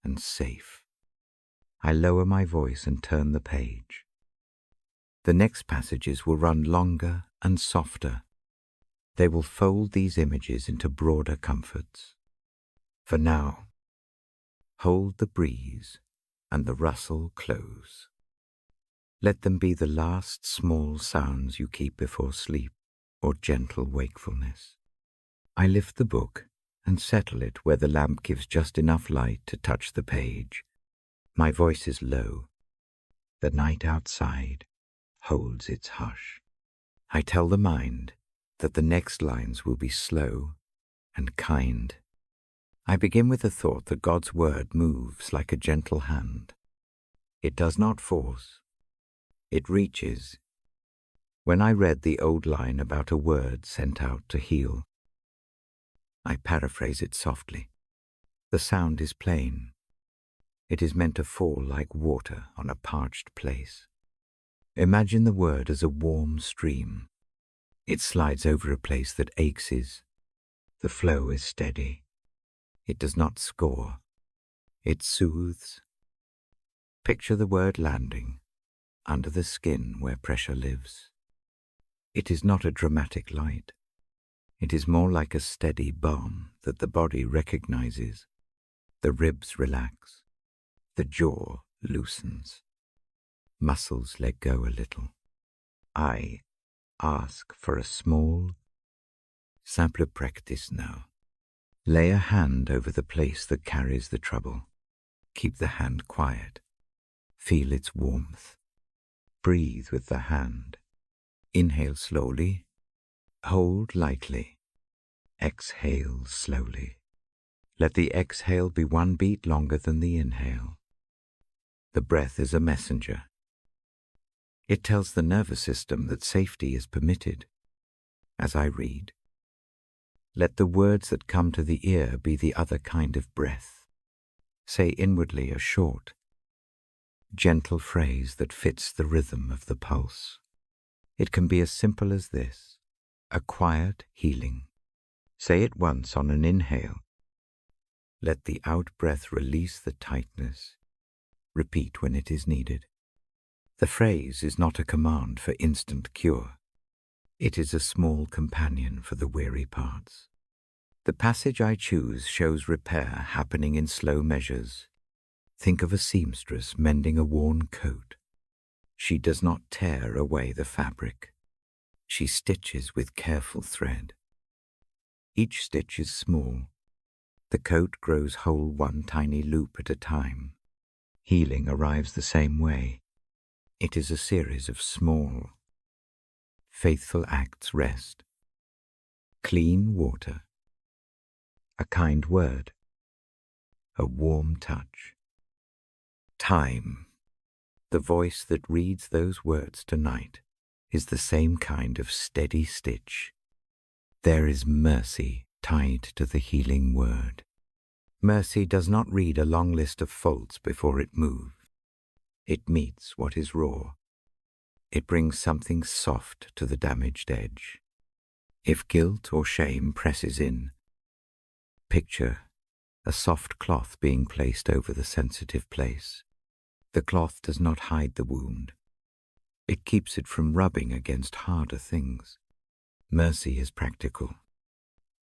and safe. I lower my voice and turn the page. The next passages will run longer and softer. They will fold these images into broader comforts. For now, hold the breeze and the rustle close. Let them be the last small sounds you keep before sleep or gentle wakefulness. I lift the book and settle it where the lamp gives just enough light to touch the page. My voice is low. The night outside holds its hush. I tell the mind that the next lines will be slow and kind. I begin with the thought that God's word moves like a gentle hand. It does not force. It reaches. When I read the old line about a word sent out to heal, I paraphrase it softly. The sound is plain. It is meant to fall like water on a parched place. Imagine the word as a warm stream. It slides over a place that aches. The flow is steady. It does not score. It soothes. Picture the word landing under the skin where pressure lives. It is not a dramatic light. It is more like a steady balm that the body recognizes. The ribs relax. The jaw loosens. Muscles let go a little. I ask for a small, simple practice now. Lay a hand over the place that carries the trouble. Keep the hand quiet. Feel its warmth. Breathe with the hand. Inhale slowly. Hold lightly. Exhale slowly. Let the exhale be one beat longer than the inhale. The breath is a messenger. It tells the nervous system that safety is permitted. As I read, let the words that come to the ear be the other kind of breath. Say inwardly a short, gentle phrase that fits the rhythm of the pulse. It can be as simple as this, a quiet healing. Say it once on an inhale. Let the out-breath release the tightness. Repeat when it is needed. The phrase is not a command for instant cure. It is a small companion for the weary parts. The passage I choose shows repair happening in slow measures. Think of a seamstress mending a worn coat. She does not tear away the fabric. She stitches with careful thread. Each stitch is small. The coat grows whole one tiny loop at a time. Healing arrives the same way. It is a series of small, faithful acts rest. Clean water. A kind word. A warm touch. Time. The voice that reads those words tonight is the same kind of steady stitch. There is mercy tied to the healing word. Mercy does not read a long list of faults before it moves. It meets what is raw. It brings something soft to the damaged edge. If guilt or shame presses in, picture a soft cloth being placed over the sensitive place. The cloth does not hide the wound. It keeps it from rubbing against harder things. Mercy is practical.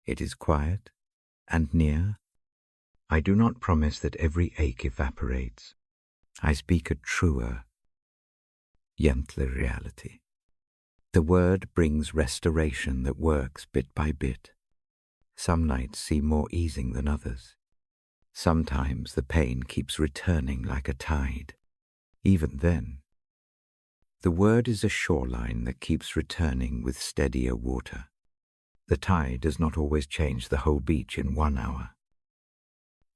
It is quiet and near. I do not promise that every ache evaporates. I speak a truer, gentler reality. The word brings restoration that works bit by bit. Some nights seem more easing than others. Sometimes the pain keeps returning like a tide. Even then, the word is a shoreline that keeps returning with steadier water. The tide does not always change the whole beach in 1 hour,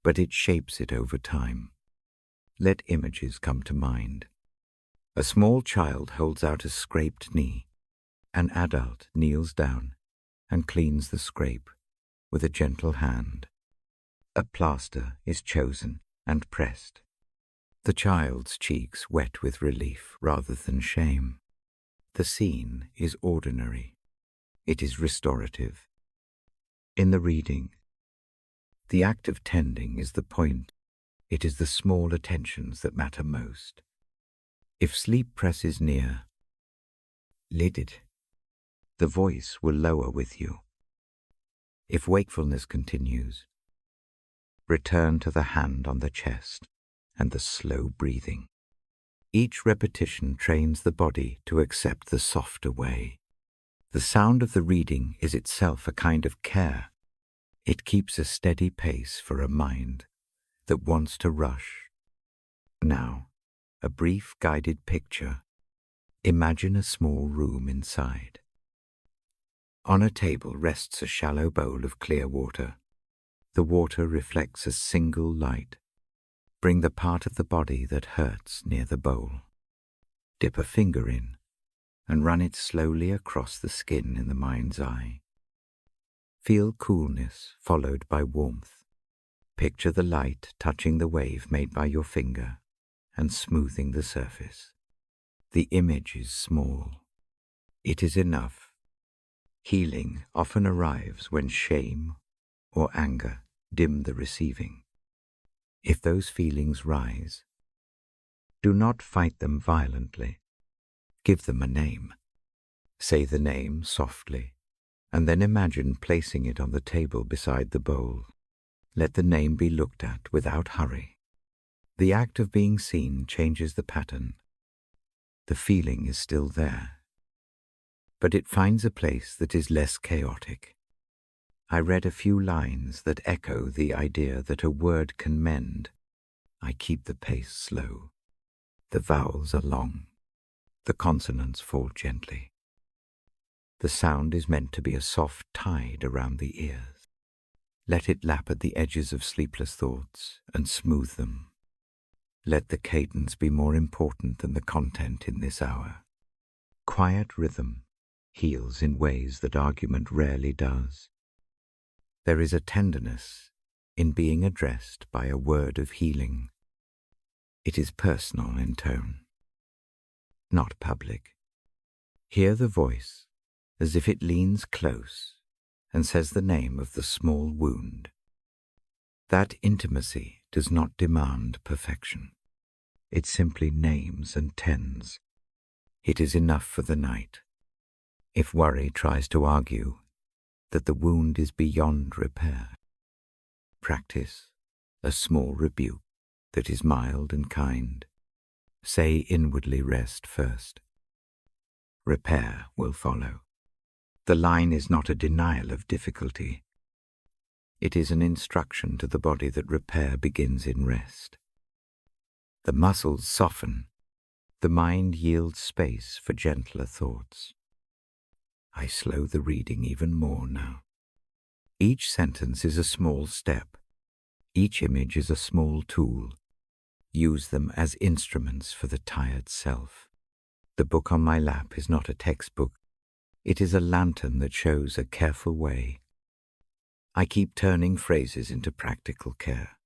but it shapes it over time. Let images come to mind. A small child holds out a scraped knee. An adult kneels down and cleans the scrape with a gentle hand. A plaster is chosen and pressed. The child's cheeks wet with relief rather than shame. The scene is ordinary. It is restorative. In the reading, the act of tending is the point. It is the small attentions that matter most. If sleep presses near, lead it. The voice will lower with you. If wakefulness continues, return to the hand on the chest and the slow breathing. Each repetition trains the body to accept the softer way. The sound of the reading is itself a kind of care. It keeps a steady pace for a mind that wants to rush. Now, a brief guided picture. Imagine a small room inside. On a table rests a shallow bowl of clear water. The water reflects a single light. Bring the part of the body that hurts near the bowl. Dip a finger in and run it slowly across the skin in the mind's eye. Feel coolness followed by warmth. Picture the light touching the wave made by your finger and smoothing the surface. The image is small. It is enough. Healing often arrives when shame or anger dim the receiving. If those feelings rise, do not fight them violently. Give them a name. Say the name softly, and then imagine placing it on the table beside the bowl. Let the name be looked at without hurry. The act of being seen changes the pattern. The feeling is still there, but it finds a place that is less chaotic. I read a few lines that echo the idea that a word can mend. I keep the pace slow. The vowels are long. The consonants fall gently. The sound is meant to be a soft tide around the ears. Let it lap at the edges of sleepless thoughts and smooth them. Let the cadence be more important than the content in this hour. Quiet rhythm heals in ways that argument rarely does. There is a tenderness in being addressed by a word of healing. It is personal in tone, not public. Hear the voice as if it leans close and says the name of the small wound. That intimacy does not demand perfection. It simply names and tends. It is enough for the night. If worry tries to argue that the wound is beyond repair, practice a small rebuke that is mild and kind. Say inwardly rest first. Repair will follow. The line is not a denial of difficulty. It is an instruction to the body that repair begins in rest. The muscles soften. The mind yields space for gentler thoughts. I slow the reading even more now. Each sentence is a small step. Each image is a small tool. Use them as instruments for the tired self. The book on my lap is not a textbook. It is a lantern that shows a careful way. I keep turning phrases into practical care.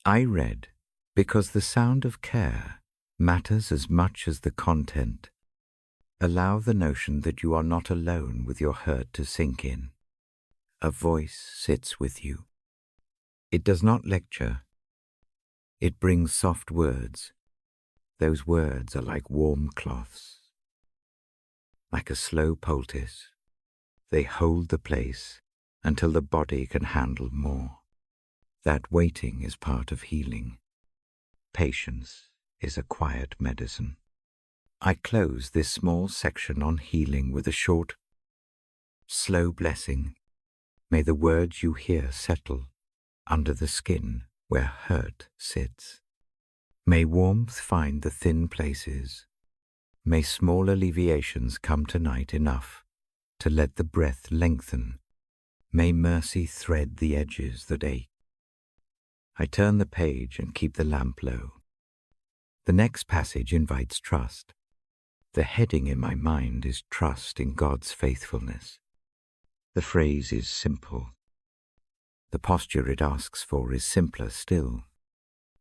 I read because the sound of care matters as much as the content. Allow the notion that you are not alone with your hurt to sink in. A voice sits with you. It does not lecture. It brings soft words. Those words are like warm cloths. Like a slow poultice, they hold the place until the body can handle more. That waiting is part of healing. Patience is a quiet medicine. I close this small section on healing with a short, slow blessing. May the words you hear settle under the skin where hurt sits. May warmth find the thin places. May small alleviations come tonight enough to let the breath lengthen. May mercy thread the edges that ache. I turn the page and keep the lamp low. The next passage invites trust. The heading in my mind is Trust in God's Faithfulness. The phrase is simple. The posture it asks for is simpler still.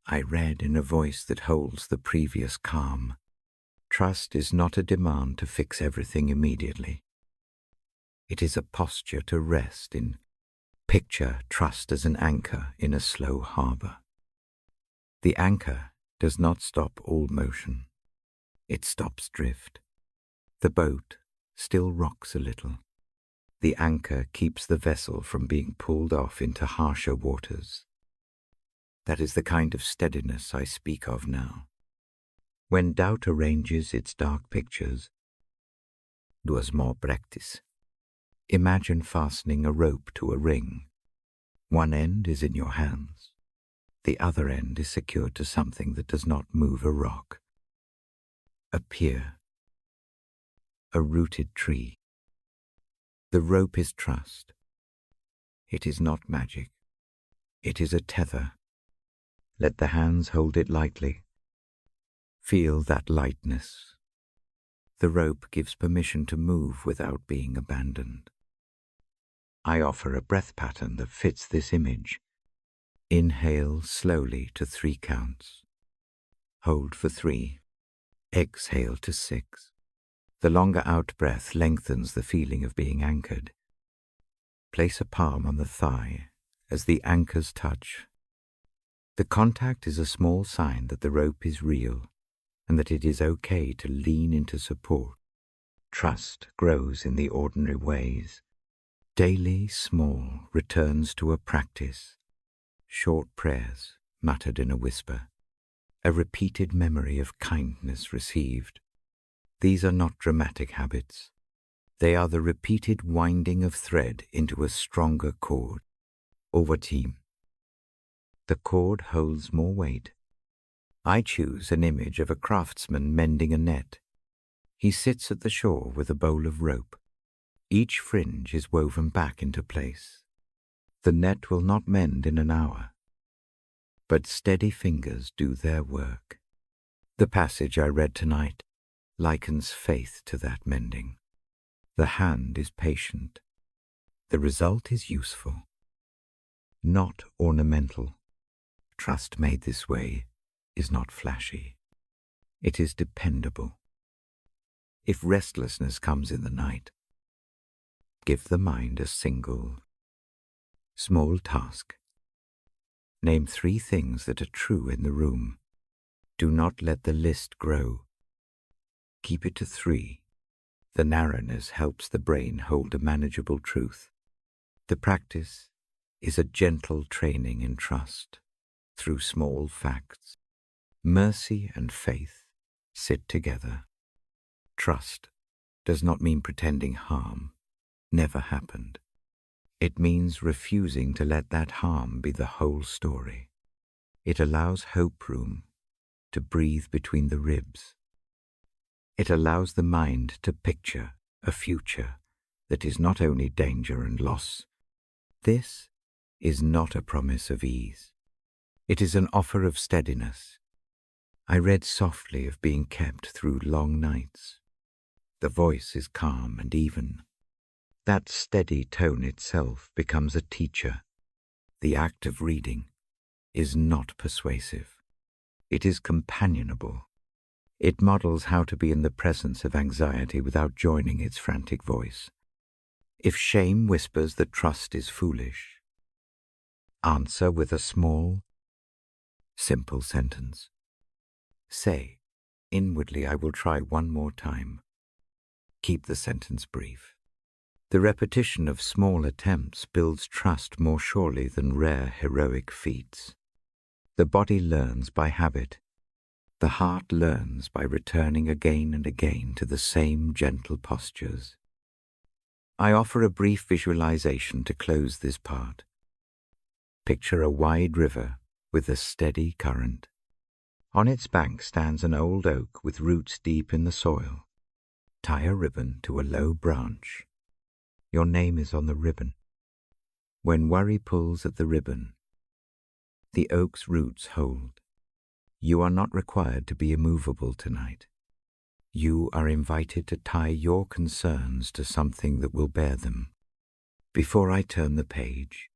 I read in a voice that holds the previous calm. Trust is not a demand to fix everything immediately. It is a posture to rest in. Picture trust as an anchor in a slow harbor. The anchor does not stop all motion. It stops drift. The boat still rocks a little. The anchor keeps the vessel from being pulled off into harsher waters. That is the kind of steadiness I speak of now. When doubt arranges its dark pictures, duas mãos practice. Imagine fastening a rope to a ring. One end is in your hands. The other end is secured to something that does not move a rock. A pier. A rooted tree. The rope is trust. It is not magic. It is a tether. Let the hands hold it lightly. Feel that lightness. The rope gives permission to move without being abandoned. I offer a breath pattern that fits this image. Inhale slowly to 3 counts. Hold for 3. Exhale to 6. The longer out-breath lengthens the feeling of being anchored. Place a palm on the thigh as the anchors touch. The contact is a small sign that the rope is real and that it is okay to lean into support. Trust grows in the ordinary ways. Daily small returns to a practice. Short prayers muttered in a whisper. A repeated memory of kindness received. These are not dramatic habits. They are the repeated winding of thread into a stronger cord. Over team. The cord holds more weight. I choose an image of a craftsman mending a net. He sits at the shore with a bowl of rope. Each fringe is woven back into place. The net will not mend in an hour, but steady fingers do their work. The passage I read tonight likens faith to that mending. The hand is patient. The result is useful, not ornamental. Trust made this way is not flashy. It is dependable. If restlessness comes in the night, give the mind a single, small task. Name 3 things that are true in the room. Do not let the list grow. Keep it to 3. The narrowness helps the brain hold a manageable truth. The practice is a gentle training in trust through small facts. Mercy and faith sit together. Trust does not mean pretending harm never happened. It means refusing to let that harm be the whole story. It allows hope room to breathe between the ribs. It allows the mind to picture a future that is not only danger and loss. This is not a promise of ease. It is an offer of steadiness. I read softly of being kept through long nights. The voice is calm and even. That steady tone itself becomes a teacher. The act of reading is not persuasive. It is companionable. It models how to be in the presence of anxiety without joining its frantic voice. If shame whispers that trust is foolish, answer with a small, simple sentence. Say, inwardly, I will try one more time. Keep the sentence brief. The repetition of small attempts builds trust more surely than rare heroic feats. The body learns by habit. The heart learns by returning again and again to the same gentle postures. I offer a brief visualization to close this part. Picture a wide river with a steady current. On its bank stands an old oak with roots deep in the soil. Tie a ribbon to a low branch. Your name is on the ribbon. When worry pulls at the ribbon, the oak's roots hold. You are not required to be immovable tonight. You are invited to tie your concerns to something that will bear them. Before I turn the page,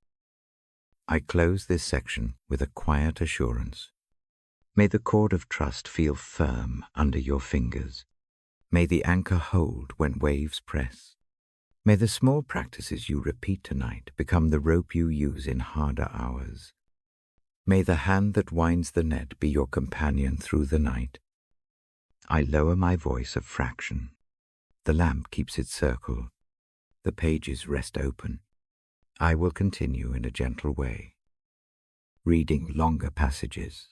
I close this section with a quiet assurance. May the cord of trust feel firm under your fingers. May the anchor hold when waves press. May the small practices you repeat tonight become the rope you use in harder hours. May the hand that winds the net be your companion through the night. I lower my voice a fraction. The lamp keeps its circle. The pages rest open. I will continue in a gentle way, reading longer passages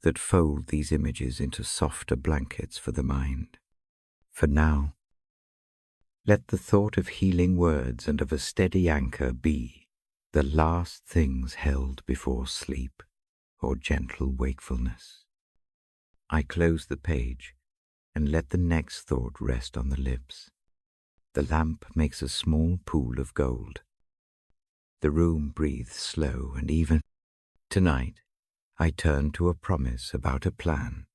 that fold these images into softer blankets for the mind. For now, let the thought of healing words and of a steady anchor be the last things held before sleep or gentle wakefulness. I close the page and let the next thought rest on the lips. The lamp makes a small pool of gold. The room breathes slow and even. Tonight, I turn to a promise about a plan.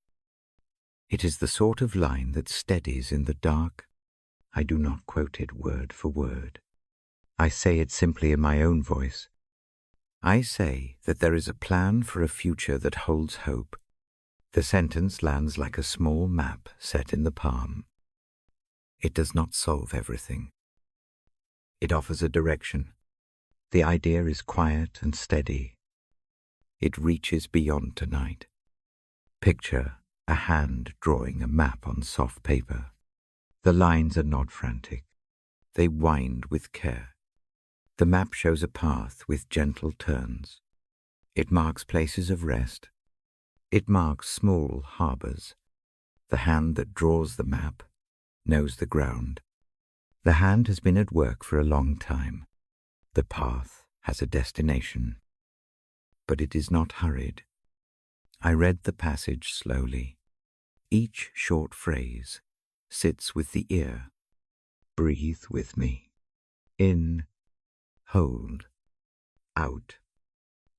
It is the sort of line that steadies in the dark. I do not quote it word for word. I say it simply in my own voice. I say that there is a plan for a future that holds hope. The sentence lands like a small map set in the palm. It does not solve everything. It offers a direction. The idea is quiet and steady. It reaches beyond tonight. Picture a hand drawing a map on soft paper. The lines are not frantic. They wind with care. The map shows a path with gentle turns. It marks places of rest. It marks small harbors. The hand that draws the map knows the ground. The hand has been at work for a long time. The path has a destination. But it is not hurried. I read the passage slowly. Each short phrase sits with the ear. Breathe with me. In, hold, out.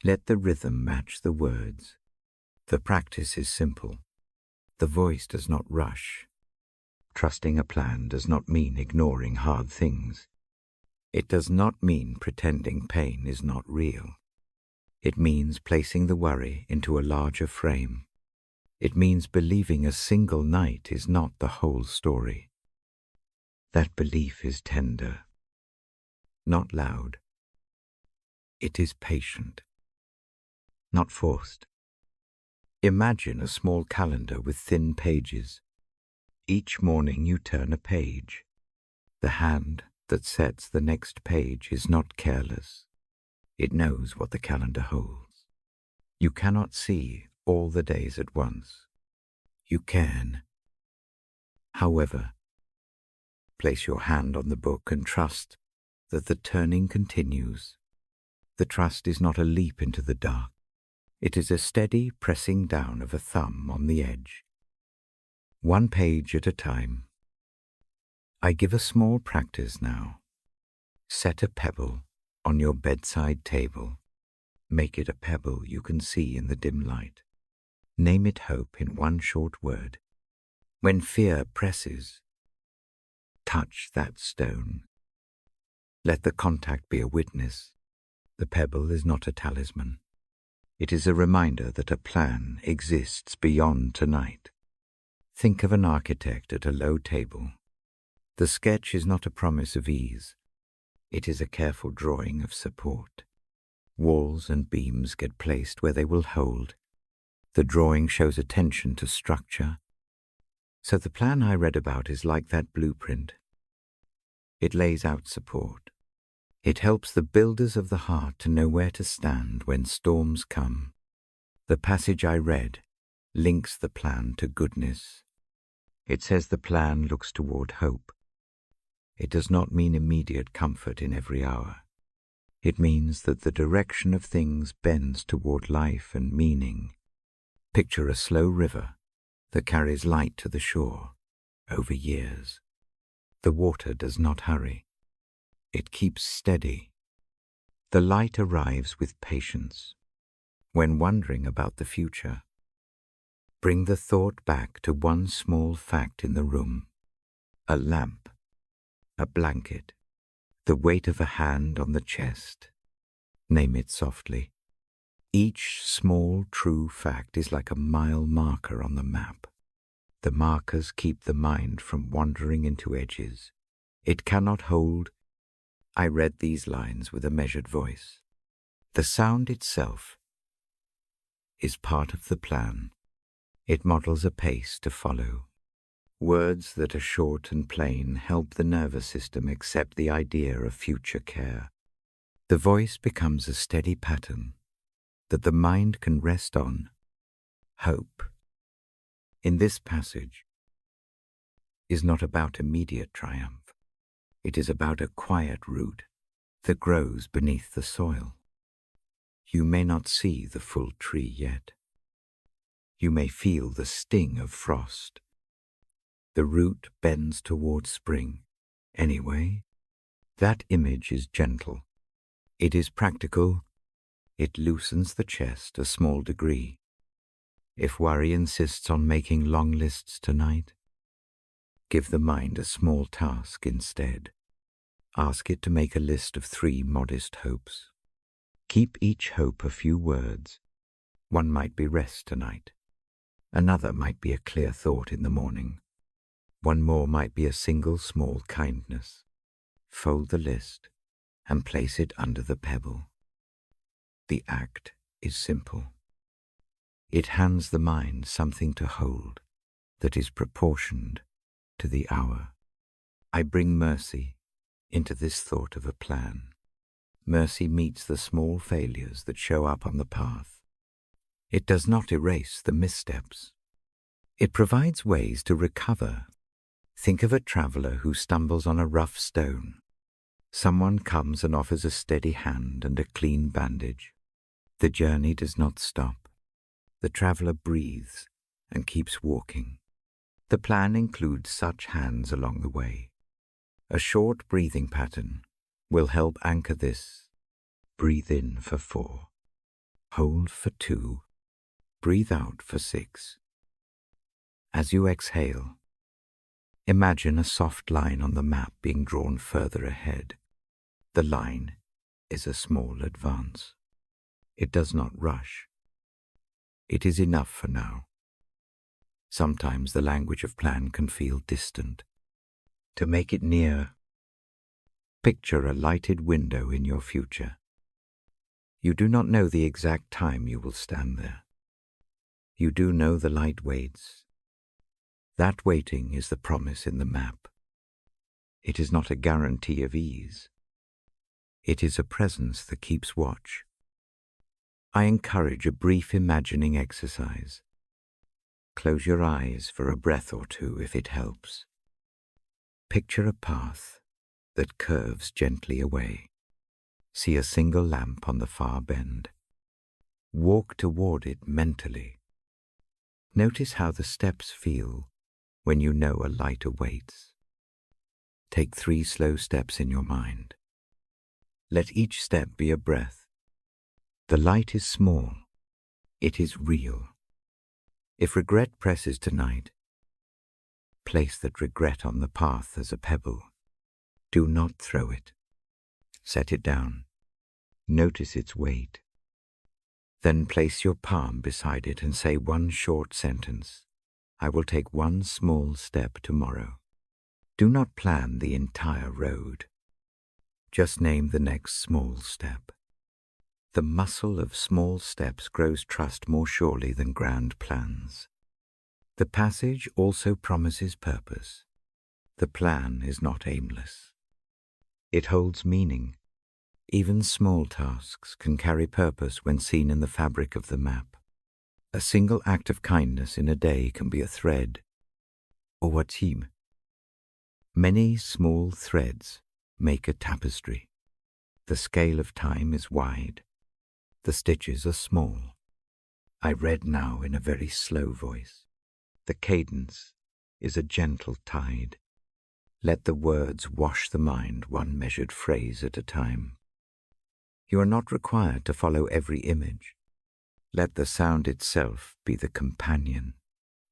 Let the rhythm match the words. The practice is simple. The voice does not rush. Trusting a plan does not mean ignoring hard things. It does not mean pretending pain is not real. It means placing the worry into a larger frame. It means believing a single night is not the whole story. That belief is tender, not loud. It is patient, not forced. Imagine a small calendar with thin pages. Each morning you turn a page. The hand that sets the next page is not careless. It knows what the calendar holds. You cannot see all the days at once. You can. However, place your hand on the book and trust that the turning continues. The trust is not a leap into the dark. It is a steady pressing down of a thumb on the edge. One page at a time. I give a small practice now. Set a pebble on your bedside table. Make it a pebble you can see in the dim light. Name it hope in one short word. When fear presses, touch that stone. Let the contact be a witness. The pebble is not a talisman. It is a reminder that a plan exists beyond tonight. Think of an architect at a low table. The sketch is not a promise of ease. It is a careful drawing of support. Walls and beams get placed where they will hold. The drawing shows attention to structure. So the plan I read about is like that blueprint. It lays out support. It helps the builders of the heart to know where to stand when storms come. The passage I read links the plan to goodness. It says the plan looks toward hope. It does not mean immediate comfort in every hour. It means that the direction of things bends toward life and meaning. Picture a slow river that carries light to the shore over years. The water does not hurry. It keeps steady. The light arrives with patience. When wondering about the future, Bring the thought back to one small fact in the room: a lamp, a blanket, the weight of a hand on the chest. Name it softly. Each small true fact is like a mile marker on the map. The markers keep the mind from wandering into edges. It cannot hold. I read these lines with a measured voice. The sound itself is part of the plan. It models a pace to follow. Words that are short and plain help the nervous system accept the idea of future care. The voice becomes a steady pattern that the mind can rest on. Hope, in this passage, is not about immediate triumph. It is about a quiet root that grows beneath the soil. You may not see the full tree yet. You may feel the sting of frost. The root bends toward spring. Anyway, that image is gentle. It is practical. It loosens the chest a small degree. If worry insists on making long lists tonight, give the mind a small task instead. Ask it to make a list of 3 modest hopes. Keep each hope a few words. One might be rest tonight. Another might be a clear thought in the morning. One more might be a single small kindness. Fold the list and place it under the pebble. The act is simple. It hands the mind something to hold that is proportioned to the hour. I bring mercy into this thought of a plan. Mercy meets the small failures that show up on the path. It does not erase the missteps. It provides ways to recover. Think of a traveler who stumbles on a rough stone. Someone comes and offers a steady hand and a clean bandage. The journey does not stop. The traveler breathes and keeps walking. The plan includes such hands along the way. A short breathing pattern will help anchor this. Breathe in for 4. Hold for 2. Breathe out for 6. As you exhale, imagine a soft line on the map being drawn further ahead. The line is a small advance. It does not rush. It is enough for now. Sometimes the language of plan can feel distant. To make it near, picture a lighted window in your future. You do not know the exact time you will stand there. You do know the light waits. That waiting is the promise in the map. It is not a guarantee of ease. It is a presence that keeps watch. I encourage a brief imagining exercise. Close your eyes for a breath or two if it helps. Picture a path that curves gently away. See a single lamp on the far bend. Walk toward it mentally. Notice how the steps feel when you know a light awaits. Take 3 slow steps in your mind. Let each step be a breath. The light is small. It is real. If regret presses tonight, place that regret on the path as a pebble. Do not throw it. Set it down. Notice its weight. Then place your palm beside it and say one short sentence. I will take one small step tomorrow. Do not plan the entire road. Just name the next small step. The muscle of small steps grows trust more surely than grand plans. The passage also promises purpose. The plan is not aimless. It holds meaning. Even small tasks can carry purpose when seen in the fabric of the map. A single act of kindness in a day can be a thread, or a team. Many small threads make a tapestry. The scale of time is wide. The stitches are small. I read now in a very slow voice. The cadence is a gentle tide. Let the words wash the mind one measured phrase at a time. You are not required to follow every image. Let the sound itself be the companion.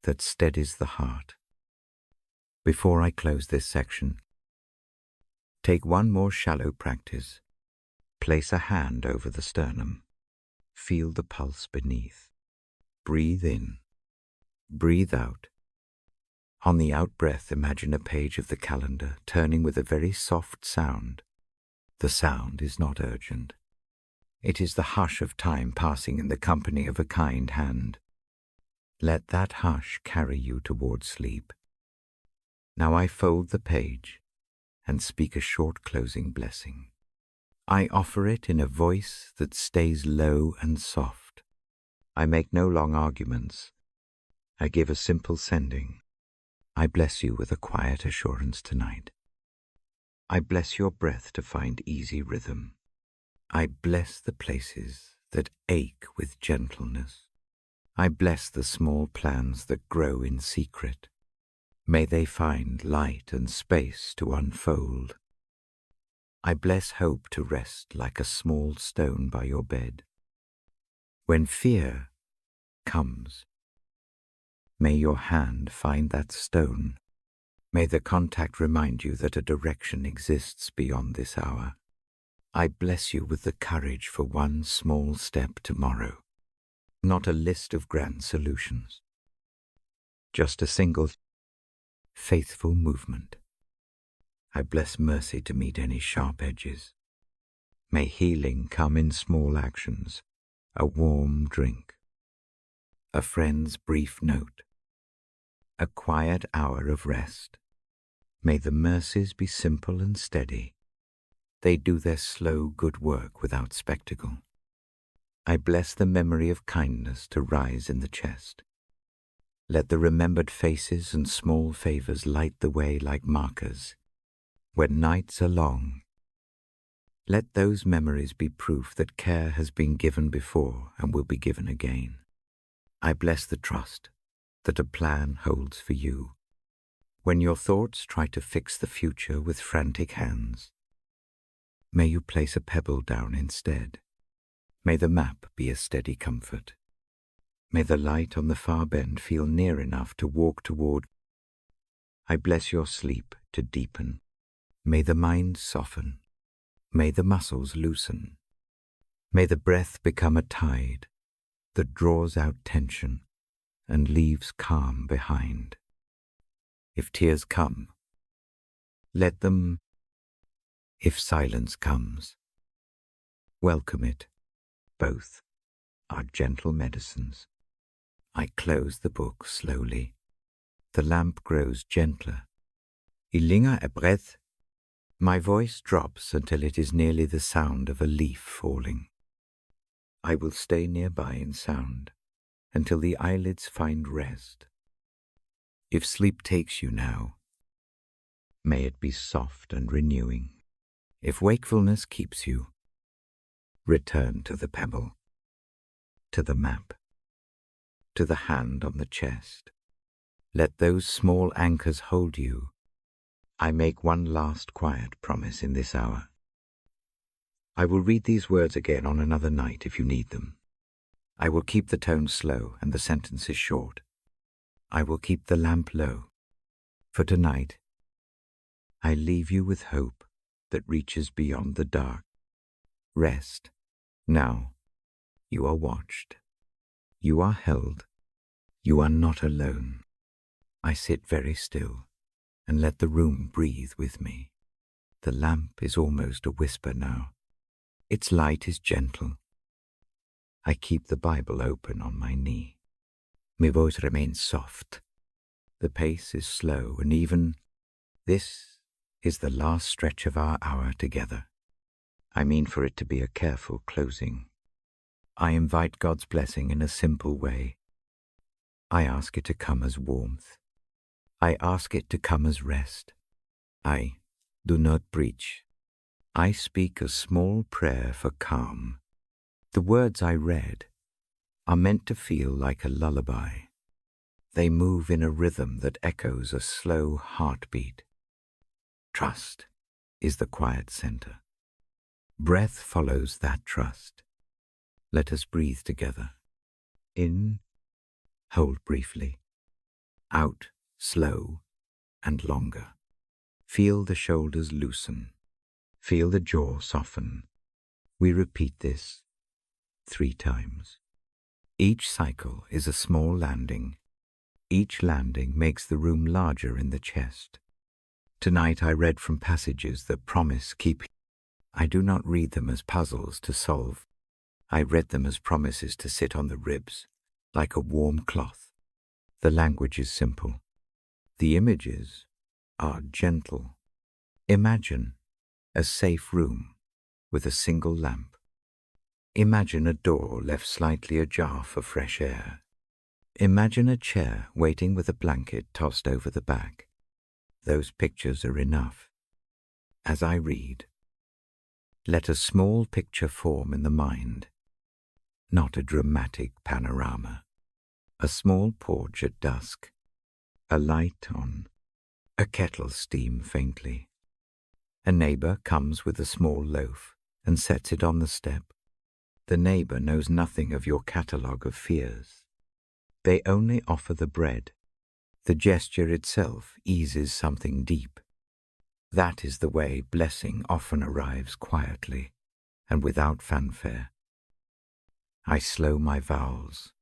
that steadies the heart. Before I close this section, take one more shallow practice. Place a hand over the sternum. Feel the pulse beneath. Breathe in. Breathe out. On the out-breath, imagine a page of the calendar turning with a very soft sound. The sound is not urgent. It is the hush of time passing in the company of a kind hand. Let that hush carry you towards sleep. Now I fold the page and speak a short closing blessing. I offer it in a voice that stays low and soft. I make no long arguments. I give a simple sending. I bless you with a quiet assurance tonight. I bless your breath to find easy rhythm. I bless the places that ache with gentleness. I bless the small plans that grow in secret. May they find light and space to unfold. I bless hope to rest like a small stone by your bed. When fear comes, may your hand find that stone. May the contact remind you that a direction exists beyond this hour. I bless you with the courage for one small step tomorrow, not a list of grand solutions, just a single faithful movement. I bless mercy to meet any sharp edges. May healing come in small actions, a warm drink, a friend's brief note, a quiet hour of rest. May the mercies be simple and steady. They do their slow good work without spectacle. I bless the memory of kindness to rise in the chest. Let the remembered faces and small favors light the way like markers. When nights are long, let those memories be proof that care has been given before and will be given again. I bless the trust that a plan holds for you. When your thoughts try to fix the future with frantic hands, may you place a pebble down instead. May the map be a steady comfort. May the light on the far bend feel near enough to walk toward. I bless your sleep to deepen. May the mind soften. May the muscles loosen. May the breath become a tide that draws out tension and leaves calm behind. If tears come, let them. If silence comes, welcome it. Both are gentle medicines. I close the book slowly. The lamp grows gentler. I længer a breath. My voice drops until it is nearly the sound of a leaf falling. I will stay nearby in sound until the eyelids find rest. If sleep takes you now, may it be soft and renewing. If wakefulness keeps you, return to the pebble, to the map, to the hand on the chest. Let those small anchors hold you. I make one last quiet promise in this hour. I will read these words again on another night if you need them. I will keep the tone slow and the sentences short. I will keep the lamp low. For tonight, I leave you with hope that reaches beyond the dark. Rest. Now, you are watched. You are held. You are not alone. I sit very still and let the room breathe with me. The lamp is almost a whisper now. Its light is gentle. I keep the Bible open on my knee. My voice remains soft. The pace is slow and even. This is the last stretch of our hour together. I mean for it to be a careful closing. I invite God's blessing in a simple way. I ask it to come as warmth. I ask it to come as rest. I do not preach. I speak a small prayer for calm. The words I read are meant to feel like a lullaby. They move in a rhythm that echoes a slow heartbeat. Trust is the quiet center. Breath follows that trust. Let us breathe together. In, hold briefly. Out, slow, and longer. Feel the shoulders loosen. Feel the jaw soften. We repeat this 3 times. Each cycle is a small landing. Each landing makes the room larger in the chest. Tonight I read from passages that promise keep. I do not read them as puzzles to solve. I read them as promises to sit on the ribs, like a warm cloth. The language is simple. The images are gentle. Imagine a safe room with a single lamp. Imagine a door left slightly ajar for fresh air. Imagine a chair waiting with a blanket tossed over the back. Those pictures are enough. As I read, let a small picture form in the mind, not a dramatic panorama. A small porch at dusk, a light on, a kettle steam faintly. A neighbor comes with a small loaf and sets it on the step. The neighbor knows nothing of your catalogue of fears. They only offer the bread. The gesture itself eases something deep. That is the way blessing often arrives quietly and without fanfare. I slow my vowels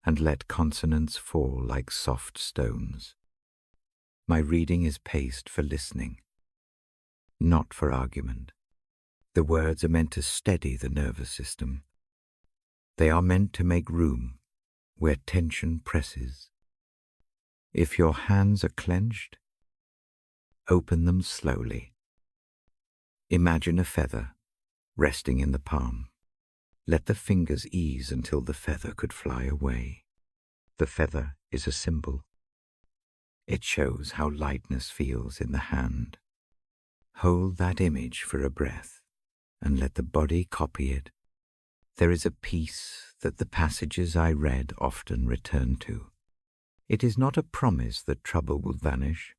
and let consonants fall like soft stones. My reading is paced for listening, not for argument. The words are meant to steady the nervous system. They are meant to make room where tension presses. If your hands are clenched, open them slowly. Imagine a feather resting in the palm. Let the fingers ease until the feather could fly away. The feather is a symbol. It shows how lightness feels in the hand. Hold that image for a breath and let the body copy it. There is a peace that the passages I read often return to. It is not a promise that trouble will vanish.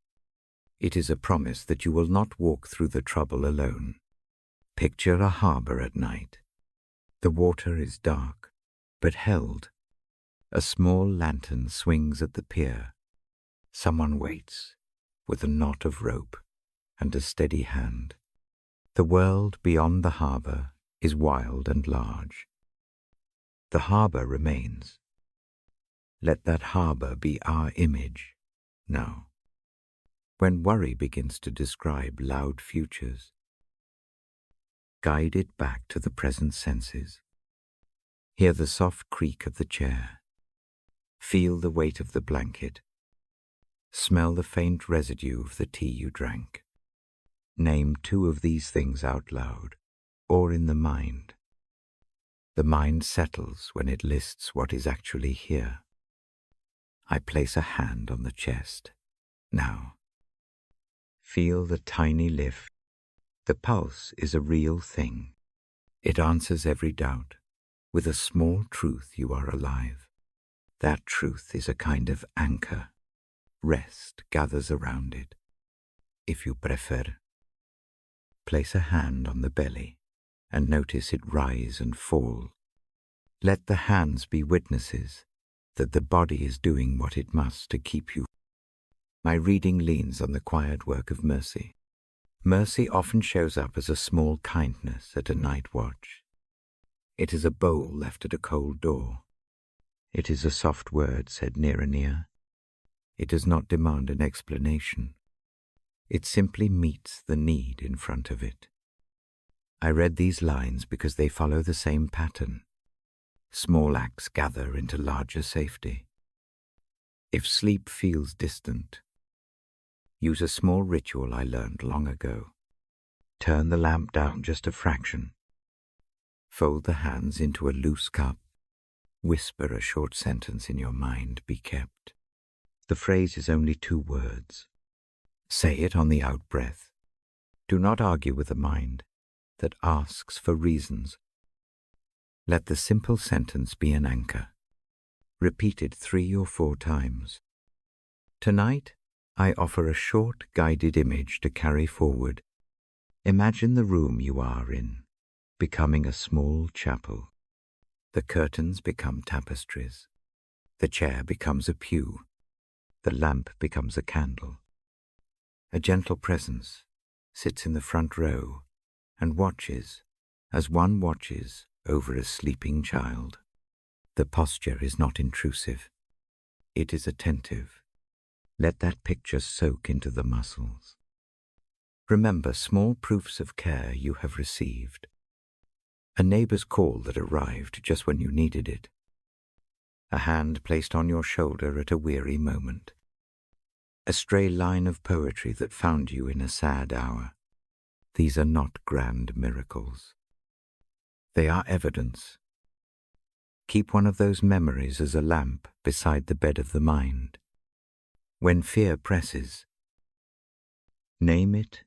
It is a promise that you will not walk through the trouble alone. Picture a harbor at night. The water is dark, but held. A small lantern swings at the pier. Someone waits, with a knot of rope and a steady hand. The world beyond the harbor is wild and large. The harbor remains. Let that harbor be our image now. When worry begins to describe loud futures, guide it back to the present senses. Hear the soft creak of the chair. Feel the weight of the blanket. Smell the faint residue of the tea you drank. Name 2 of these things out loud, or in the mind. The mind settles when it lists what is actually here. I place a hand on the chest. Now, feel the tiny lift. The pulse is a real thing. It answers every doubt. With a small truth you are alive. That truth is a kind of anchor. Rest gathers around it. If you prefer, place a hand on the belly and notice it rise and fall. Let the hands be witnesses that the body is doing what it must to keep you. My reading leans on the quiet work of mercy. Mercy often shows up as a small kindness at a night watch. It is a bowl left at a cold door. It is a soft word said near and near. It does not demand an explanation. It simply meets the need in front of it. I read these lines because they follow the same pattern. Small acts gather into larger safety. If sleep feels distant, use a small ritual I learned long ago. Turn the lamp down just a fraction. Fold the hands into a loose cup. Whisper a short sentence in your mind, be kept. The phrase is only 2 words. Say it on the out-breath. Do not argue with the mind that asks for reasons. Let the simple sentence be an anchor. Repeat it 3 or 4 times. Tonight, I offer a short guided image to carry forward. Imagine the room you are in, becoming a small chapel. The curtains become tapestries. The chair becomes a pew. The lamp becomes a candle. A gentle presence sits in the front row and watches as one watches over a sleeping child. The posture is not intrusive. It is attentive. Let that picture soak into the muscles. Remember small proofs of care you have received. A neighbor's call that arrived just when you needed it. A hand placed on your shoulder at a weary moment. A stray line of poetry that found you in a sad hour. These are not grand miracles. They are evidence. Keep one of those memories as a lamp beside the bed of the mind. When fear presses, name it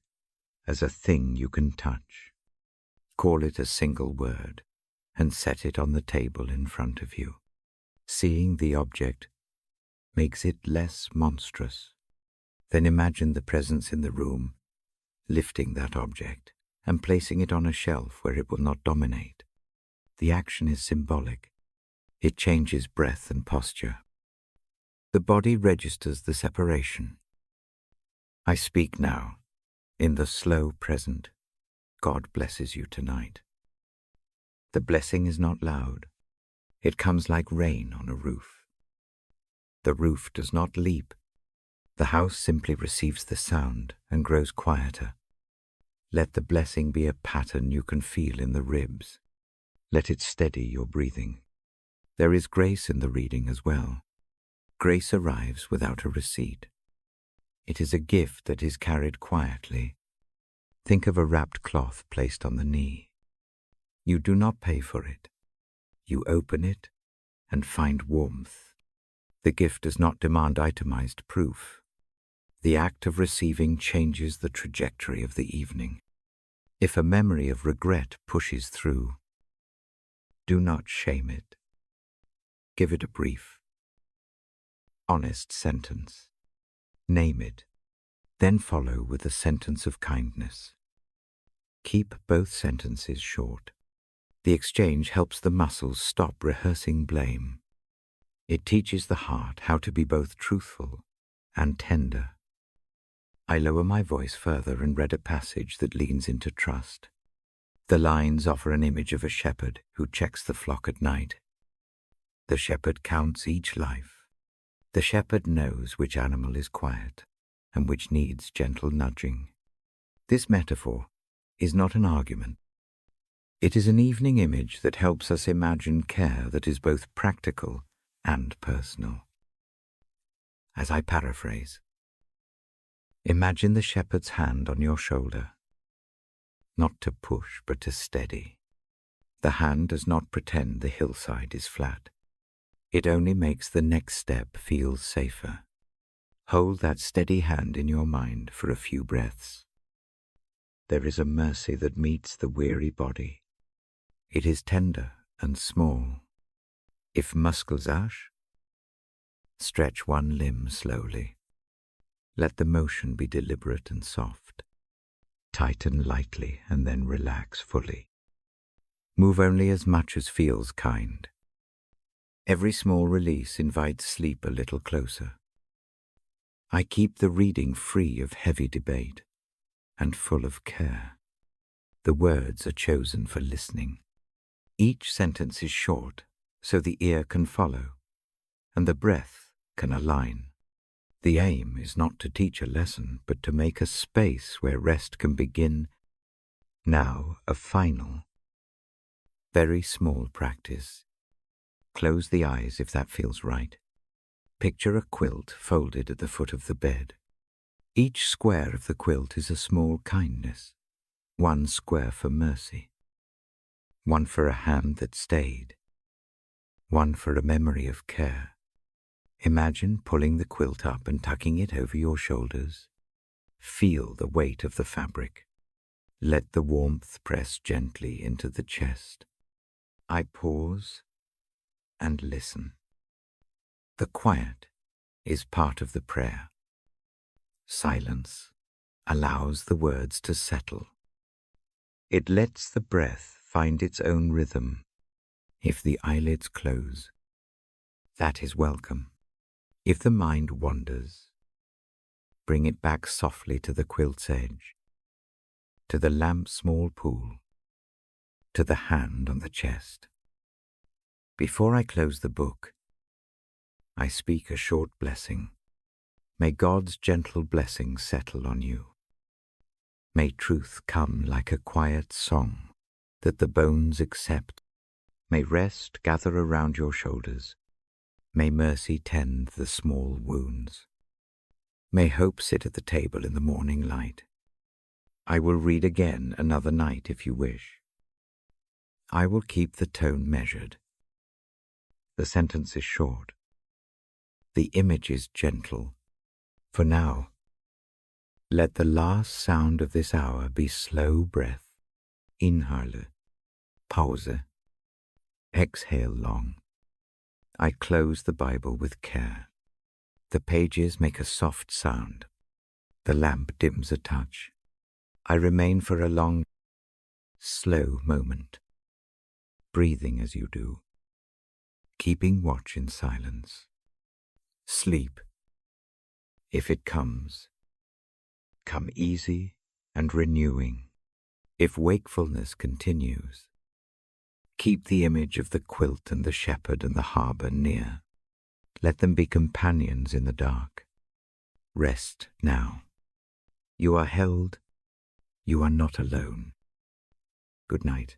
as a thing you can touch. Call it a single word and set it on the table in front of you. Seeing the object makes it less monstrous. Then imagine the presence in the room, lifting that object and placing it on a shelf where it will not dominate. The action is symbolic. It changes breath and posture. The body registers the separation. I speak now, in the slow present. God blesses you tonight. The blessing is not loud. It comes like rain on a roof. The roof does not leap. The house simply receives the sound and grows quieter. Let the blessing be a pattern you can feel in the ribs. Let it steady your breathing. There is grace in the reading as well. Grace arrives without a receipt. It is a gift that is carried quietly. Think of a wrapped cloth placed on the knee. You do not pay for it. You open it and find warmth. The gift does not demand itemized proof. The act of receiving changes the trajectory of the evening. If a memory of regret pushes through, do not shame it. Give it a brief, honest sentence. Name it, then follow with a sentence of kindness. Keep both sentences short. The exchange helps the muscles stop rehearsing blame. It teaches the heart how to be both truthful and tender. I lower my voice further and read a passage that leans into trust. The lines offer an image of a shepherd who checks the flock at night. The shepherd counts each life. The shepherd knows which animal is quiet and which needs gentle nudging. This metaphor is not an argument. It is an evening image that helps us imagine care that is both practical and personal. As I paraphrase, imagine the shepherd's hand on your shoulder, not to push but to steady. The hand does not pretend the hillside is flat. It only makes the next step feel safer. Hold that steady hand in your mind for a few breaths. There is a mercy that meets the weary body. It is tender and small. If muscles ash, stretch one limb slowly. Let the motion be deliberate and soft. Tighten lightly and then relax fully. Move only as much as feels kind. Every small release invites sleep a little closer. I keep the reading free of heavy debate and full of care. The words are chosen for listening. Each sentence is short, so the ear can follow, and the breath can align. The aim is not to teach a lesson, but to make a space where rest can begin. Now, a final, very small practice. Close the eyes if that feels right. Picture a quilt folded at the foot of the bed. Each square of the quilt is a small kindness. One square for mercy. One for a hand that stayed. One for a memory of care. Imagine pulling the quilt up and tucking it over your shoulders. Feel the weight of the fabric. Let the warmth press gently into the chest. I pause and listen. The quiet is part of the prayer. Silence allows the words to settle. It lets the breath find its own rhythm. If the eyelids close, that is welcome. If the mind wanders, bring it back softly to the quilt's edge, to the lamp's small pool, to the hand on the chest. Before I close the book, I speak a short blessing. May God's gentle blessing settle on you. May truth come like a quiet song that the bones accept. May rest gather around your shoulders. May mercy tend the small wounds. May hope sit at the table in the morning light. I will read again another night if you wish. I will keep the tone measured. The sentence is short. The image is gentle. For now, let the last sound of this hour be slow breath. Inhale, pause, exhale long. I close the Bible with care. The pages make a soft sound. The lamp dims a touch. I remain for a long, slow moment, breathing as you do, keeping watch in silence. Sleep, if it comes, come easy and renewing. If wakefulness continues, keep the image of the quilt and the shepherd and the harbour near. Let them be companions in the dark. Rest now. You are held. You are not alone. Good night.